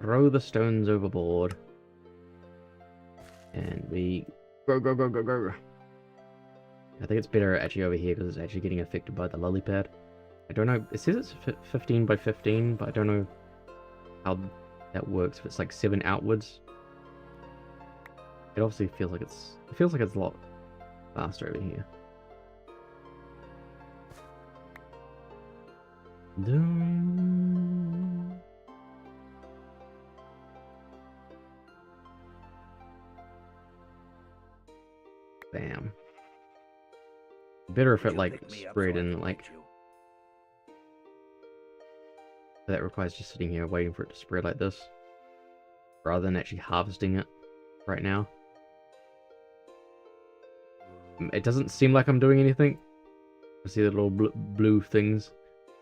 Throw the stones overboard. And we go, go, go, go, go. I think it's better actually over here because it's actually getting affected by the lily pad. I don't know. It says it's 15 by 15, but I don't know how that works. If it's like 7 outwards, it obviously feels like it's. It feels like it's a lot faster over here. Bam. Better if it like spread and like. That requires just sitting here waiting for it to spread like this, rather than actually harvesting it right now. It doesn't seem like I'm doing anything. I see the little blue things.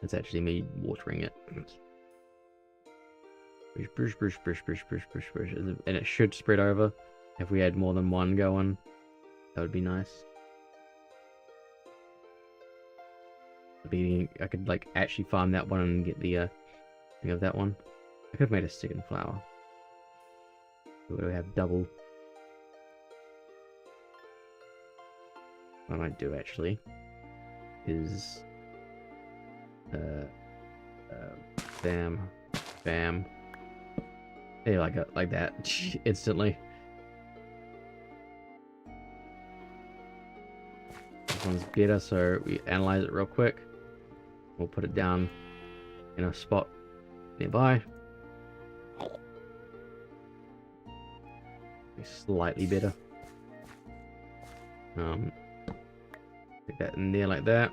It's actually me watering it. Brush, brush, brush, brush, brush, brush, brush, and it should spread over. If we had more than one going, that would be nice. I could like actually farm that one and get the thing of that one. I could have made a second flower. We would have double. What I might do actually is bam, bam. Hey, like that instantly. This one's better, so we analyze it real quick. We'll put it down in a spot nearby. Slightly better. Stick that in there like that.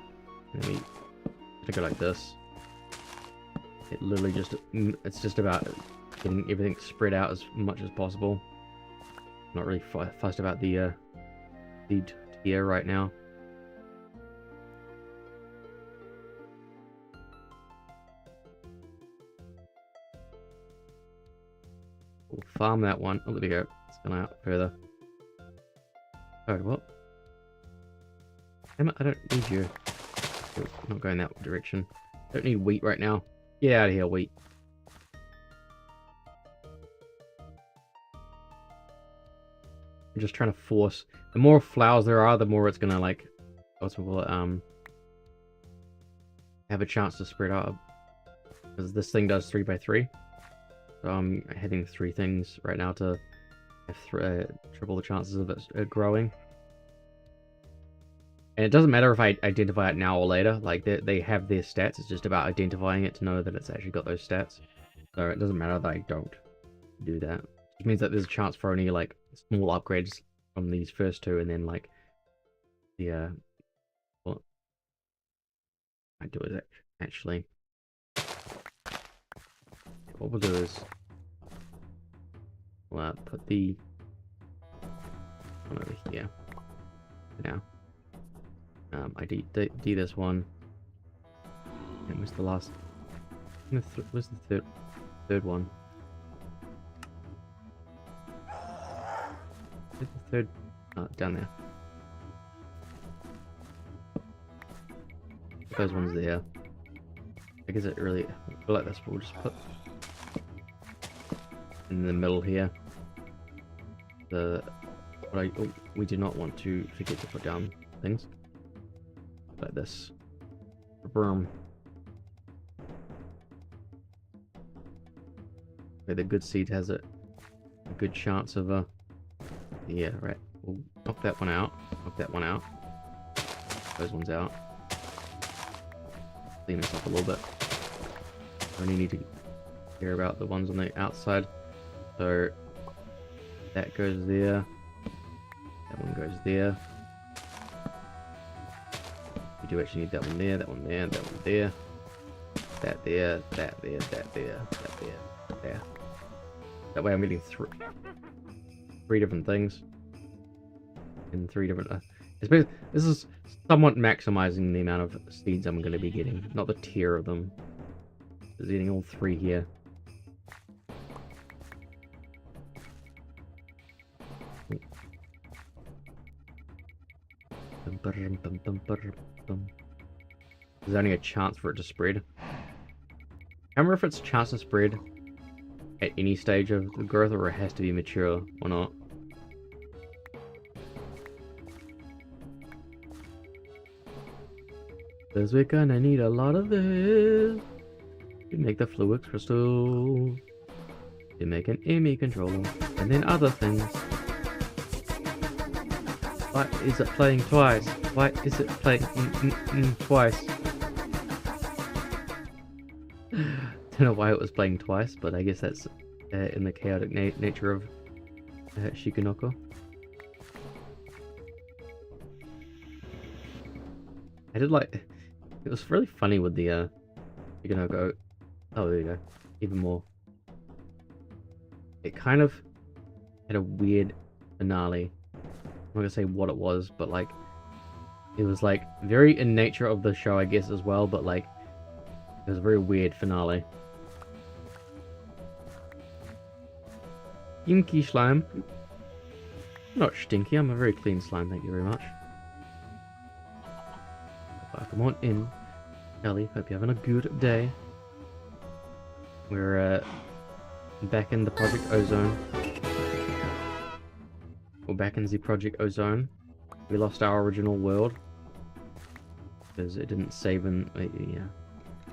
And we stick it like this. It literally it's just about getting everything spread out as much as possible. Not really fussed about the seed tier right now. We'll farm that one. Oh, there we go. It's gone out further. Oh, what? Damn it, I don't need you. Oh, I'm not going that direction. I don't need wheat right now. Get out of here, wheat. I'm just trying to force. The more flowers there are, the more it's gonna like, what's it called, have a chance to spread out. Because this thing does 3 by 3. So I'm hitting 3 things right now to have triple the chances of it growing. And it doesn't matter if I identify it now or later. Like they have their stats. It's just about identifying it to know that it's actually got those stats. So it doesn't matter that I don't do that. It means that there's a chance for only like small upgrades from these first 2, and then like the what I do is actually. What we'll do is we'll put the one over here now. I D this one. And where's the last? Where's the third one? Where's the third? Oh, down there. Put those ones there. I guess it really. I feel like this. We'll just put in the middle here. We do not want to forget to put down things like this. Boom. Okay, the good seed has a good chance of yeah, right. We'll knock that one out. Knock that one out. Those ones out. Clean this up a little bit. I only need to care about the ones on the outside. So that goes there. That one goes there. We do actually need that one there, that one there, that one there. That there, that there, that there, that there, there. That way I'm getting three different things. In 3 different... this is somewhat maximizing the amount of seeds I'm going to be getting. Not the tier of them. Just getting all 3 here. There's only a chance for it to spread. I can't remember if it's a chance to spread at any stage of the growth or it has to be mature or not. Because we're gonna need a lot of this to make the fluid crystal, to make an ME controller, and then other things. Why is it playing twice? Why is it playing twice? Don't know why it was playing twice, but I guess that's in the chaotic nature of Shikanoko. I did like... It was really funny with the Shikanoko. Oh, there you go. Even more. It kind of had a weird finale. I'm not gonna say what it was, but like... It was like very in nature of the show, I guess, as well, but like... It was a very weird finale. Stinky slime. Not stinky, I'm a very clean slime, thank you very much. Come on in, Ellie. Hope you're having a good day. We're back in the Project Ozone. We're back in the Project Ozone. We lost our original world because it didn't save in. Yeah,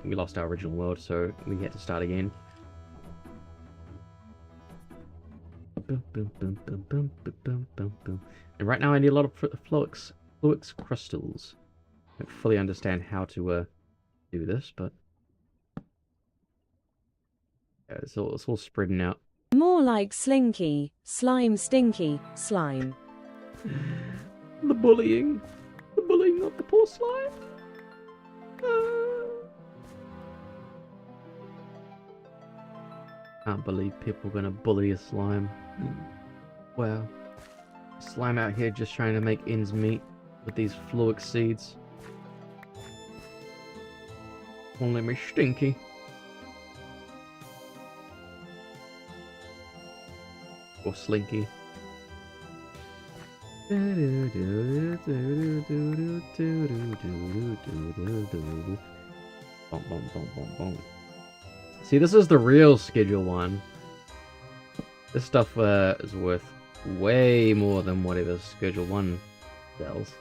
we lost our original world, so we had to start again. And right now, I need a lot of flux crystals. I don't fully understand how to do this, but yeah, it's all spreading out. More like slinky, slime stinky, slime. The bullying of the poor slime. Can't believe people are gonna bully a slime. Wow, slime out here just trying to make ends meet with these fluix seeds. Only me stinky. Or slinky. See, this is the real Schedule 1. This stuff is worth way more than whatever Schedule 1 sells.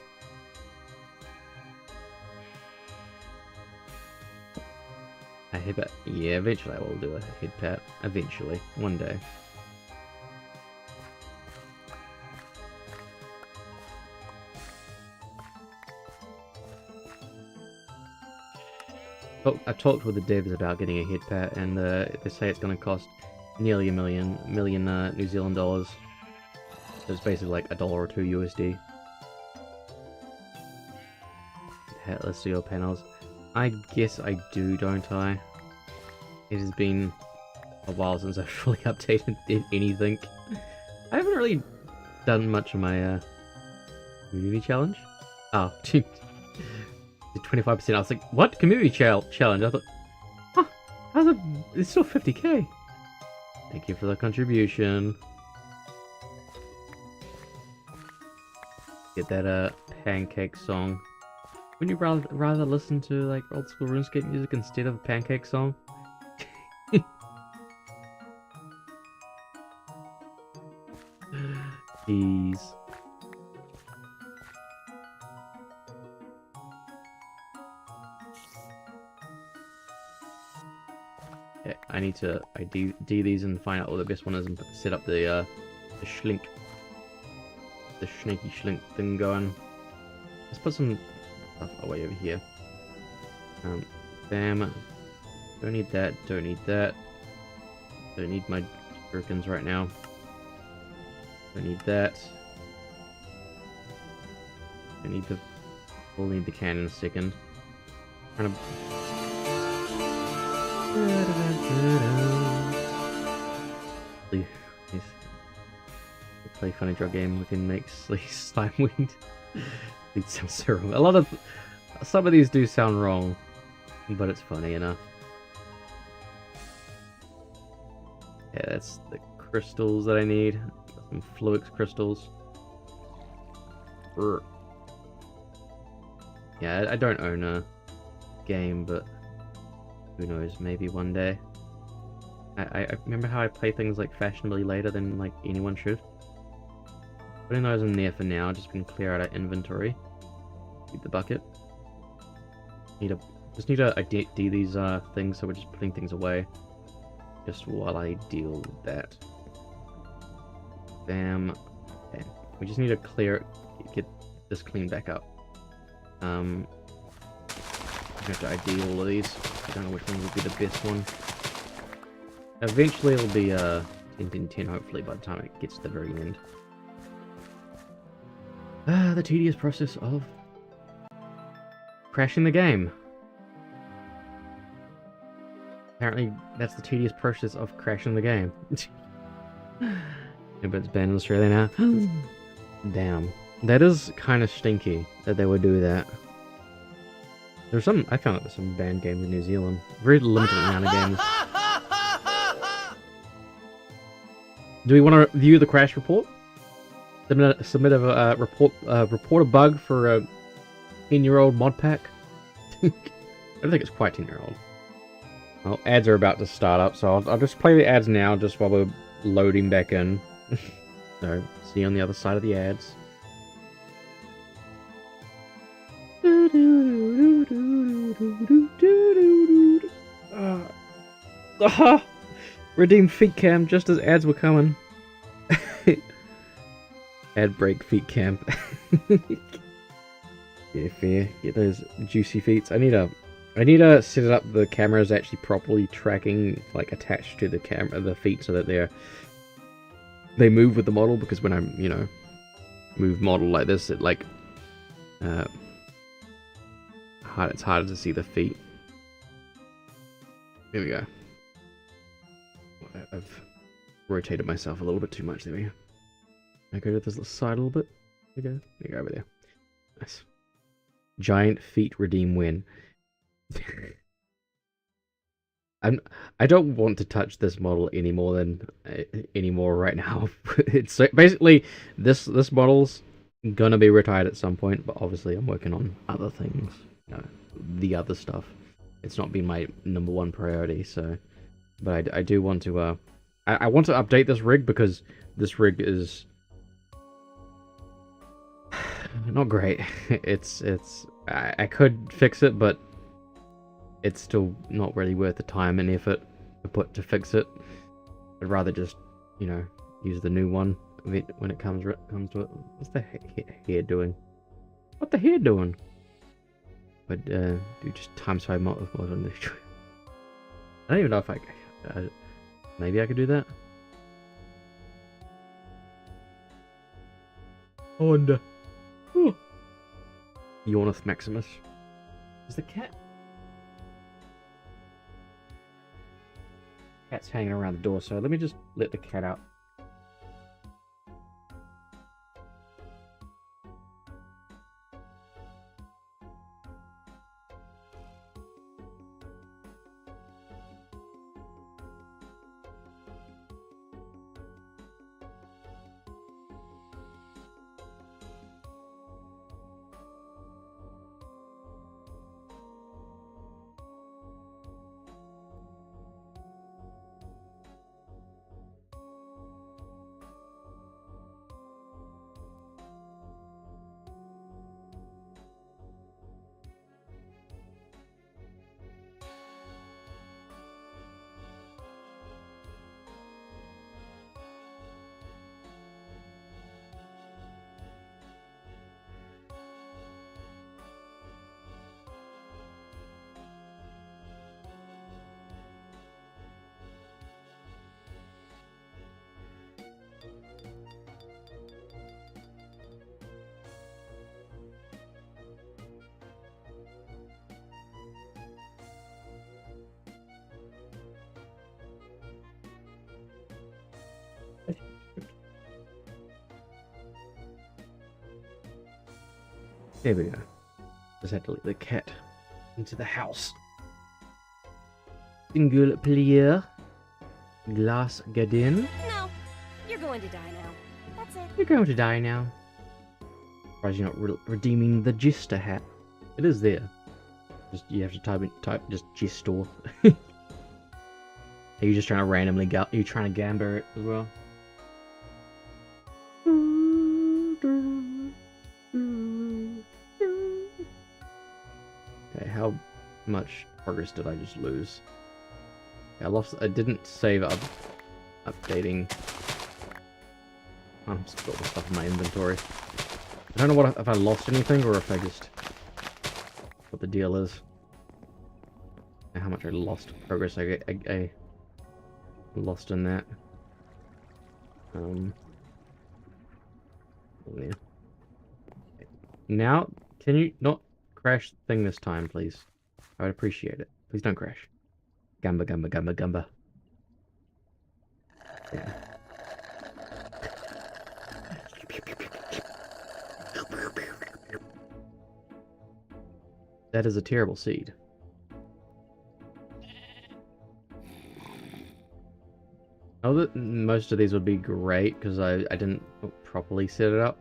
Yeah, eventually I will do a head pat. Eventually. One day. Oh, I've talked with the devs about getting a head pat, and they say it's going to cost nearly a million New Zealand dollars. So it's basically like $1 or $2 USD. Let's see your panels. I guess I do, don't I? It has been a while since I've fully updated anything. I haven't really done much of my community challenge. Oh, 25%. I was like, what? Community challenge? I thought, huh, it's still 50k. Thank you for the contribution. Get that pancake song. Wouldn't you rather listen to like old school RuneScape music instead of a pancake song? Jeez. Okay, I need to ID these and find out what the best one is and set up the shlink. The snaky shlink thing going. Let's put some stuff away over here. Bam. Don't need that, don't need that. Don't need my gherkins right now. Don't need that. We'll need the can in a second. Kind of. Please, play funny drug game we can make slime weed. It sounds so wrong. Some of these do sound wrong, but it's funny enough. Yeah, that's the crystals that I need. Some Fluix crystals. Brr. Yeah, I don't own a game, but who knows, maybe one day. I remember how I play things like fashionably later than like anyone should. Putting those in there for now, just gonna clear out our inventory. Keep the bucket. Just need to ID these things, so we're just putting things away. Just while I deal with that. Bam. Okay. We just need to get this cleaned back up. I have to ID all of these. I don't know which one would be the best one. Eventually it'll be 10-10-10 hopefully by the time it gets to the very end. The tedious process of crashing the game. Apparently that's the tedious process of crashing the game. Yeah, but it's banned in Australia now. Damn. That is kind of stinky that they would do that. There's some, I found out there's some banned games in New Zealand. Very limited amount of games. Do we want to view the crash report? Submit a report a bug for a 10-year-old mod pack? I don't think it's quite 10-year-old. Well, ads are about to start up, so I'll just play the ads now, just while we're loading back in. So, see you on the other side of the ads. Redeemed feet cam just as ads were coming. Ad break feet cam. Yeah, fair. Get those juicy feet. I need to set it up. The camera is actually properly tracking, like attached to the feet, so that they move with the model. Because when I, move model like this, it like it's harder to see the feet. There we go. I've rotated myself a little bit too much. There we go. I go to this side a little bit. There we go. There you go, over there. Nice. Giant feet redeem win. I don't want to touch this model anymore right now. It's basically this model's gonna be retired at some point, but obviously I'm working on other things. The other stuff. It's not been my #1 priority, so. But I do want to I want to update this rig because this rig is not great. I could fix it, but it's still not really worth the time and effort to put to fix it. I'd rather just, use the new one when it comes to it. What's the hair doing? What the hair doing? But do just times 5 mod on this. I don't even know if maybe I could do that. I wonder. Yawneth Maximus. Is the cat? Cat's hanging around the door, so let me just let the cat out. There we go. Just had to let the cat into the house. Single player. Glass garden. No, you're going to die now. That's it. You're going to die now. Surprised you're not redeeming the Gister hat. It is there. Just you have to type just Gistor. Are you just trying to randomly are you trying to gamble it as well? Okay, how much progress did I just lose? I didn't save up updating. I'm just got the stuff in my inventory. I don't know if I lost anything or if I just what the deal is. And how much I lost progress I lost in that. Yeah. Now, can you not crash the thing this time, please? I would appreciate it. Please don't crash. Gamba, gamba, gamba, gamba. Yeah. That is a terrible seed. Oh, that most of these would be great because I didn't properly set it up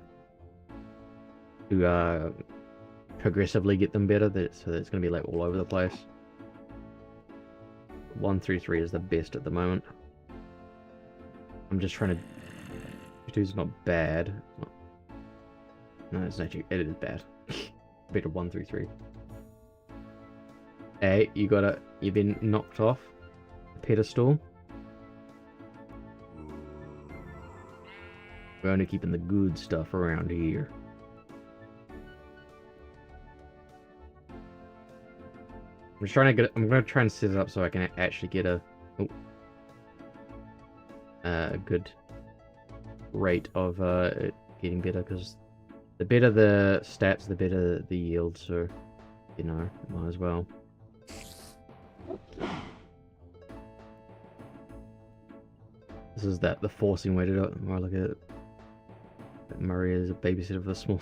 to progressively get them better. So that it's going to be like all over the place. 1 through 3 is the best at the moment. I'm just trying to. 2 is not bad. No, it's actually it is bad. Better 1 through 3. Hey, you've been knocked off the pedestal. We're only keeping the good stuff around here. I'm just trying to get. I'm gonna try and set it up so I can actually get a good rate of getting better. Because the better the stats, the better the yield. So, you know, might as well. This is the forcing way to do it. Oh, look at it. Maria is a babysitter for a small.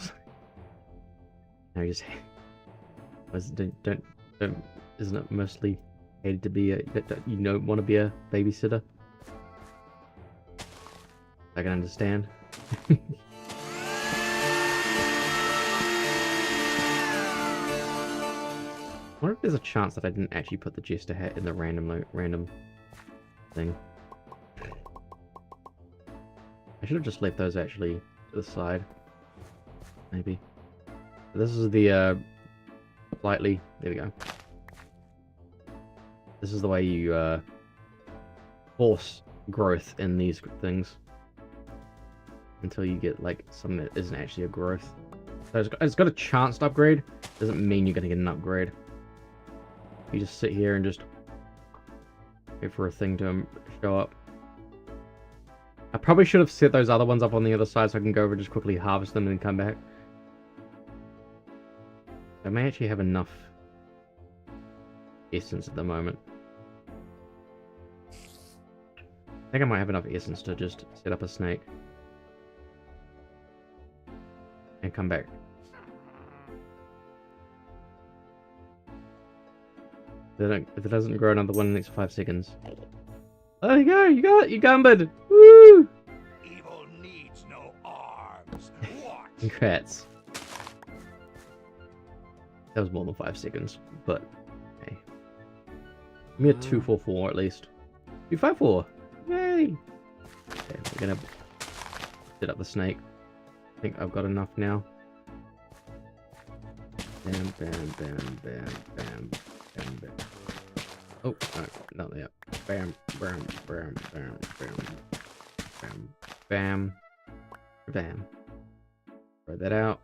Now you just don't. Isn't it mostly hated to be you don't want to be a babysitter? I can understand. I wonder if there's a chance that I didn't actually put the Jester hat in the random thing. I should have just left those actually to the side. Maybe. This is the slightly. There we go. This is the way you force growth in these things until you get like something that isn't actually a growth. So it's got a chance to upgrade. Doesn't mean you're gonna get an upgrade. You just sit here and just wait for a thing to show up. I probably should have set those other ones up on the other side so I can go over and just quickly harvest them and then come back. I may actually have enough essence at the moment. I think I might have enough essence to just set up a snake and come back. If it doesn't grow another one in the next 5 seconds. Oh, there you go! You got it! You gumbered! Woo! Evil needs no arms. What? Congrats. That was more than 5 seconds, but hey. Give me a 244 at least. 254! Yay! Okay, we're gonna set up the snake. I think I've got enough now. Bam, bam, bam, bam, bam, bam, bam. Oh, no, not yet. Bam, bam, bam, bam, bam, bam, bam, bam. Throw that out.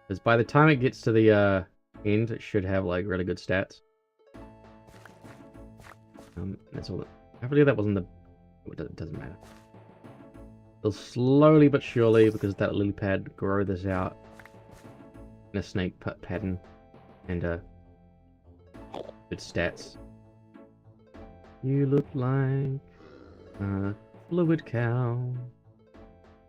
Because by the time it gets to the end, it should have like really good stats. That's all. I believe that wasn't the. It doesn't matter. They'll slowly but surely, because that lily pad, grow this out in a snake pattern and good stats. You look like a fluid cow.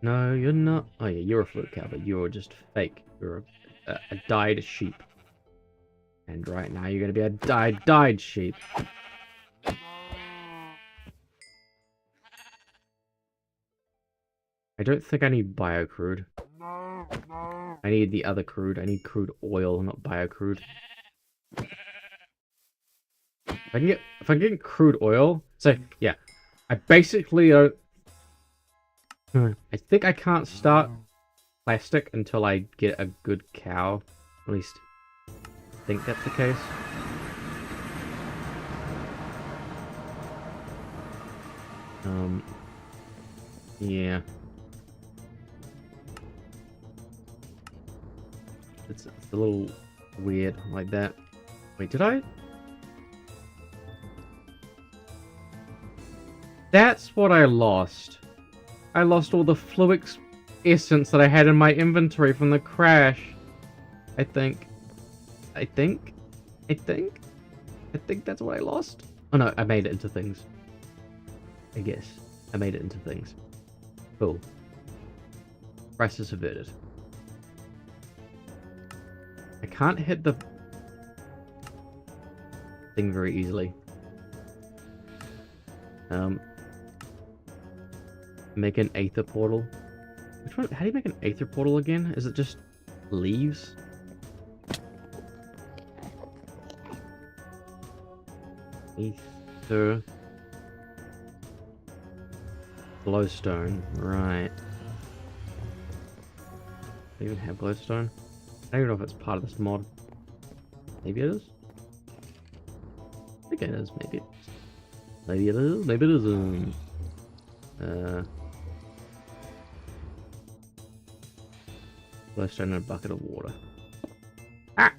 No, you're not. Oh yeah, you're a flute cow, but you're just fake. You're a dyed sheep. And right now you're gonna be a dyed sheep. I don't think I need bio-crude. I need the other crude. I need crude oil, not bio-crude. If I can get crude oil, so yeah, I basically I think I can't start plastic until I get a good cow. At least I think that's the case. Yeah. It's a little weird like that. Wait, did I? That's what I lost. I lost all the Fluix essence that I had in my inventory from the crash. I think that's what I lost. Oh no, I made it into things. I guess. I made it into things. Cool. Crisis averted. I can't hit the thing very easily. Make an aether portal. Which one? How do you make an aether portal again? Is it just leaves? Aether. Glowstone. Right. Do I even have glowstone? I don't even know if it's part of this mod. Maybe it is? I think it is, maybe. Maybe it is, maybe it isn't. Glowstone in a bucket of water. Ah!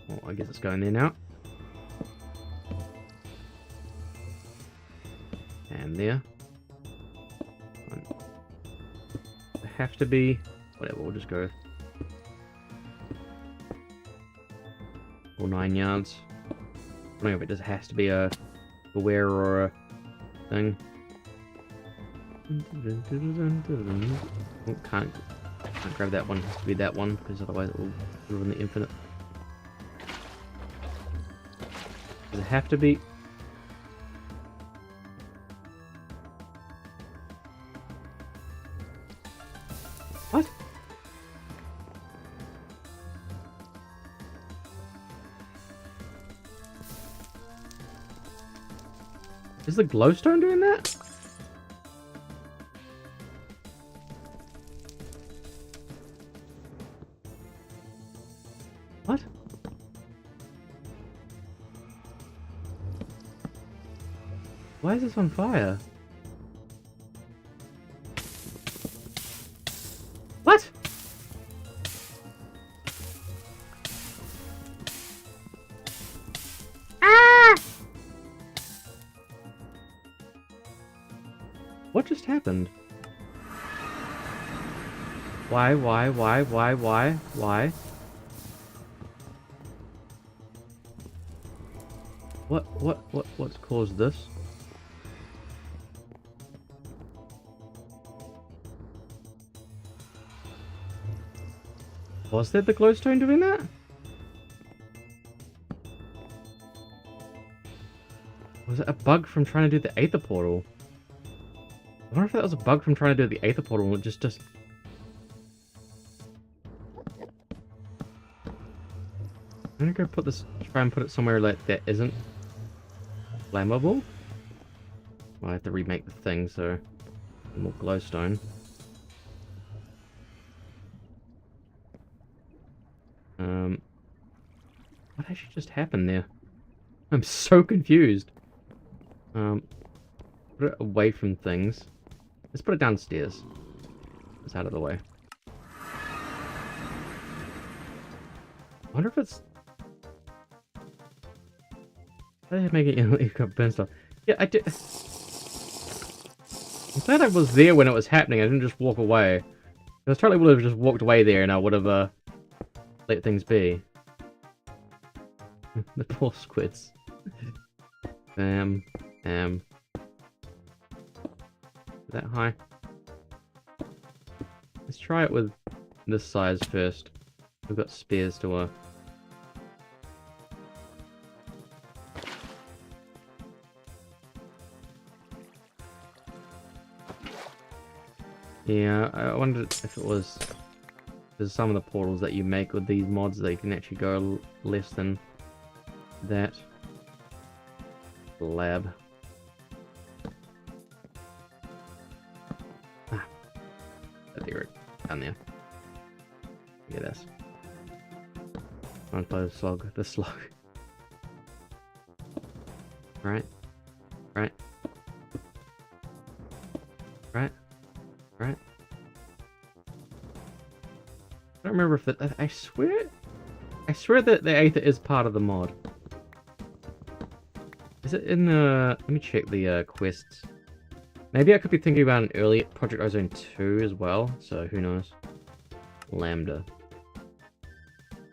Well, I guess it's going there now. And there. They have to be... Whatever, we'll just go... Or 9 yards. I don't know if it just has to be a wear or a thing. Oh, can't grab that one. It has to be that one because otherwise it will ruin the infinite. Does it have to be? What? Is the glowstone doing that? What? Why is this on fire? What? Ah! What just happened? Why? What's caused this? Was that the glowstone doing that? Was it a bug from trying to do the aether portal? I wonder if that was a bug from trying to do the aether portal and it just... I'm gonna go put this, try and put it somewhere like that isn't flammable. Well, I have to remake the thing, so more glowstone. What actually just happened there? I'm so confused. Put it away from things. Let's put it downstairs. It's out of the way. I wonder if it's... How do they make it you got burn stuff? Yeah, I did... I'm glad I was there when it was happening. I didn't just walk away. I totally would have just walked away there and I would have let things be. The poor squids. Is that high? try it with this size first. We've got spears to work. Yeah, I wondered if it was... There's some of the portals that you make with these mods that you can actually go less than that. Lab. Ah. There, down there. Look at this. Trying to play the slug. The slug. Right. Right. Right. Right. I don't remember if that. I swear that the Aether is part of the mod. Is it in the... Let me check the quests. Maybe I could be thinking about an early Project Ozone 2 as well, so who knows. Lambda.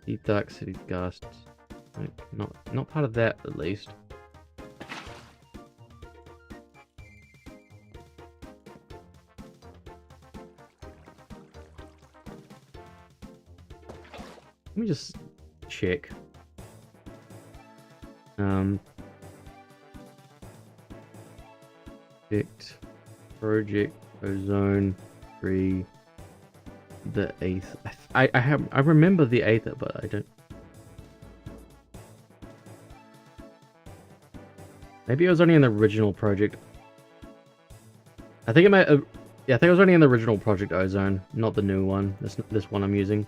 Deep Dark City Ghasts. Not part of that, at least. Let me just check. Project Ozone 3, the 8th. I remember the 8th, but I don't. Maybe it was only in the original project. I think it might. Yeah, I think it was only in the original Project Ozone, not the new one. This one I'm using.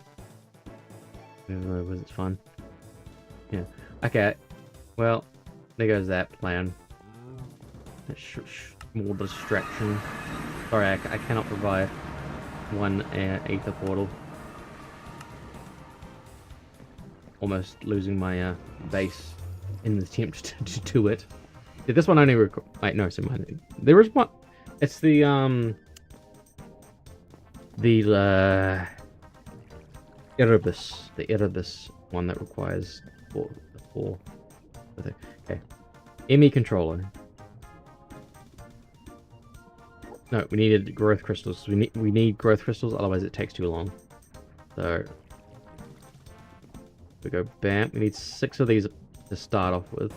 Was it fun? Yeah. Okay. Well, there goes that plan. More distraction. Sorry, I cannot provide one Aether portal. Almost losing my base in the attempt to do it. Did this one only record? Wait, no, so mine. There is one. It's the Erebus, the Erebus one that requires four. Okay, ME controller. No, we needed growth crystals. We need growth crystals, otherwise it takes too long. So we go bam. We need 6 of these to start off with.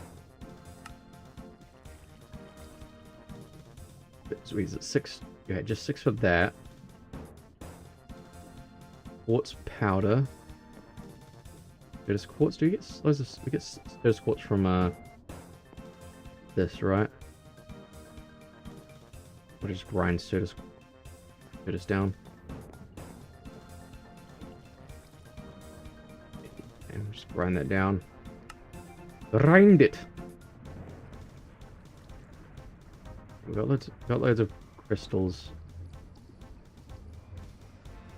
So we get 6. Okay, just 6 for that. Quartz powder. There's quartz. Do we get loads of? We get those quartz from this, right? We'll just grind Certus down. And just grind that down. Grind it. We got loads of crystals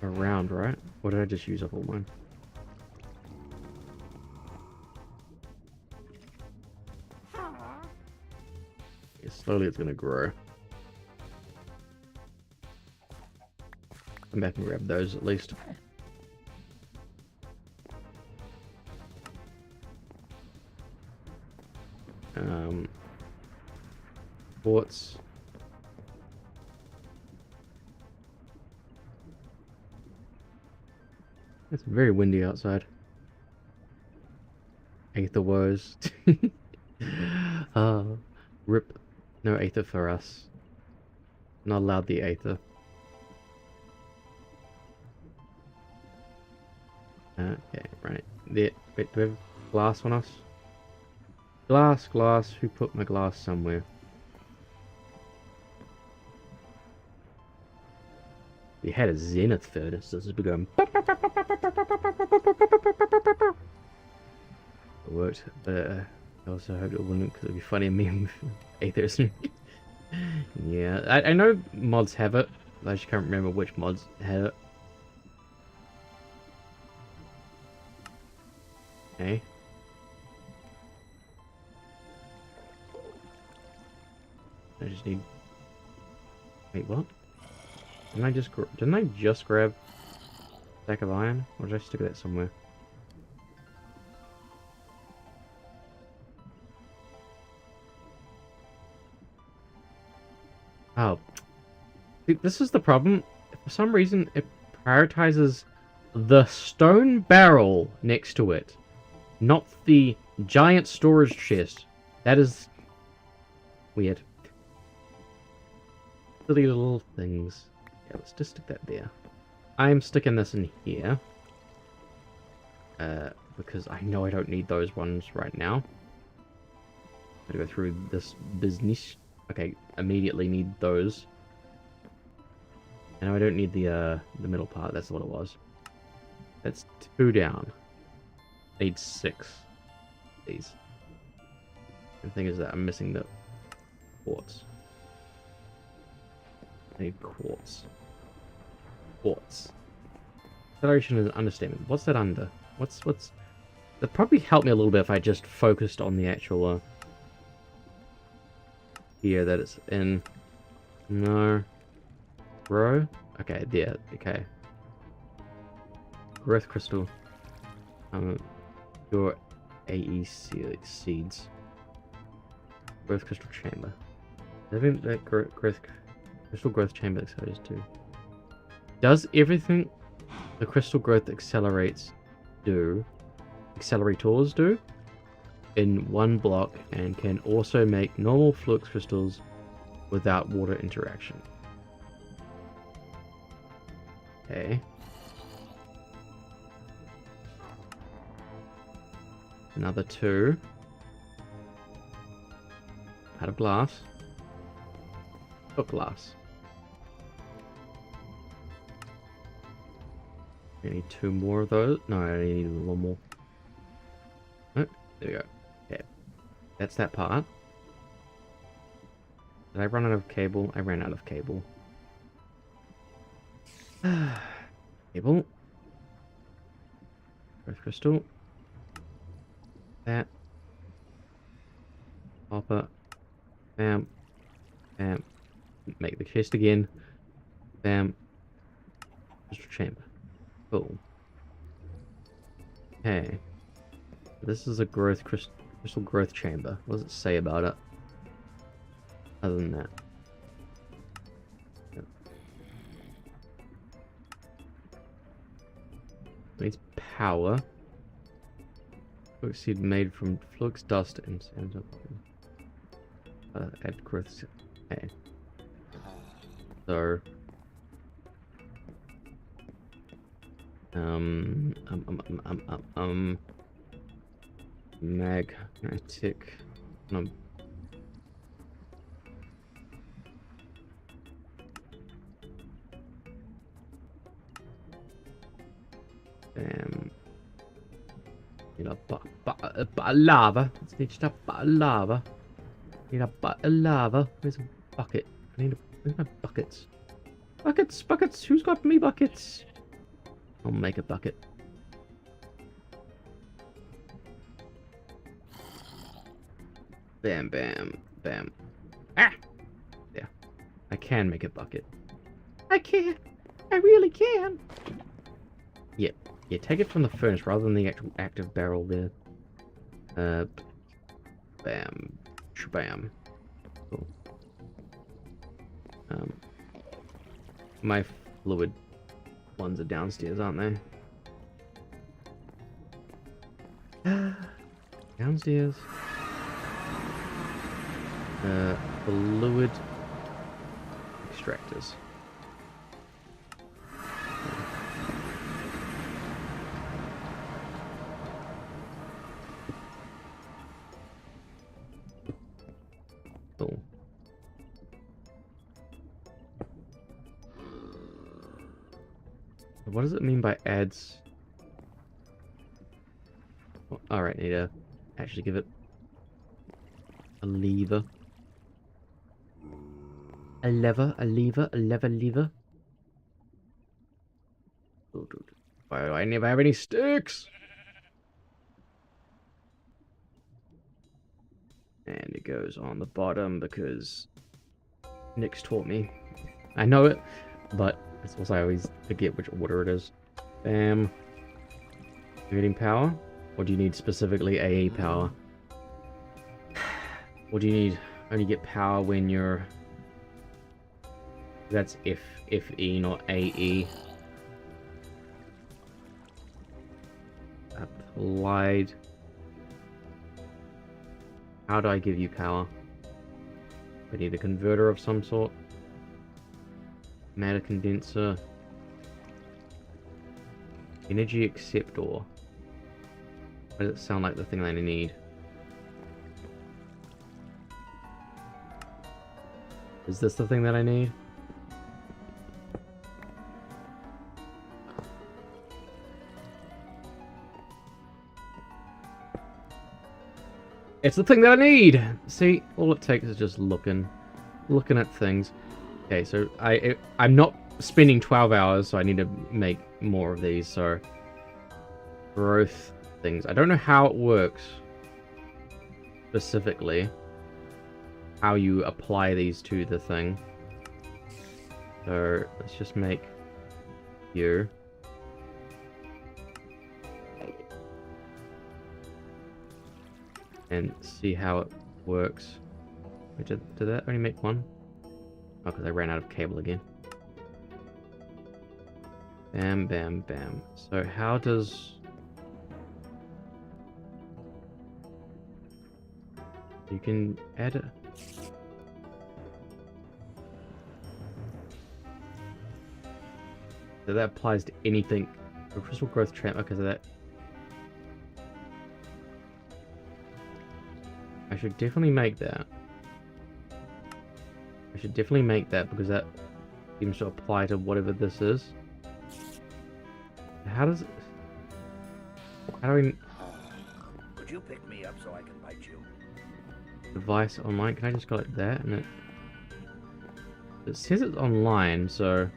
around, right? Or did I just use up all mine? Yeah, slowly it's gonna grow. Come back and grab those at least. Quartz. It's very windy outside. Aether woes. Rip. No Aether for us. Not allowed the Aether. Okay, right. There. Wait, do we have glass on us? Glass. Who put my glass somewhere? We had a zenith furnace. This is going. It worked, but I also hoped it wouldn't, because it'd be funny me with Aethers. Yeah, I know mods have it. I just can't remember which mods have it. Okay. I just need. Wait, what? Didn't I just grab a stack of iron, or did I stick that somewhere? Oh, see, this is the problem. For some reason, it prioritizes the stone barrel next to it, not the giant storage chest. That is weird. Silly little things. Yeah, let's just stick that there. I'm sticking this in here. Because I know I don't need those ones right now. Gotta go through this business. Okay, immediately need those. And I don't need the middle part, that's what it was. That's 2 down. Need 6. These. The thing is that I'm missing the quartz. I need quartz. Quartz. Acceleration is an understatement. What's that under? What's... That'd probably help me a little bit if I just focused on the actual, here that it's in. No. Bro? Okay, there. Okay. Growth crystal. Your AE seeds. Growth crystal chamber. I think that crystal growth chamber accelerates too. Does everything the crystal growth accelerators do in one block, and can also make normal flux crystals without water interaction. Okay. Another 2. Out of glass. Put glass. I need 2 more of those. No, I need 1 more. Oh, there we go. Okay. That's that part. Did I run out of cable? I ran out of cable. Cable. Growth crystal. That. Hopper. Bam. Bam. Make the chest again. Bam. Crystal chamber. Cool. Okay. This is a crystal growth chamber. What does it say about it? Other than that. Yep. It needs power. Flux seed made from flux dust and sand. Add growth. Okay. So. Magnetic. Need a butt of lava. Let's need just a butt of lava. Need a butt of lava. Where's a bucket? Where's my buckets? Buckets! Who's got me buckets? I'll make a bucket. Bam, bam, bam. Ah! Yeah. I can make a bucket. I can! I really can! Yeah. Yeah, take it from the furnace rather than the actual active barrel there. Bam. Shabam. Cool. My fluid ones are downstairs, aren't they? Downstairs. Fluid extractors. Cool. What does it mean by adds? Oh, alright, need to actually give it a lever. A lever. Oh, dude. Why do I never have any sticks? And it goes on the bottom because Nick's taught me. I know it, but it's also I always forget which order it is. Bam. You getting power? Or do you need specifically AE power? Or do you need only get power when you're... That's FE, not AE. lied. How do I give you power? We need a converter of some sort. Matter condenser. Energy acceptor. Why does it sound like the thing that I need? Is this the thing that I need? It's the thing that I need! See, all it takes is just looking at things. Okay, so I'm not spending 12 hours, so I need to make more of these, so growth things. I don't know how it works specifically, how you apply these to the thing. So let's just make you. And see how it works. Wait, did that only make one? Oh, because I ran out of cable again. Bam, bam, bam. So how does... You can add it. So that applies to anything. A crystal growth trap. Okay, so that... I should definitely make that. I should definitely make that because that seems to apply to whatever this is. How does it... How do we... Could you pick me up so I can bite you? Device online? Can I just go like that? And it says it's online, so...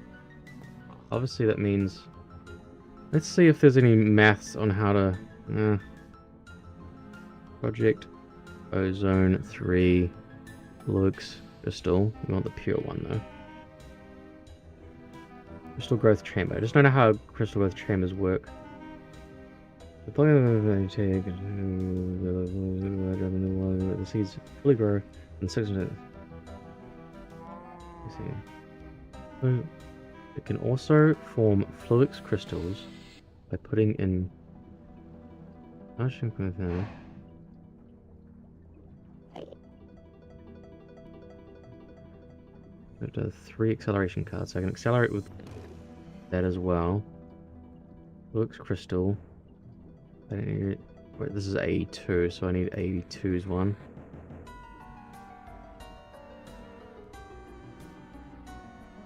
Obviously that means... Let's see if there's any maths on how to... Project Ozone 3 looks crystal. We want the pure one though. Crystal growth chamber. I just don't know how crystal growth chambers work. The seeds fully grow in 6 minutes. Let's see. It can also form fluix crystals by putting in. It does 3 acceleration cards, so I can accelerate with that as well. Fluix crystal. I don't need it. Wait, this is 82, so I need 82's one.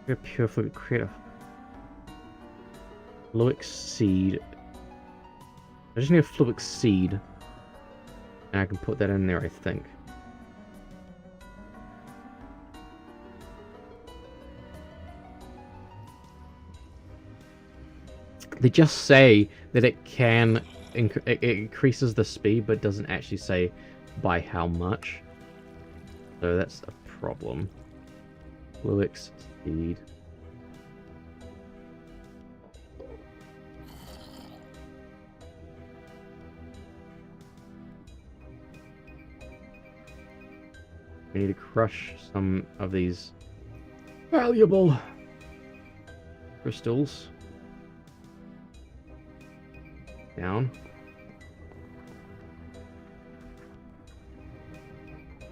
Create a pure fluid, create a fluix seed. I just need a fluix seed. And I can put that in there, I think. They just say that it can it increases the speed, but doesn't actually say by how much. So that's a problem. Fluix speed. We need to crush some of these valuable crystals. Down.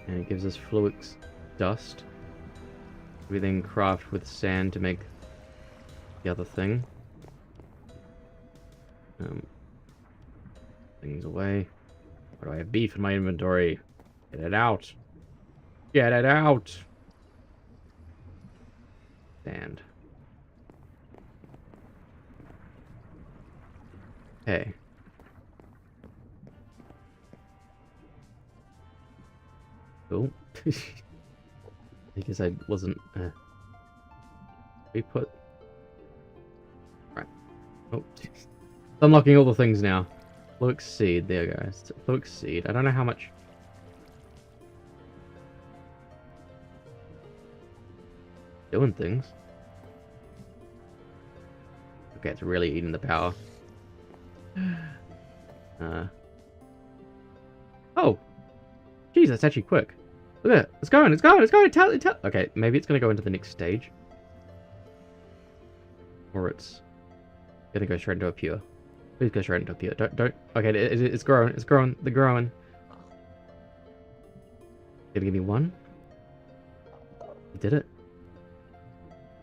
And it gives us fluix dust. We then craft with sand to make the other thing. Things away. Why do I have beef in my inventory? Get it out. Get it out. Sand. Okay. Cool. I guess I wasn't. We put. Right. Oh. Unlocking all the things now. Fluix seed. There, guys. Fluix seed. I don't know how much. Doing things. Okay, it's really eating the power. Oh, jeez, that's actually quick. Look at it. It's going. It's going. It's going. Tell. Okay, maybe it's gonna go into the next stage, or it's gonna go straight into a pure. Please go straight into the don't. Okay, it's growing. It's growing. They're growing. Gonna give me one. He did it.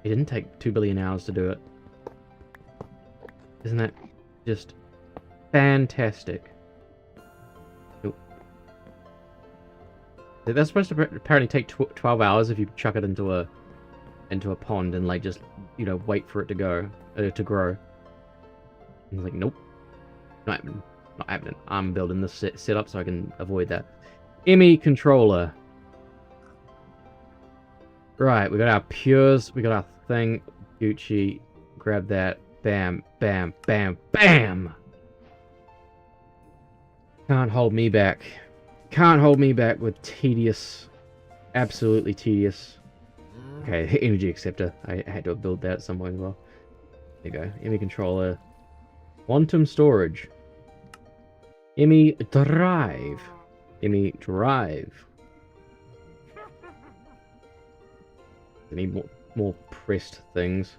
It didn't take 2 billion hours to do it. Isn't that just fantastic? Ooh. That's supposed to apparently take 12 hours if you chuck it into a pond and like just wait for it to go to grow. And he's like, nope, not happening. I'm building this setup so I can avoid that. Emmy controller. Right, we got our pures, we got our thing. Gucci, grab that. Bam, bam, bam, bam! Can't hold me back. Can't hold me back with tedious. Absolutely tedious. Okay, energy acceptor. I had to build that at some point as well. There you go. Emmy controller. Quantum storage. Emmy drive. Emmy drive. I need more pressed things.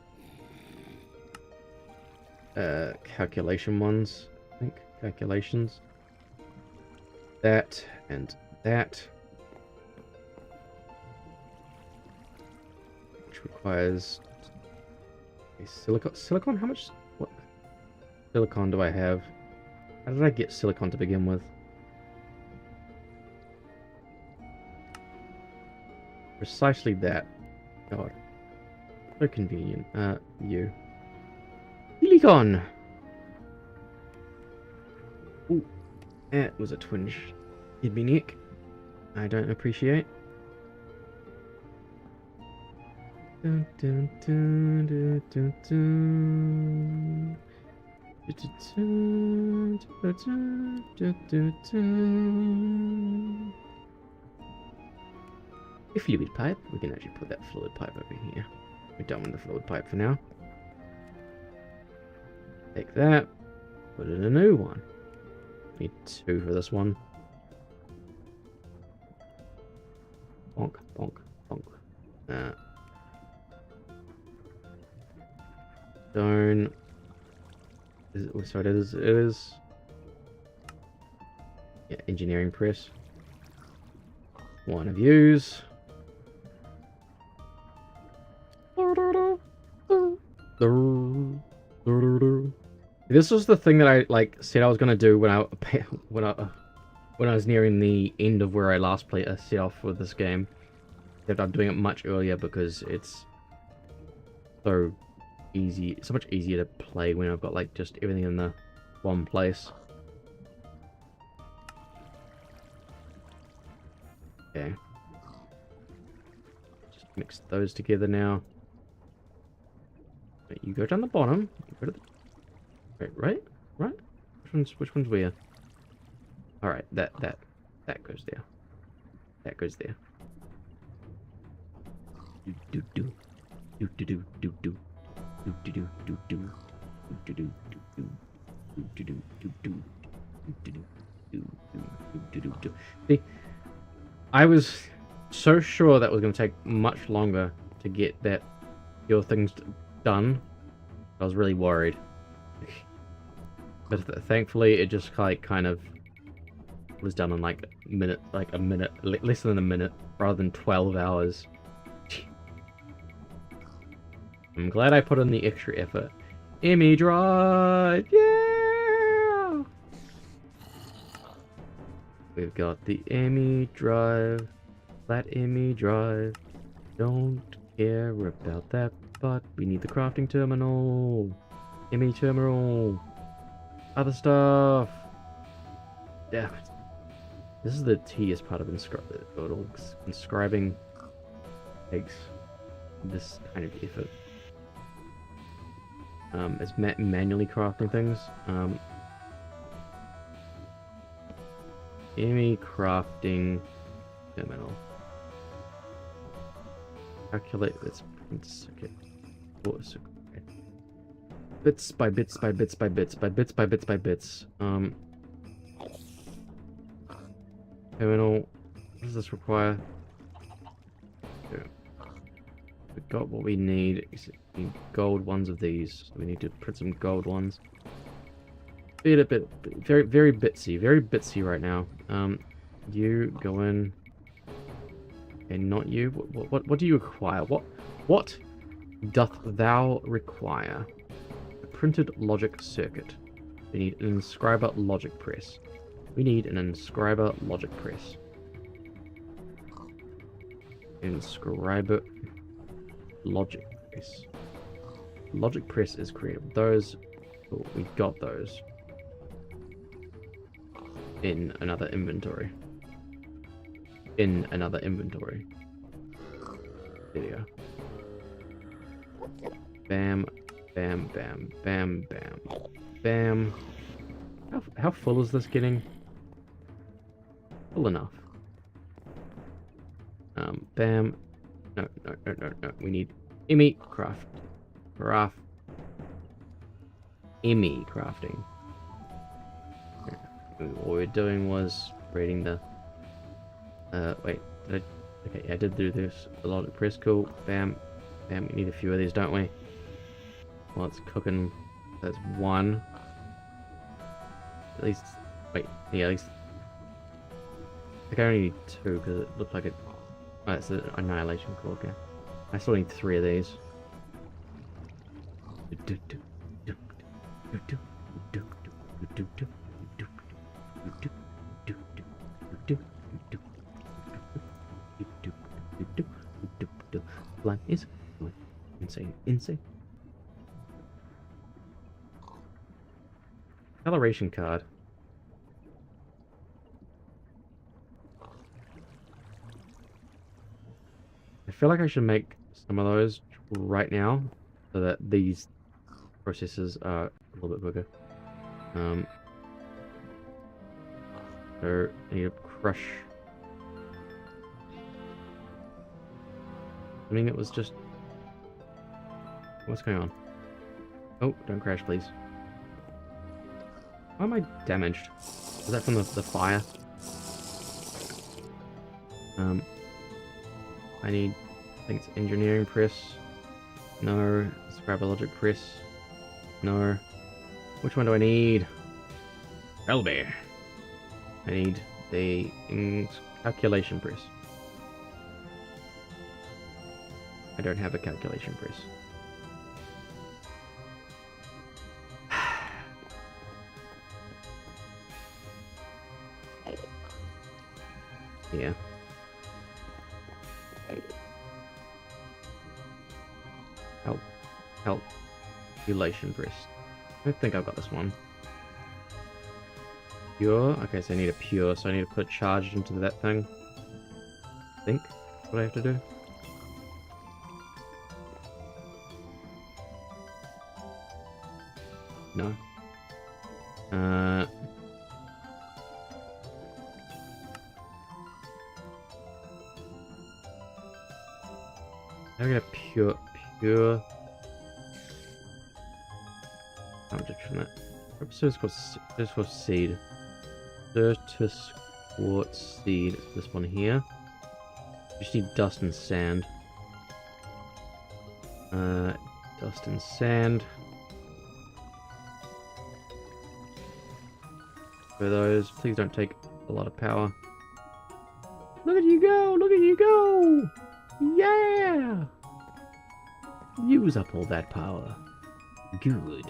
Calculation ones, I think. Calculations. That and that. Which requires a silicon. Silicon? How much? What silicon do I have? How did I get silicon to begin with? Precisely that. God. So convenient. You. Silicon! Ooh. That was a twinge. Hit me neck. I don't appreciate. Dun, dun, dun, dun, dun, dun. Dun, dun, dun, dun, dun. A fluid pipe. We can actually put that fluid pipe over here. We're done with the fluid pipe for now. Take that. Put in a new one. Need 2 for this one. Bonk, bonk, bonk. Stone. Sorry, it is. Yeah, engineering press. One of yous. This was the thing that I said I was gonna do when I was nearing the end of where I last set off with this game. Except I'm doing it much earlier because it's so easy. It's so much easier to play when I've got like just everything in the one place. Okay. Just mix those together now. Wait, you go down the bottom. You go to the... Right? Which one's where? All right, that goes there. That goes there. Do do do do do do do do do do do do do do do do do do do do. See, I was so sure that was going to take much longer to get that your things done. I was really worried. But thankfully, it just kind of was done in like a minute, less than a minute, rather than 12 hours. I'm glad I put in the extra effort. Emmy drive, yeah! We've got the Emmy drive, that Emmy drive. Don't care about that, but we need the crafting terminal. Emmy terminal. Other stuff. Damn it. This is the tedious part of inscribing takes this kind of effort. It's manually crafting things. Emmy crafting terminal. Calculate this. Okay. Bits by bits by bits by bits by bits by bits by bits. Terminal. What does this require? We got what we need. We need gold ones of these. So we need to print some gold ones. very bitsy right now. You go in. Okay, not you. What do you require? What doth thou require? A printed logic circuit. We need an inscriber logic press. We need an inscriber logic press. Inscriber logic press. Logic press is created. Those, oh, we got those in another inventory. In another inventory. There you go. Bam, bam, bam, bam, bam, bam. How full is this getting? Full enough. Bam. No. We need Emmy craft. Emmy crafting. What we're doing was creating the. Wait. Okay, yeah, I did do this. A lot of press. Cool. Bam. Bam. We need a few of these, don't we? Well, it's cooking. That's one. At least. Wait. Yeah, at least. I think I only need two because it looked like it. Oh, it's an annihilation core. Okay. I still need three of these. Plan is insane. Acceleration card. I feel like I should make some of those right now so that these processes are a little bit bigger. So I need to crush. I mean, it was just. What's going on? Oh, don't crash, please. Why am I damaged? Is that from the fire? I need. I think it's engineering press. No. Scrap logic press. No. Which one do I need? Elbe. I need the calculation press. I don't have a calculation press. Yeah. Calculation press. I think I've got this one. Pure? Okay, so I need a pure, so I need to put charged into that thing. I think that's what I have to do. No. I get a pure. How much from that? This called seed. Certus quartz seed. It's this one here. You just need dust and sand. Dust and sand. For those, please don't take a lot of power. Look at you go! Look at you go! Yeah! Use up all that power. Good.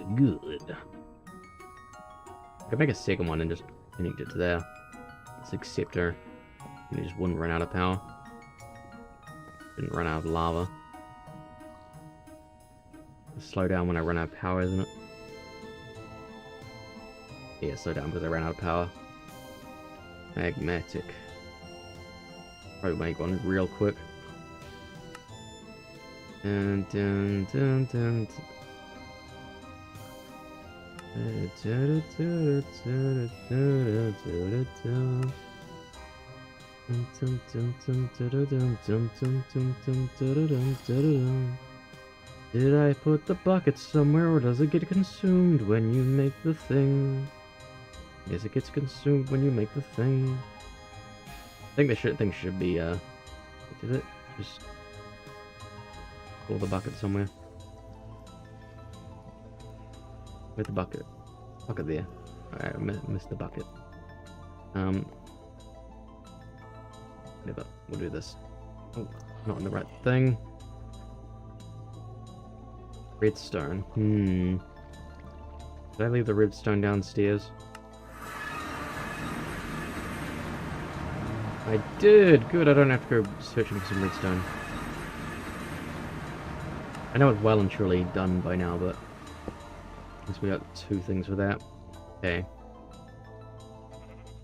I could make a second one and just connect it to there. It's acceptor. And it just wouldn't run out of power. Didn't run out of lava. Just slow down when I run out of power, isn't it? Yeah, slow down because I ran out of power. Magmatic. Probably make one real quick. Dun. Did I put the bucket somewhere, or does it get consumed when you make the thing? Yes, it gets consumed when you make the thing. I think the thing should be, did it? Just pull the bucket somewhere. Where's the bucket? Bucket there. I missed the bucket. Never. We'll do this. Oh, not on the right thing. Redstone. Did I leave the redstone downstairs? I did! Good, I don't have to go searching for some redstone. I know it's well and truly done by now, but I guess we got 2 things for that. Okay.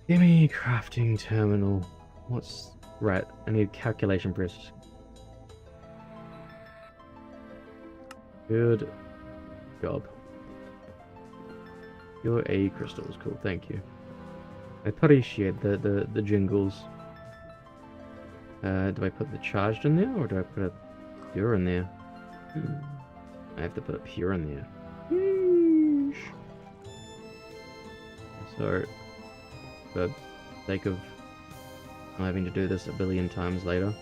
Gimme crafting terminal. What's... Right, I need calculation press. Good job. Your A crystals, cool, thank you. I appreciate the jingles. Do I put the charged in there, or do I put a pure in there? I have to put a pure in there. Yeesh. So, for the sake of not having to do this a billion times later,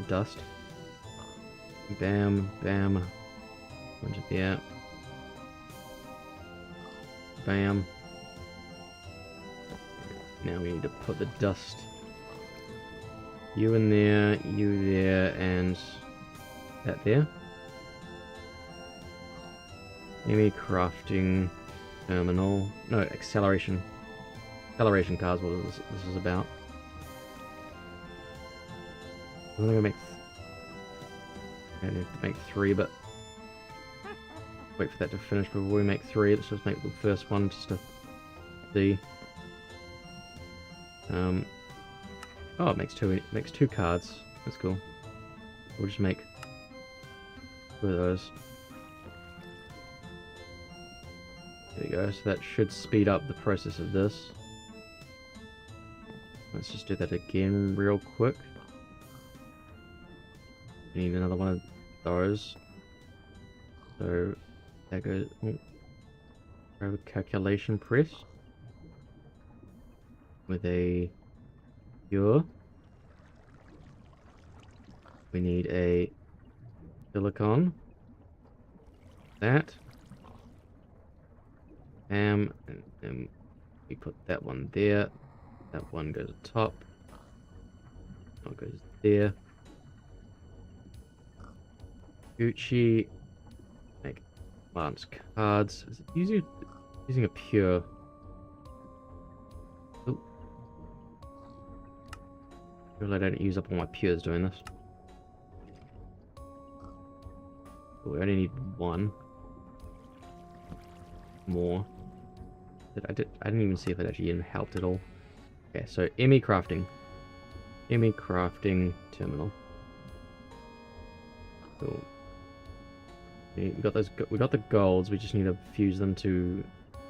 dust. Bam, bam. Bunch of there. Bam. Now we need to put the dust. You in there, you there, and that there. Maybe crafting terminal. No, acceleration. Acceleration cards, what this is about. I'm gonna make... I need to make 3, but... Wait for that to finish before we make 3. Let's just make the first one just to see. Oh, it makes 2. It makes 2 cards. That's cool. We'll just make 2 of those. There we go. So that should speed up the process of this. Let's just do that again real quick. We need another one of those. So that goes. Oh, grab a calculation press with a pure. We need a silicon. That. And we put that one there. That one goes top. That goes there. Gucci. Make advanced cards. Is it using a pure? Oh. Really, I don't use up all my pures doing this. Oh, we only need 1 more. I didn't even see if it actually even helped at all. Okay, so ME crafting. ME crafting terminal. Cool. We got those. We got the golds. We just need to fuse them to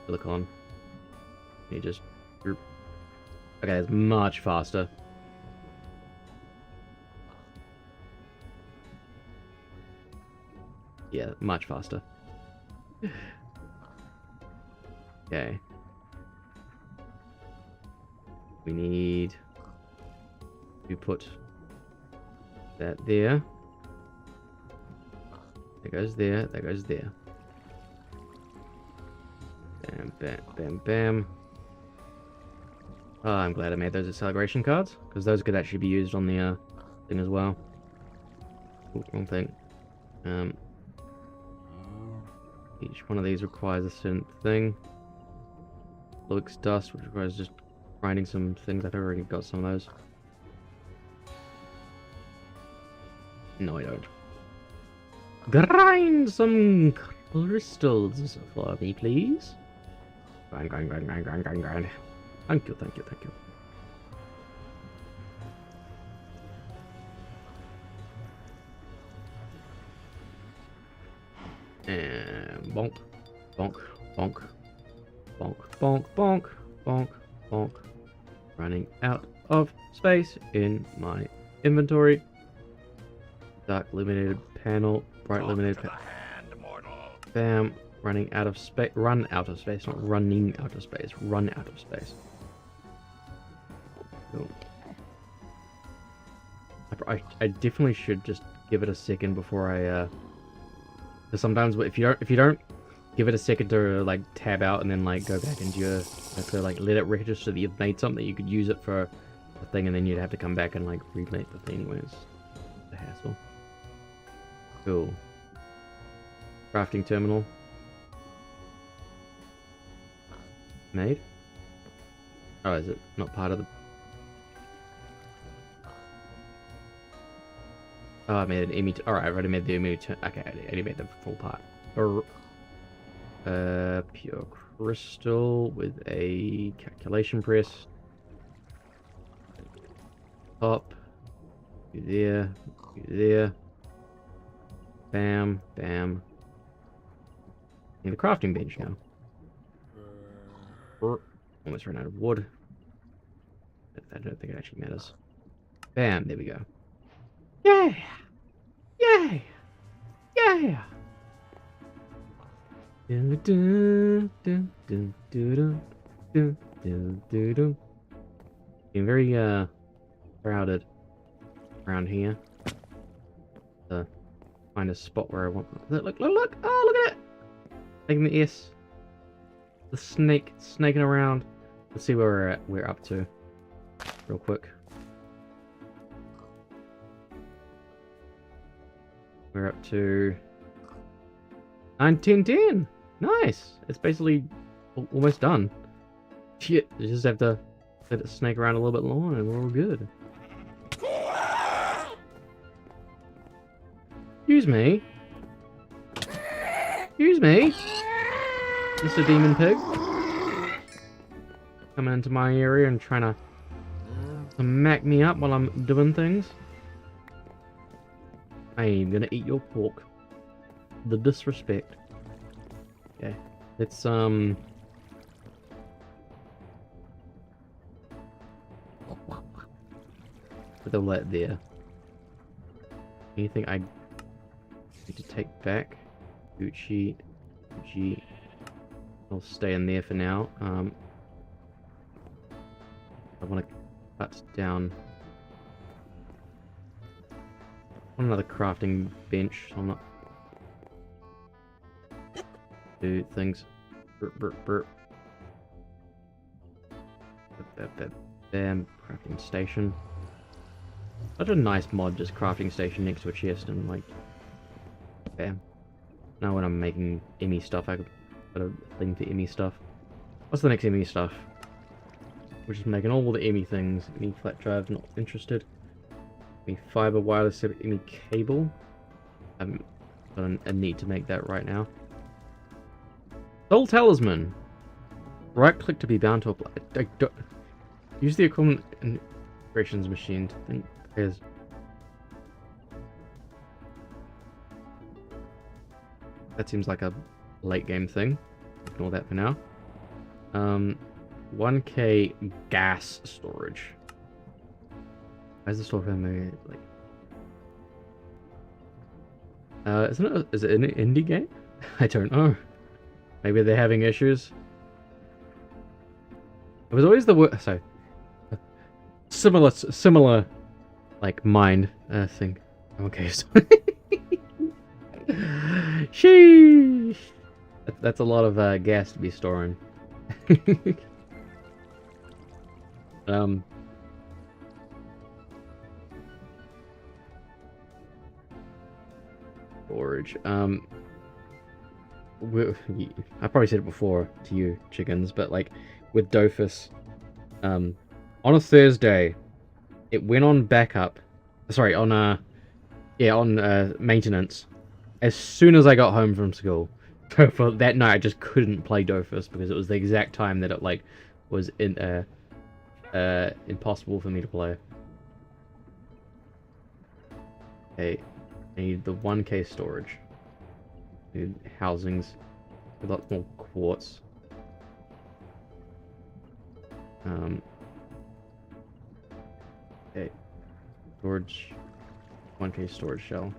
silicon. You just. Okay, it's much faster. Yeah, much faster. Okay. We need to put that there. That goes there. That goes there. Bam, bam, bam, bam. Oh, I'm glad I made those acceleration cards, because those could actually be used on the thing as well. Ooh, wrong thing. Each one of these requires a certain thing. Looks dust, which requires just grinding some things. I've already got some of those. No, I don't. Grind some crystals for me, please. Grind, grind, grind, grind, grind, grind, grind. Thank you, thank you, thank you. And bonk, bonk, bonk, bonk, bonk, bonk, bonk, bonk. Running out of space in my inventory. Dark illuminated panel, bright illuminated panel. Bam. Running out of space. Run out of space, not running out of space. Run out of space. Cool. I definitely should just give it a second before I because sometimes if you don't give it a second to like tab out and then like go back into your, have to like let it register that you've made something. You could use it for a thing, and then you'd have to come back and like remake the thing anyways. The hassle. Cool. Crafting terminal. Made? Oh, is it not part of the... Oh, I made an image. Alright, I've already made the image. Okay, I already made the full part. Pure crystal with a calculation press. Top. You there. You there. Bam. Bam. Need a crafting bench now. Almost ran out of wood. I don't think it actually matters. Bam, there we go. Yeah! Yeah! Yeah! Being very crowded around here. Find a spot where I want. Look! Oh, look at it! Taking the S. The snake snaking around. Let's see where we're up to. Real quick. We're up to 9:10. Nice. It's basically almost done. Shit. You just have to let it snake around a little bit longer and we're all good. Excuse me. Excuse me. Mr. Demon Pig. Coming into my area and trying to smack me up while I'm doing things. I am gonna eat your pork. The disrespect. Okay. Let's put the light there. Anything I need to take back? Gucci. I'll stay in there for now. I want to cut down. I want another crafting bench. I'm not do things. Burp. Bam. Crafting station. Such a nice mod, just crafting station next to a chest and like, bam. Now when I'm making Emmy stuff, I could put a thing for Emmy stuff. What's the next Emmy stuff? We're just making all the Emmy things. Emmy flat drive, not interested. Emmy fiber wireless, Emmy cable. I haven't got a need to make that right now. Soul talisman. Right click to be bound to apply. Use the equivalent integrations machine to think pairs. That seems like a late game thing. Ignore that for now. 1K gas storage. Where's the store for me? Like, is it an indie game? I don't know. Maybe they're having issues. It was always the worst. So similar, like mind thing. Okay, so sheesh. That's a lot of gas to be storing. Storage. I probably said it before to you chickens, but like with Dofus, on a Thursday, it went on backup. Sorry, on maintenance as soon as I got home from school. So for that night, I just couldn't play Dofus because it was the exact time that it like was impossible for me to play. Okay, I need the 1K storage. I need housings. A lot more quartz. Okay, storage. 1K storage shell.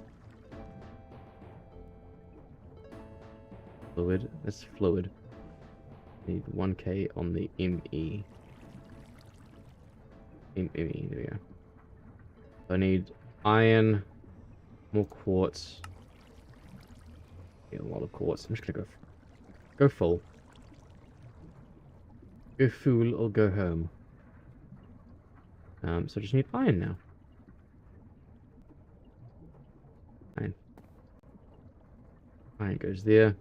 Fluid. That's fluid. Need 1K on the ME. ME, there we go. I need iron, more quartz. Yeah, a lot of quartz. I'm just gonna go Go full. Go full or go home. So I just need iron now. Iron. Iron goes there.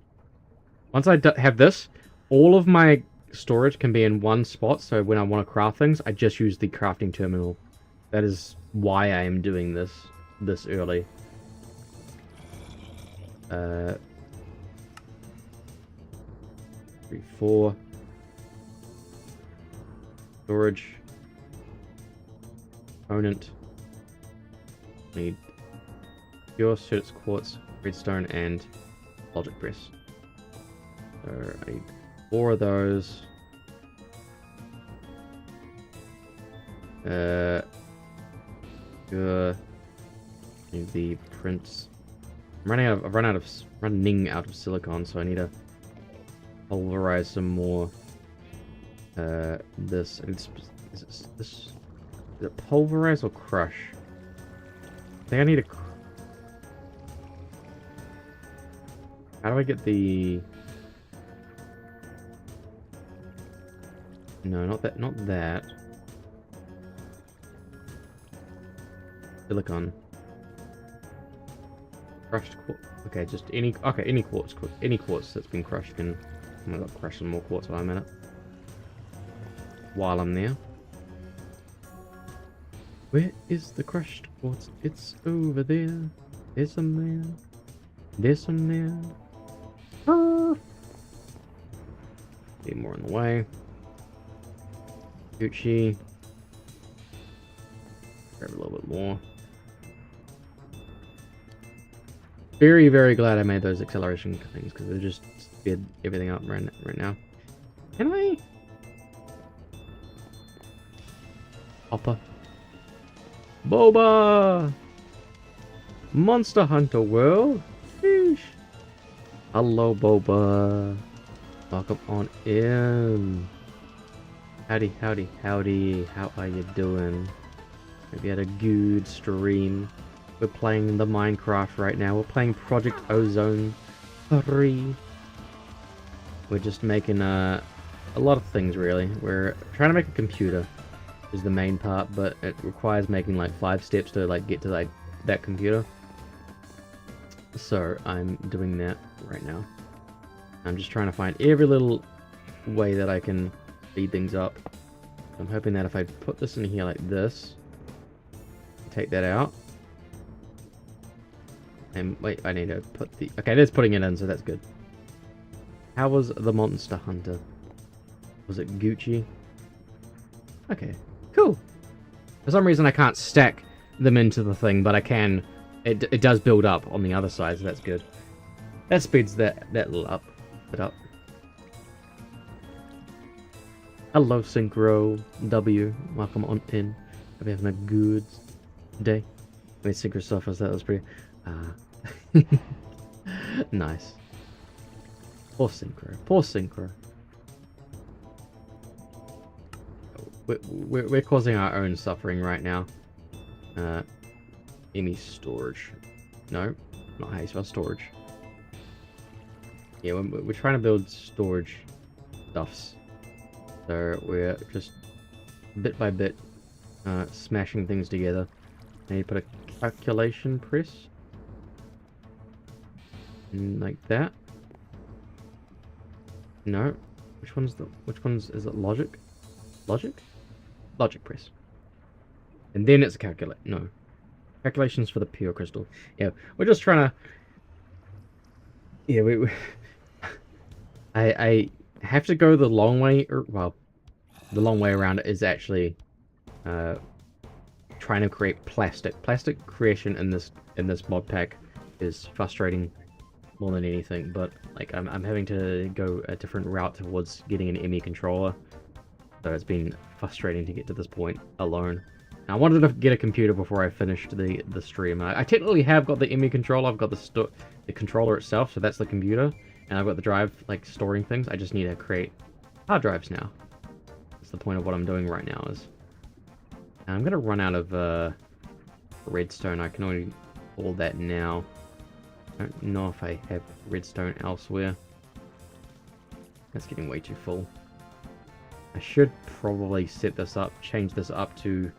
Once I have this, all of my storage can be in one spot, so when I want to craft things, I just use the crafting terminal. That is why I am doing this early. 3, 4. Storage. Component. Need pure certs, quartz, redstone, and logic press. So I need 4 of those. Need the prints. I'm running out of silicon, so I need to pulverize some more. Is it pulverize or crush? I think I need to. How do I get the? No, not that. Not that. Silicon. Crushed quartz. Okay, just any. Okay, any quartz. Any quartz that's been crushed can. I'm gonna crush some more quartz while I'm in it. While I'm there. Where is the crushed quartz? It's over there. There's some there. There's some there. Be more in the way. Gucci. Grab a little bit more. Very, very glad I made those acceleration things because they just sped everything up right now. Can I? Hopper. Boba! Monster Hunter World? Sheesh. Hello, Boba. Welcome on in. Howdy, howdy, howdy. How are you doing? Hope you had a good stream. We're playing the Minecraft right now. We're playing Project Ozone 3. We're just making a lot of things, really. We're trying to make a computer, is the main part, but it requires making like 5 steps to like get to like that computer. So I'm doing that right now. I'm just trying to find every little way that I can speed things up. I'm hoping that if I put this in here like this, take that out. And wait, I need to put the... Okay, it is putting it in, so that's good. How was the Monster Hunter? Was it Gucci? Okay, cool. For some reason I can't stack them into the thing, but I can. It does build up on the other side, so that's good. That speeds that little up. It up. Hello, Synchro W. Welcome on in. Hope you're having a good day. I mean, Synchro suffers. That was pretty. Nice. Poor Synchro. Poor Synchro. We're causing our own suffering right now. Any storage? No, not how you spell storage. Yeah, we're trying to build storage stuffs. So we're just bit by bit smashing things together. I need to put a calculation press. Like that. No. Which one's is it logic? Logic? Logic press. And then it's a calculate. No. Calculations for the pure crystal. Yeah, we're just trying to... Yeah, we I have to go the long way, or, well, the long way around it is actually trying to create plastic. Plastic creation in this mod pack is frustrating more than anything, but like I'm having to go a different route towards getting an ME controller. So it's been frustrating to get to this point alone. Now, I wanted to get a computer before I finished the stream. I technically have got the ME controller. I've got the controller itself, so that's the computer, and I've got the drive like storing things. I just need to create hard drives now. That's the point of what I'm doing right now. Is I'm gonna run out of redstone. I can only pull that now. I don't know if I have redstone elsewhere. That's getting way too full. I should probably set this up, change this up to...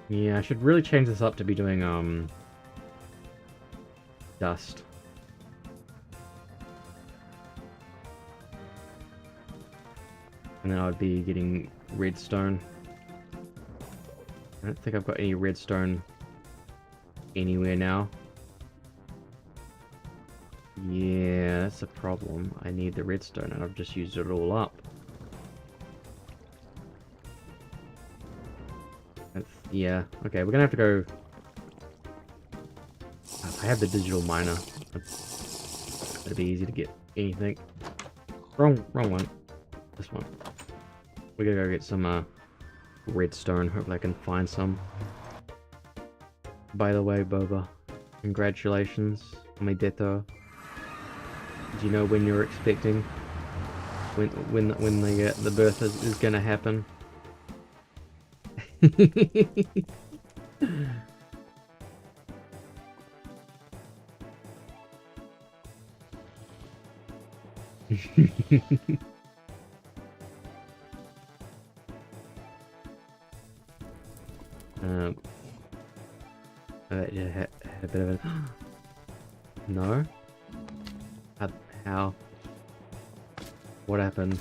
Yeah, I should really change this up to be doing, dust. And then I would be getting redstone. I don't think I've got any redstone anywhere now. Yeah, that's a problem. I need the redstone and I've just used it all up. Yeah, okay, we're gonna have to go... I have the digital miner. It'd be easy to get anything. Wrong one. This one. We're gonna go get some redstone. Hopefully I can find some. By the way, Boba, congratulations on my death. Do you know when you're expecting? When the birth is gonna happen? Yeah, had a bit of a... No? How? What happened?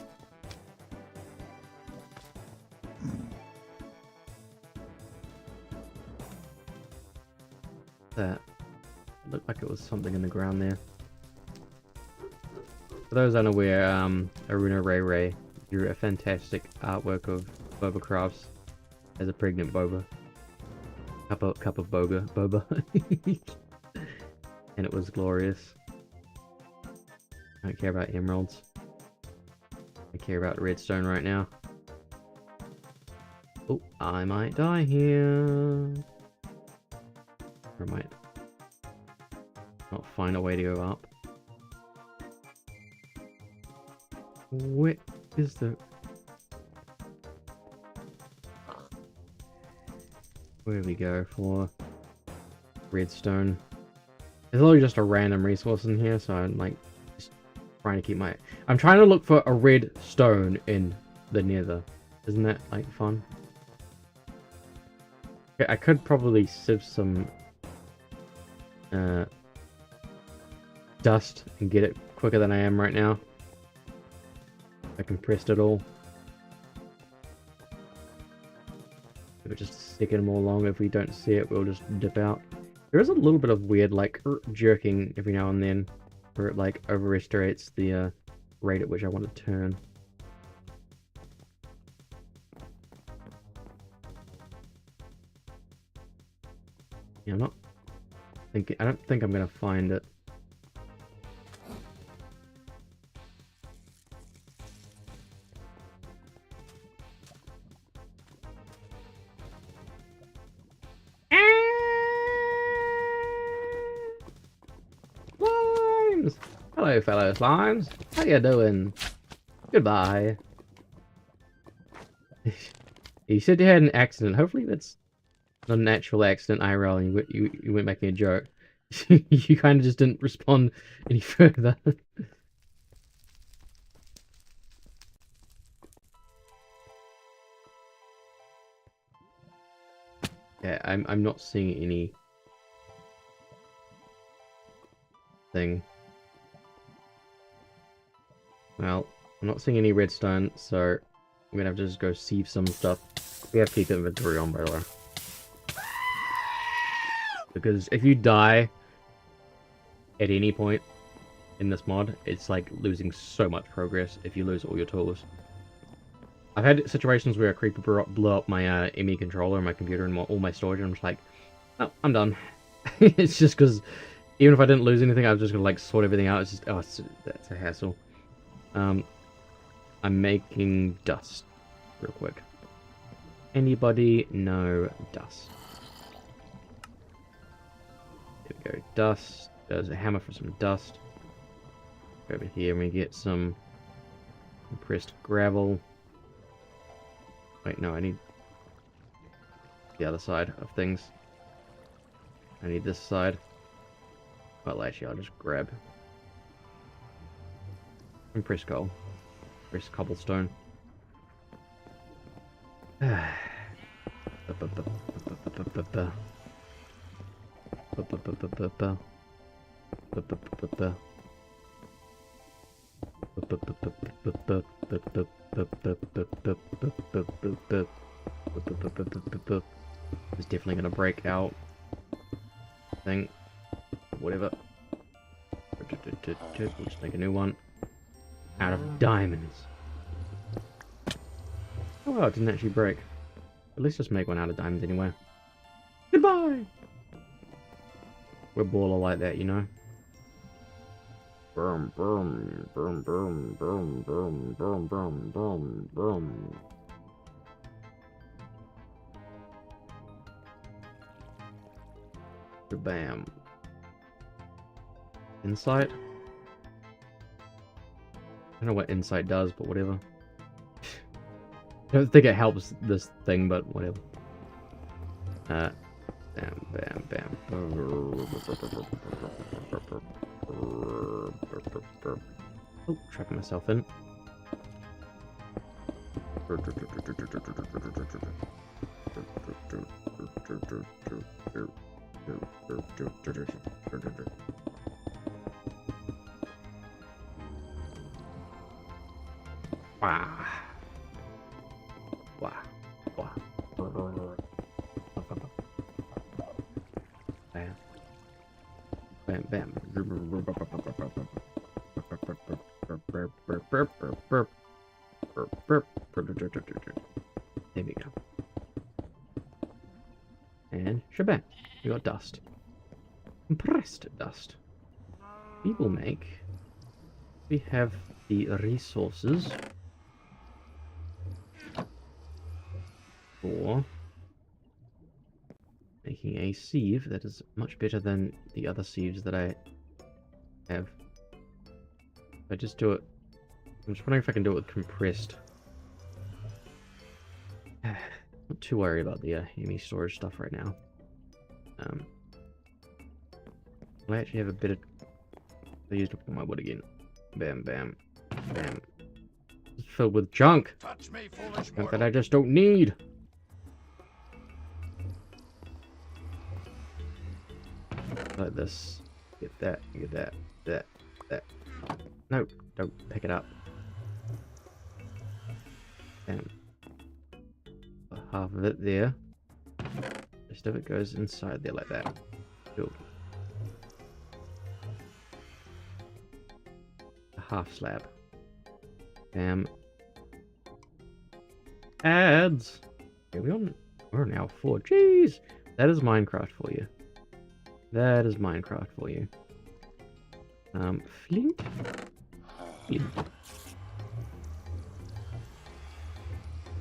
That looked like it was something in the ground there. For those unaware, Aruna Ray Ray drew a fantastic artwork of Boba Crafts as a pregnant Boba. Cup of Boba. And it was glorious. I don't care about emeralds. I care about redstone right now. Oh, I might die here. Or I might not find a way to go up. Where is the... Where do we go for redstone? There's literally just a random resource in here, so I'm like just trying to keep my... I'm trying to look for a red stone in the nether. Isn't that like fun? Okay, I could probably sieve some dust and get it quicker than I am right now. I compressed it all. Give it just a second more long. If we don't see it, we'll just dip out. There is a little bit of weird, like, jerking every now and then, where it, like, overestimates the rate at which I want to turn. Yeah, I'm not thinking... I don't think I'm gonna find it. Slimes! Hello, fellow slimes. How you doing? Goodbye. You said you had an accident. Hopefully that's not an actual accident, IRL, and you weren't making a joke. You kind of just didn't respond any further. Yeah, I'm not seeing any thing. Well, I'm not seeing any redstone, so I'm gonna have to just go sieve some stuff. We have to keep inventory on, by the way. Because if you die at any point in this mod, it's like losing so much progress if you lose all your tools. I've had situations where a creeper blew up my ME controller and my computer and all my storage, and I'm just like, oh, I'm done. It's just because even if I didn't lose anything, I was just gonna like sort everything out. It's just, oh, that's a hassle. I'm making dust real quick. Anybody? No dust. There we go. Dust. There's a hammer for some dust. Over here, and we get some compressed gravel. Wait, no, I need the other side of things. I need this side. Well, actually, I'll just grab Compressed coal. Compressed cobblestone. It's definitely gonna break out. Thing. Whatever. We'll just make a new one. Out of diamonds. Oh well, it didn't actually break. At least just make one out of diamonds anyway. Goodbye! We're baller like that, you know? Boom, boom, boom, boom, boom, boom, boom, boom, boom, boom. Bam. Insight? I don't know what insight does, but whatever. I don't think it helps this thing, but whatever. Bam, bam, bam. Oh, trapping myself in. Wow. Wow. Wow. Bam. Bam, bam. There we go. And shebang. We got dust. Compressed dust. We will make. We have the resources for making a sieve that is much better than the other sieves that I have. If I just do it. I'm just wondering if I can do it with compressed. Not too worried about the Hemi storage stuff right now. I actually have a bit of. I used up all my wood again. Bam, bam, bam. It's filled with junk. Touch me, foolish Junk that mortal. I just don't need. Like this. Get that. Get that. That. No, don't pick it up. Bam. Half of it there. The rest of it goes inside there like that. Cool. A half slab. Bam. Ads. Okay, we're now 4. Jeez, that is Minecraft for you. That is Minecraft for you. Flint. Flint.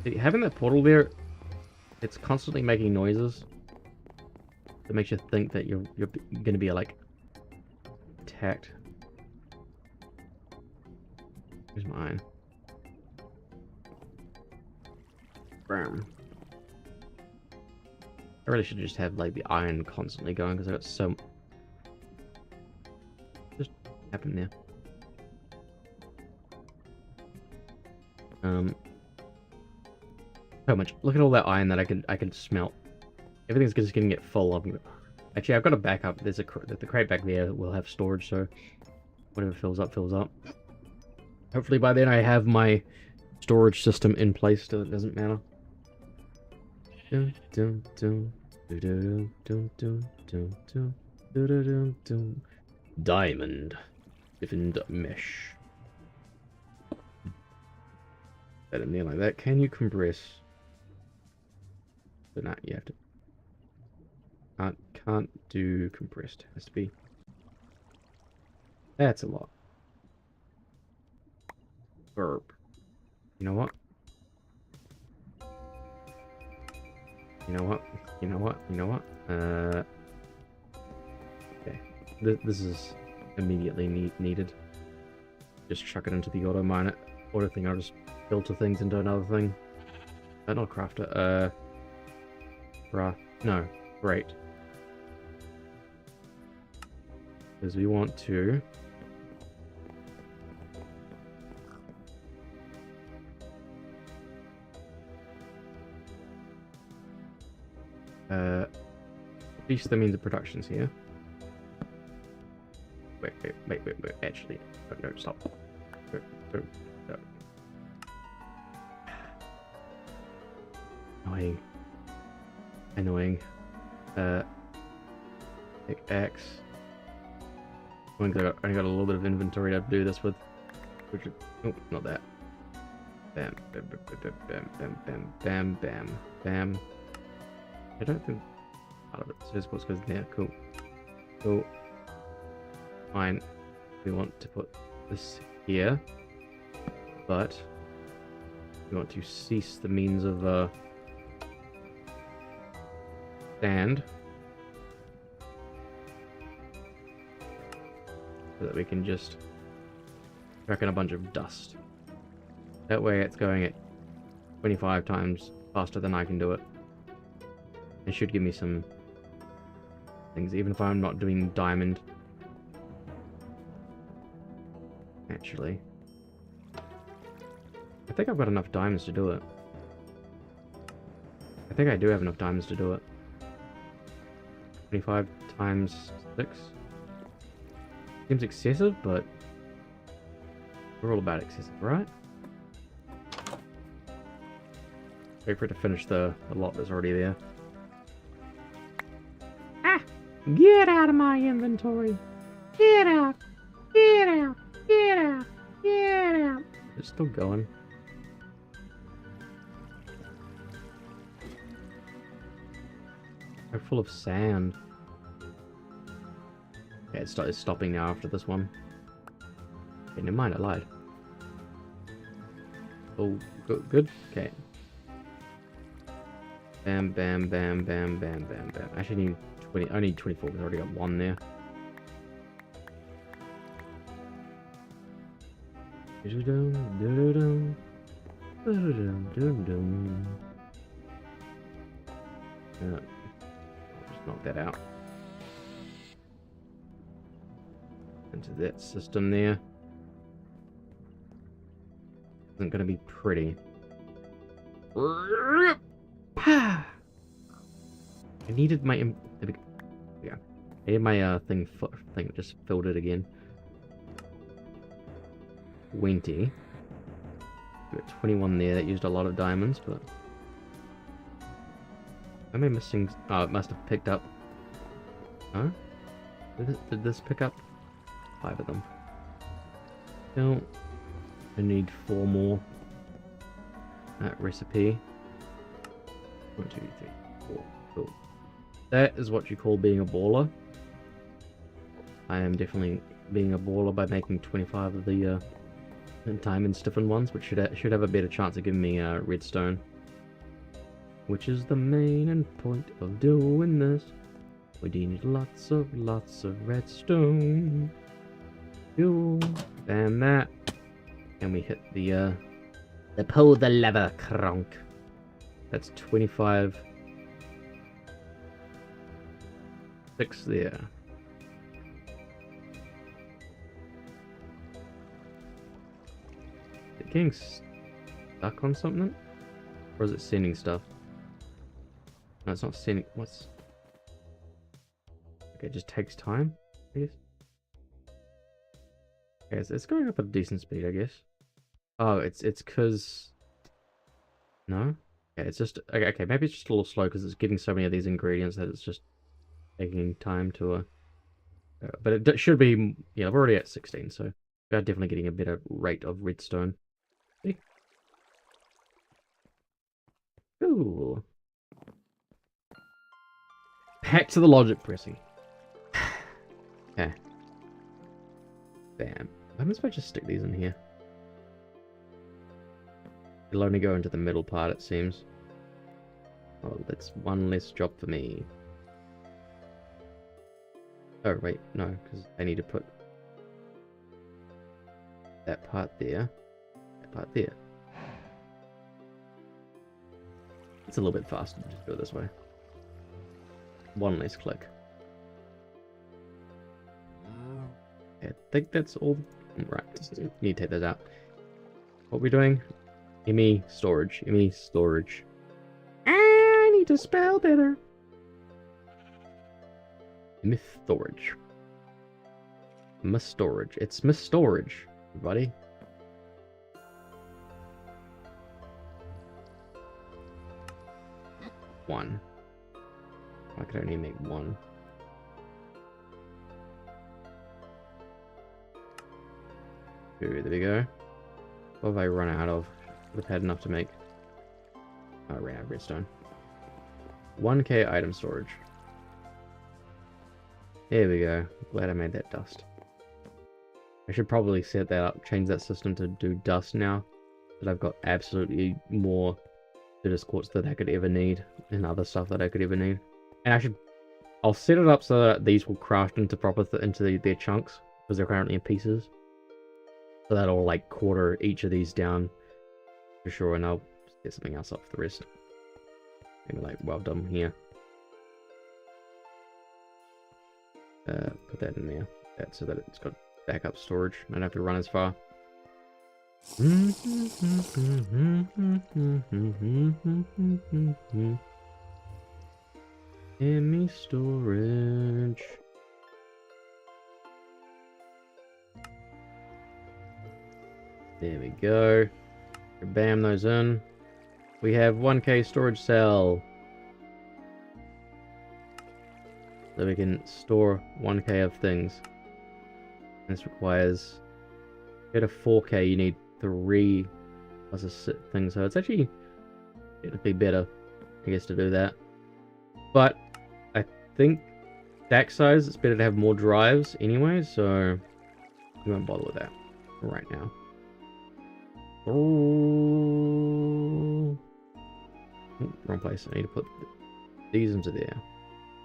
See, having that portal there, it's constantly making noises. It makes you think that you're gonna be like attacked. Here's mine. Bam. I really should just have like the iron constantly going because I got so. Just happened there. So much. Look at all that iron that I could smelt. Everything's just gonna get full of. Actually, I've got a backup. There's the crate back there will have storage, so whatever fills up, fills up. Hopefully by then I have my storage system in place, so it doesn't matter. Diamond. Stiffened mesh. That in there like that. Can you compress? But not, you have to. Can't do compressed. Has to be. That's a lot. Burp. You know what? You know what? You know what? You know what? Okay. This is immediately needed. Just chuck it into the auto miner. Auto thing, I'll just filter things into another thing. Not crafter, no, great. Because we want to Increase the means of productions here. Wait, actually. No, stop. No. Annoying. Pick X. I only got a little bit of inventory to do this with. Which is, oh, not that. Bam, bam, bam, bam, bam, bam, bam, bam, bam. I don't think part of it. So this goes there. Cool. Cool. Fine. We want to put this here, but we want to cease the means of sand, so that we can just chuck in a bunch of dust. That way it's going at 25 times faster than I can do it. It should give me some things, even if I'm not doing diamond. Actually, I think I've got enough diamonds to do it. I think I do have enough diamonds to do it. 25 times 6. Seems excessive, but we're all about excessive, right? Wait for it to finish the lot that's already there. Ah! Get out of my inventory! Get out! Get out! Get out! Get out! It's still going. They're full of sand. Okay, it's stopping now after this one. Okay, never mind, I lied. Oh, good. Okay. Bam, bam, bam, bam, bam, bam, bam. Actually, need 20. I need 24. We've already got one there. Just knock that out. Into that system there. Isn't going to be pretty. I needed my yeah. I need my thing just filled it again. 20. We got 21 there. That used a lot of diamonds, but am I missing? Oh, it must have picked up. Huh? Did this pick up 5 of them? No. I need 4 more. That recipe. 1, 2, 3, 4. Cool. That is what you call being a baller. I am definitely being a baller by making 25 of the diamond stiffened ones, which should have a better chance of giving me redstone. Which is the main point of doing this. We need lots of redstone. Yo, bam that. And we hit the pull the lever cronk. That's 25. 6 there. Is it getting stuck on something? Or is it sending stuff? No, it's not sending. What's... Okay, it just takes time, I guess. Okay, so it's going up at a decent speed, I guess. Oh, it's because... No? Okay, it's just... Okay, maybe it's just a little slow because it's getting so many of these ingredients that it's just taking time to... but it should be... Yeah, we're already at 16, so we are definitely getting a better rate of redstone. See? Ooh. Back to the logic pressing. Okay. Bam. Why must I just stick these in here? It'll only go into the middle part, it seems. Oh, that's one less job for me. Oh, wait, no, because I need to put that part there, that part there. It's a little bit faster to just do it this way. One less click. Okay, I think that's all. Right, need to take those out. What are we doing? Gimme storage. Gimme storage. I need to spell better. Myth storage. Myth storage. It's myth storage, everybody. One. I could only make one. Two, there we go. What have I run out of? Would have had enough to make. Oh, I ran out of redstone. 1k item storage. There we go. Glad I made that dust. I should probably set that up, change that system to do dust now. That I've got absolutely more Spitters quartz that I could ever need, and other stuff that I could ever need. And I'll set it up so that these will craft into their chunks, because they're currently in pieces. So that'll like quarter each of these down for sure, and I'll get something else up for the rest. Maybe like well done here. Put that in there. That so that it's got backup storage. I don't have to run as far. Give me storage. There we go. Bam those in. We have 1k storage cell. So we can store 1k of things. This requires... to get a 4k you need 3 plus a thing, so it's actually technically better, I guess, to do that. But I think stack size, it's better to have more drives anyway, so we won't bother with that right now. Oh, wrong place. I need to put these into there.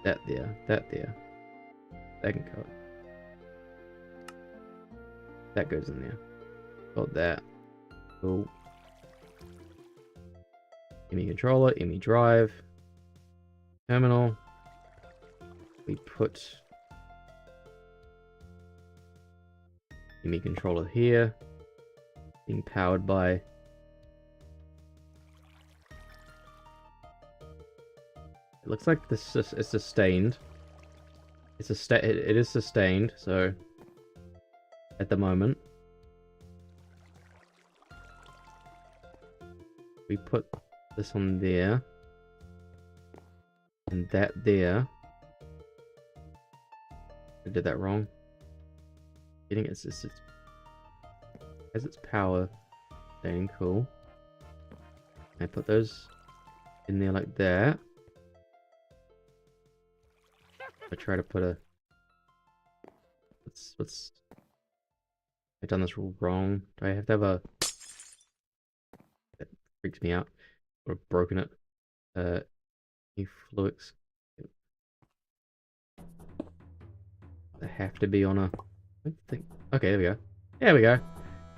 That there. That there. That can go. That goes in there. Got that. Cool. ME controller, ME drive, terminal. We put ME controller here, being powered by. It looks like this is sustained. It is sustained, so at the moment we put this on there and that there. I did that wrong. Getting it as its power staying cool. I put those in there like that. I try to put a what's I've done this wrong. Do I have to have a that freaks me out. Or broken it. Efluix. They have to be on a I don't think. Okay, there we go. There we go.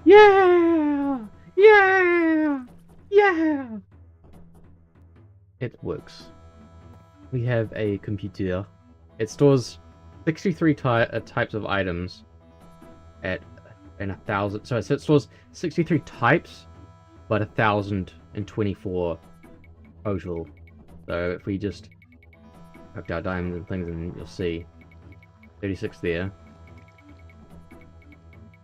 Yeah! Yeah! Yeah! It works. We have a computer. It stores 63 types of items at 1,000. So it stores 63 types, but 1,024 total. So if we just hooked our diamonds and things, and you'll see 36 there.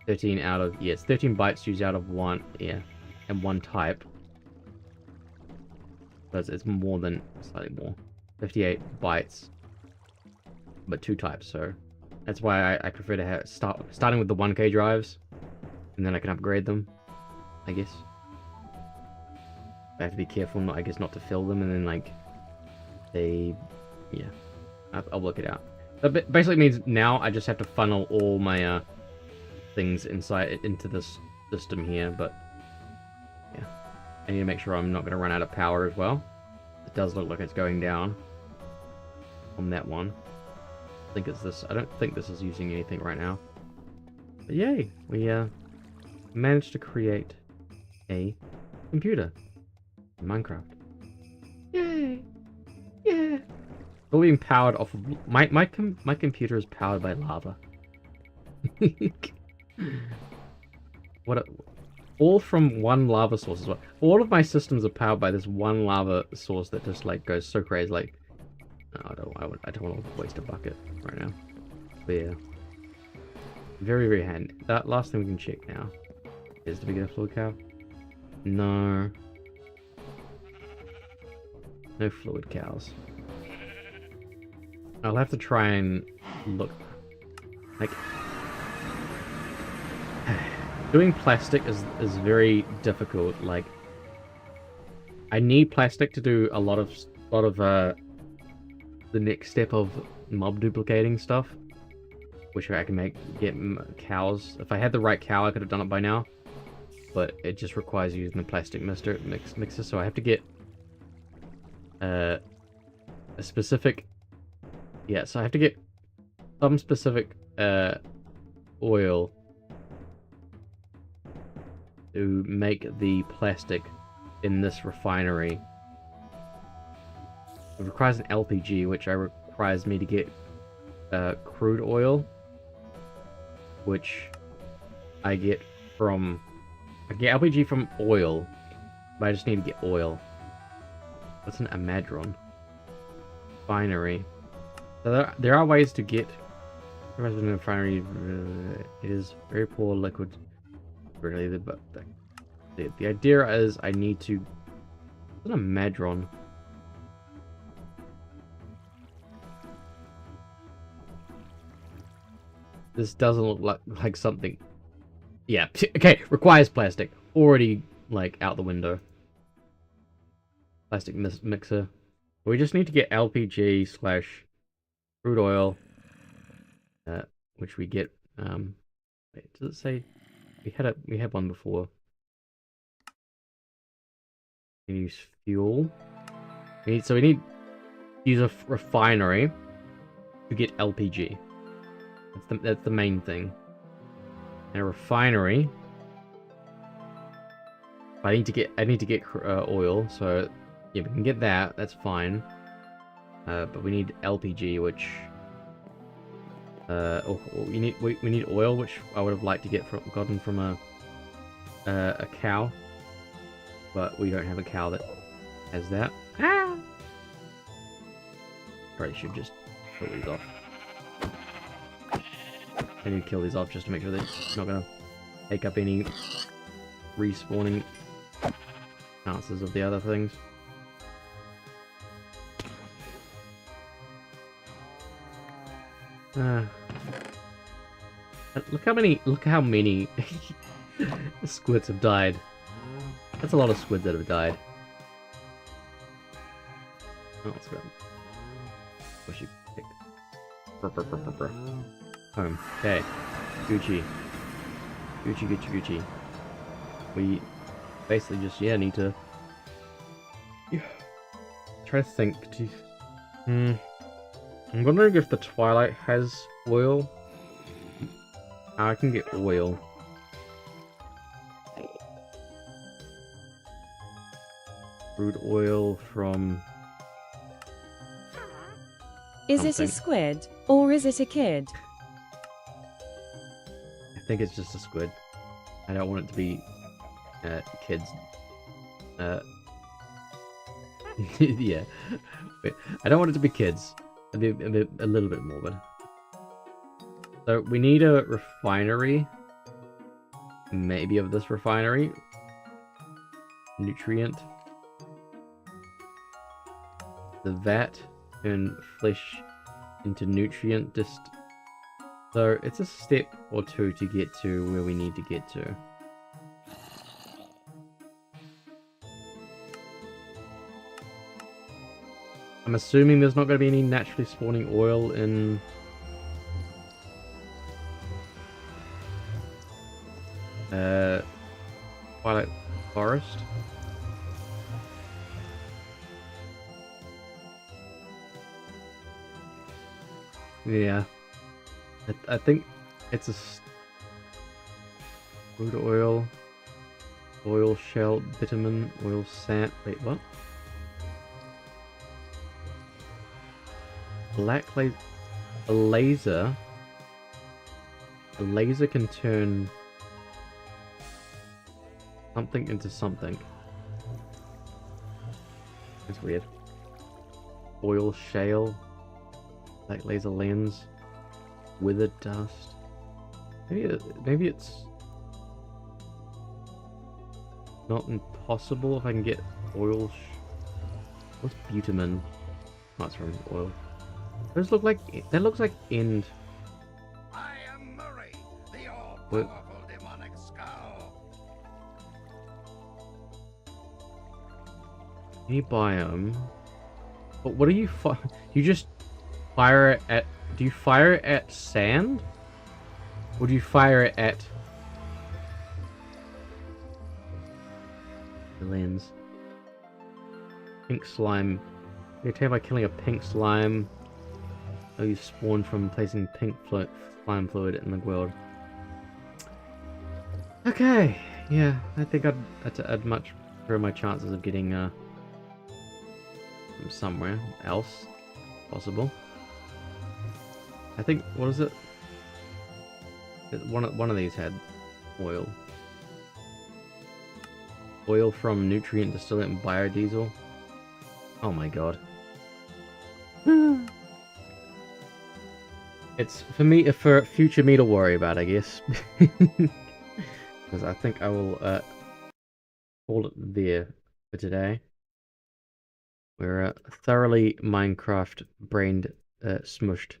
13 out of, yes, 13 bytes used out of one, yeah, and one type. So it's more than, slightly more. 58 bytes, but 2 types, so that's why I prefer to have, starting with the 1k drives, and then I can upgrade them, I guess. I have to be careful, not, I guess, not to fill them, and then, like, yeah, I'll work it out. That basically means now I just have to funnel all my, things into this system here, but yeah, I need to make sure I'm not going to run out of power as well. It does look like it's going down on that one. I think it's this. I don't think this is using anything right now. But yay, we managed to create a computer in Minecraft. Yay! Yeah. We're being powered off of my computer is powered by lava. All from one lava source as well. All of my systems are powered by this one lava source that just like goes so crazy. Like No, I don't want to waste a bucket right now. But yeah. Very, very handy. That last thing we can check now is, do we get a fluid cow? No. No fluid cows. I'll have to try and look. Like, doing plastic is very difficult. Like, I need plastic to do a lot of the next step of mob duplicating stuff, which I can get cows. If I had the right cow, I could have done it by now, but it just requires using the plastic mixer. So I have to get a specific. Yeah, so I have to get some specific oil to make the plastic in this refinery. It requires an LPG, which requires me to get crude oil, which I get LPG from oil, but I just need to get oil. What's an amadron? Refinery. So there are ways to get refinery. It is very poor liquid. Really, but the idea is I need to. What's an amadron? This doesn't look like something. Yeah, okay, requires plastic. Already, like, out the window. Plastic mixer. We just need to get LPG / crude oil. Which we get, wait, does it say? We had one before. We use fuel. So we need to use a refinery to get LPG. That's the main thing. And a refinery. I need to get oil, so yeah, we can get that. That's fine. But we need LPG, which we need oil, which I would have liked to gotten from a cow, but we don't have a cow that has that. Ah! Probably should just kill these off. I need to kill these off just to make sure they're not gonna take up any respawning chances of the other things. Look how many squids have died. That's a lot of squids that have died. Oh, let's go. What you pick? Home. Okay. Gucci. Gucci. We basically just, yeah, need to try to think. I'm wondering if the Twilight has oil. I can get oil. Crude oil from... Is it a squid, or is it a kid? I think it's just a squid. I don't want it to be kids. Yeah. Wait, I don't want it to be kids. A little bit morbid. So we need a refinery. Maybe of this refinery. Nutrient. The vat turn flesh into nutrient. So it's a step or two to get to where we need to get to. I'm assuming there's not going to be any naturally spawning oil in... Twilight Forest. Yeah. I think it's a... Crude oil shell, bitumen, oil sand... Wait, what? Black laser... A laser can turn something into something. That's weird. oil shale, like laser lens, withered dust. Maybe it's not impossible if I can get oil. What's bitumen? Oh, it's from oil. Those look like that looks like end. I am Murray, the What? all-powerful demonic skull. Any biome. But what do you you just fire it at? Do you fire it at sand? Or do you fire it at the lens? Pink slime. You tell by killing a pink slime. Oh, you spawn from placing pink slime fluid in the world. Okay, yeah, I think I'd much prefer my chances of getting from somewhere else possible. I think, what is it? One of these had oil. Oil from nutrient distillate and biodiesel. Oh my god. It's for future me to worry about, I guess. Because I think I will call it there for today. We're thoroughly Minecraft brained smushed.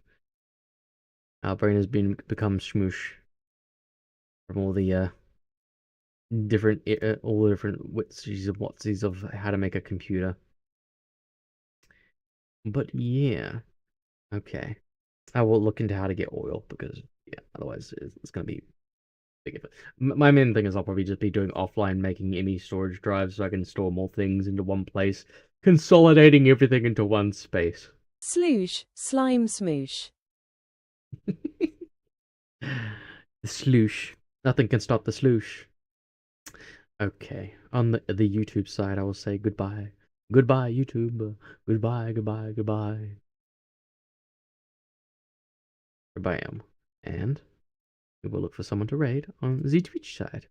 Our brain has become smoosh from all the different witsies and watsies of how to make a computer. But yeah, okay. I will look into how to get oil because yeah, otherwise it's gonna be big. My main thing is I'll probably just be doing offline, making any storage drives so I can store more things into one place, consolidating everything into one space. Sloosh, slime smoosh. The sloosh. Nothing can stop the sloosh. Okay, on the YouTube side, I will say goodbye. Goodbye, YouTube. Goodbye, goodbye, goodbye. Goodbye, and we will look for someone to raid on the Twitch side.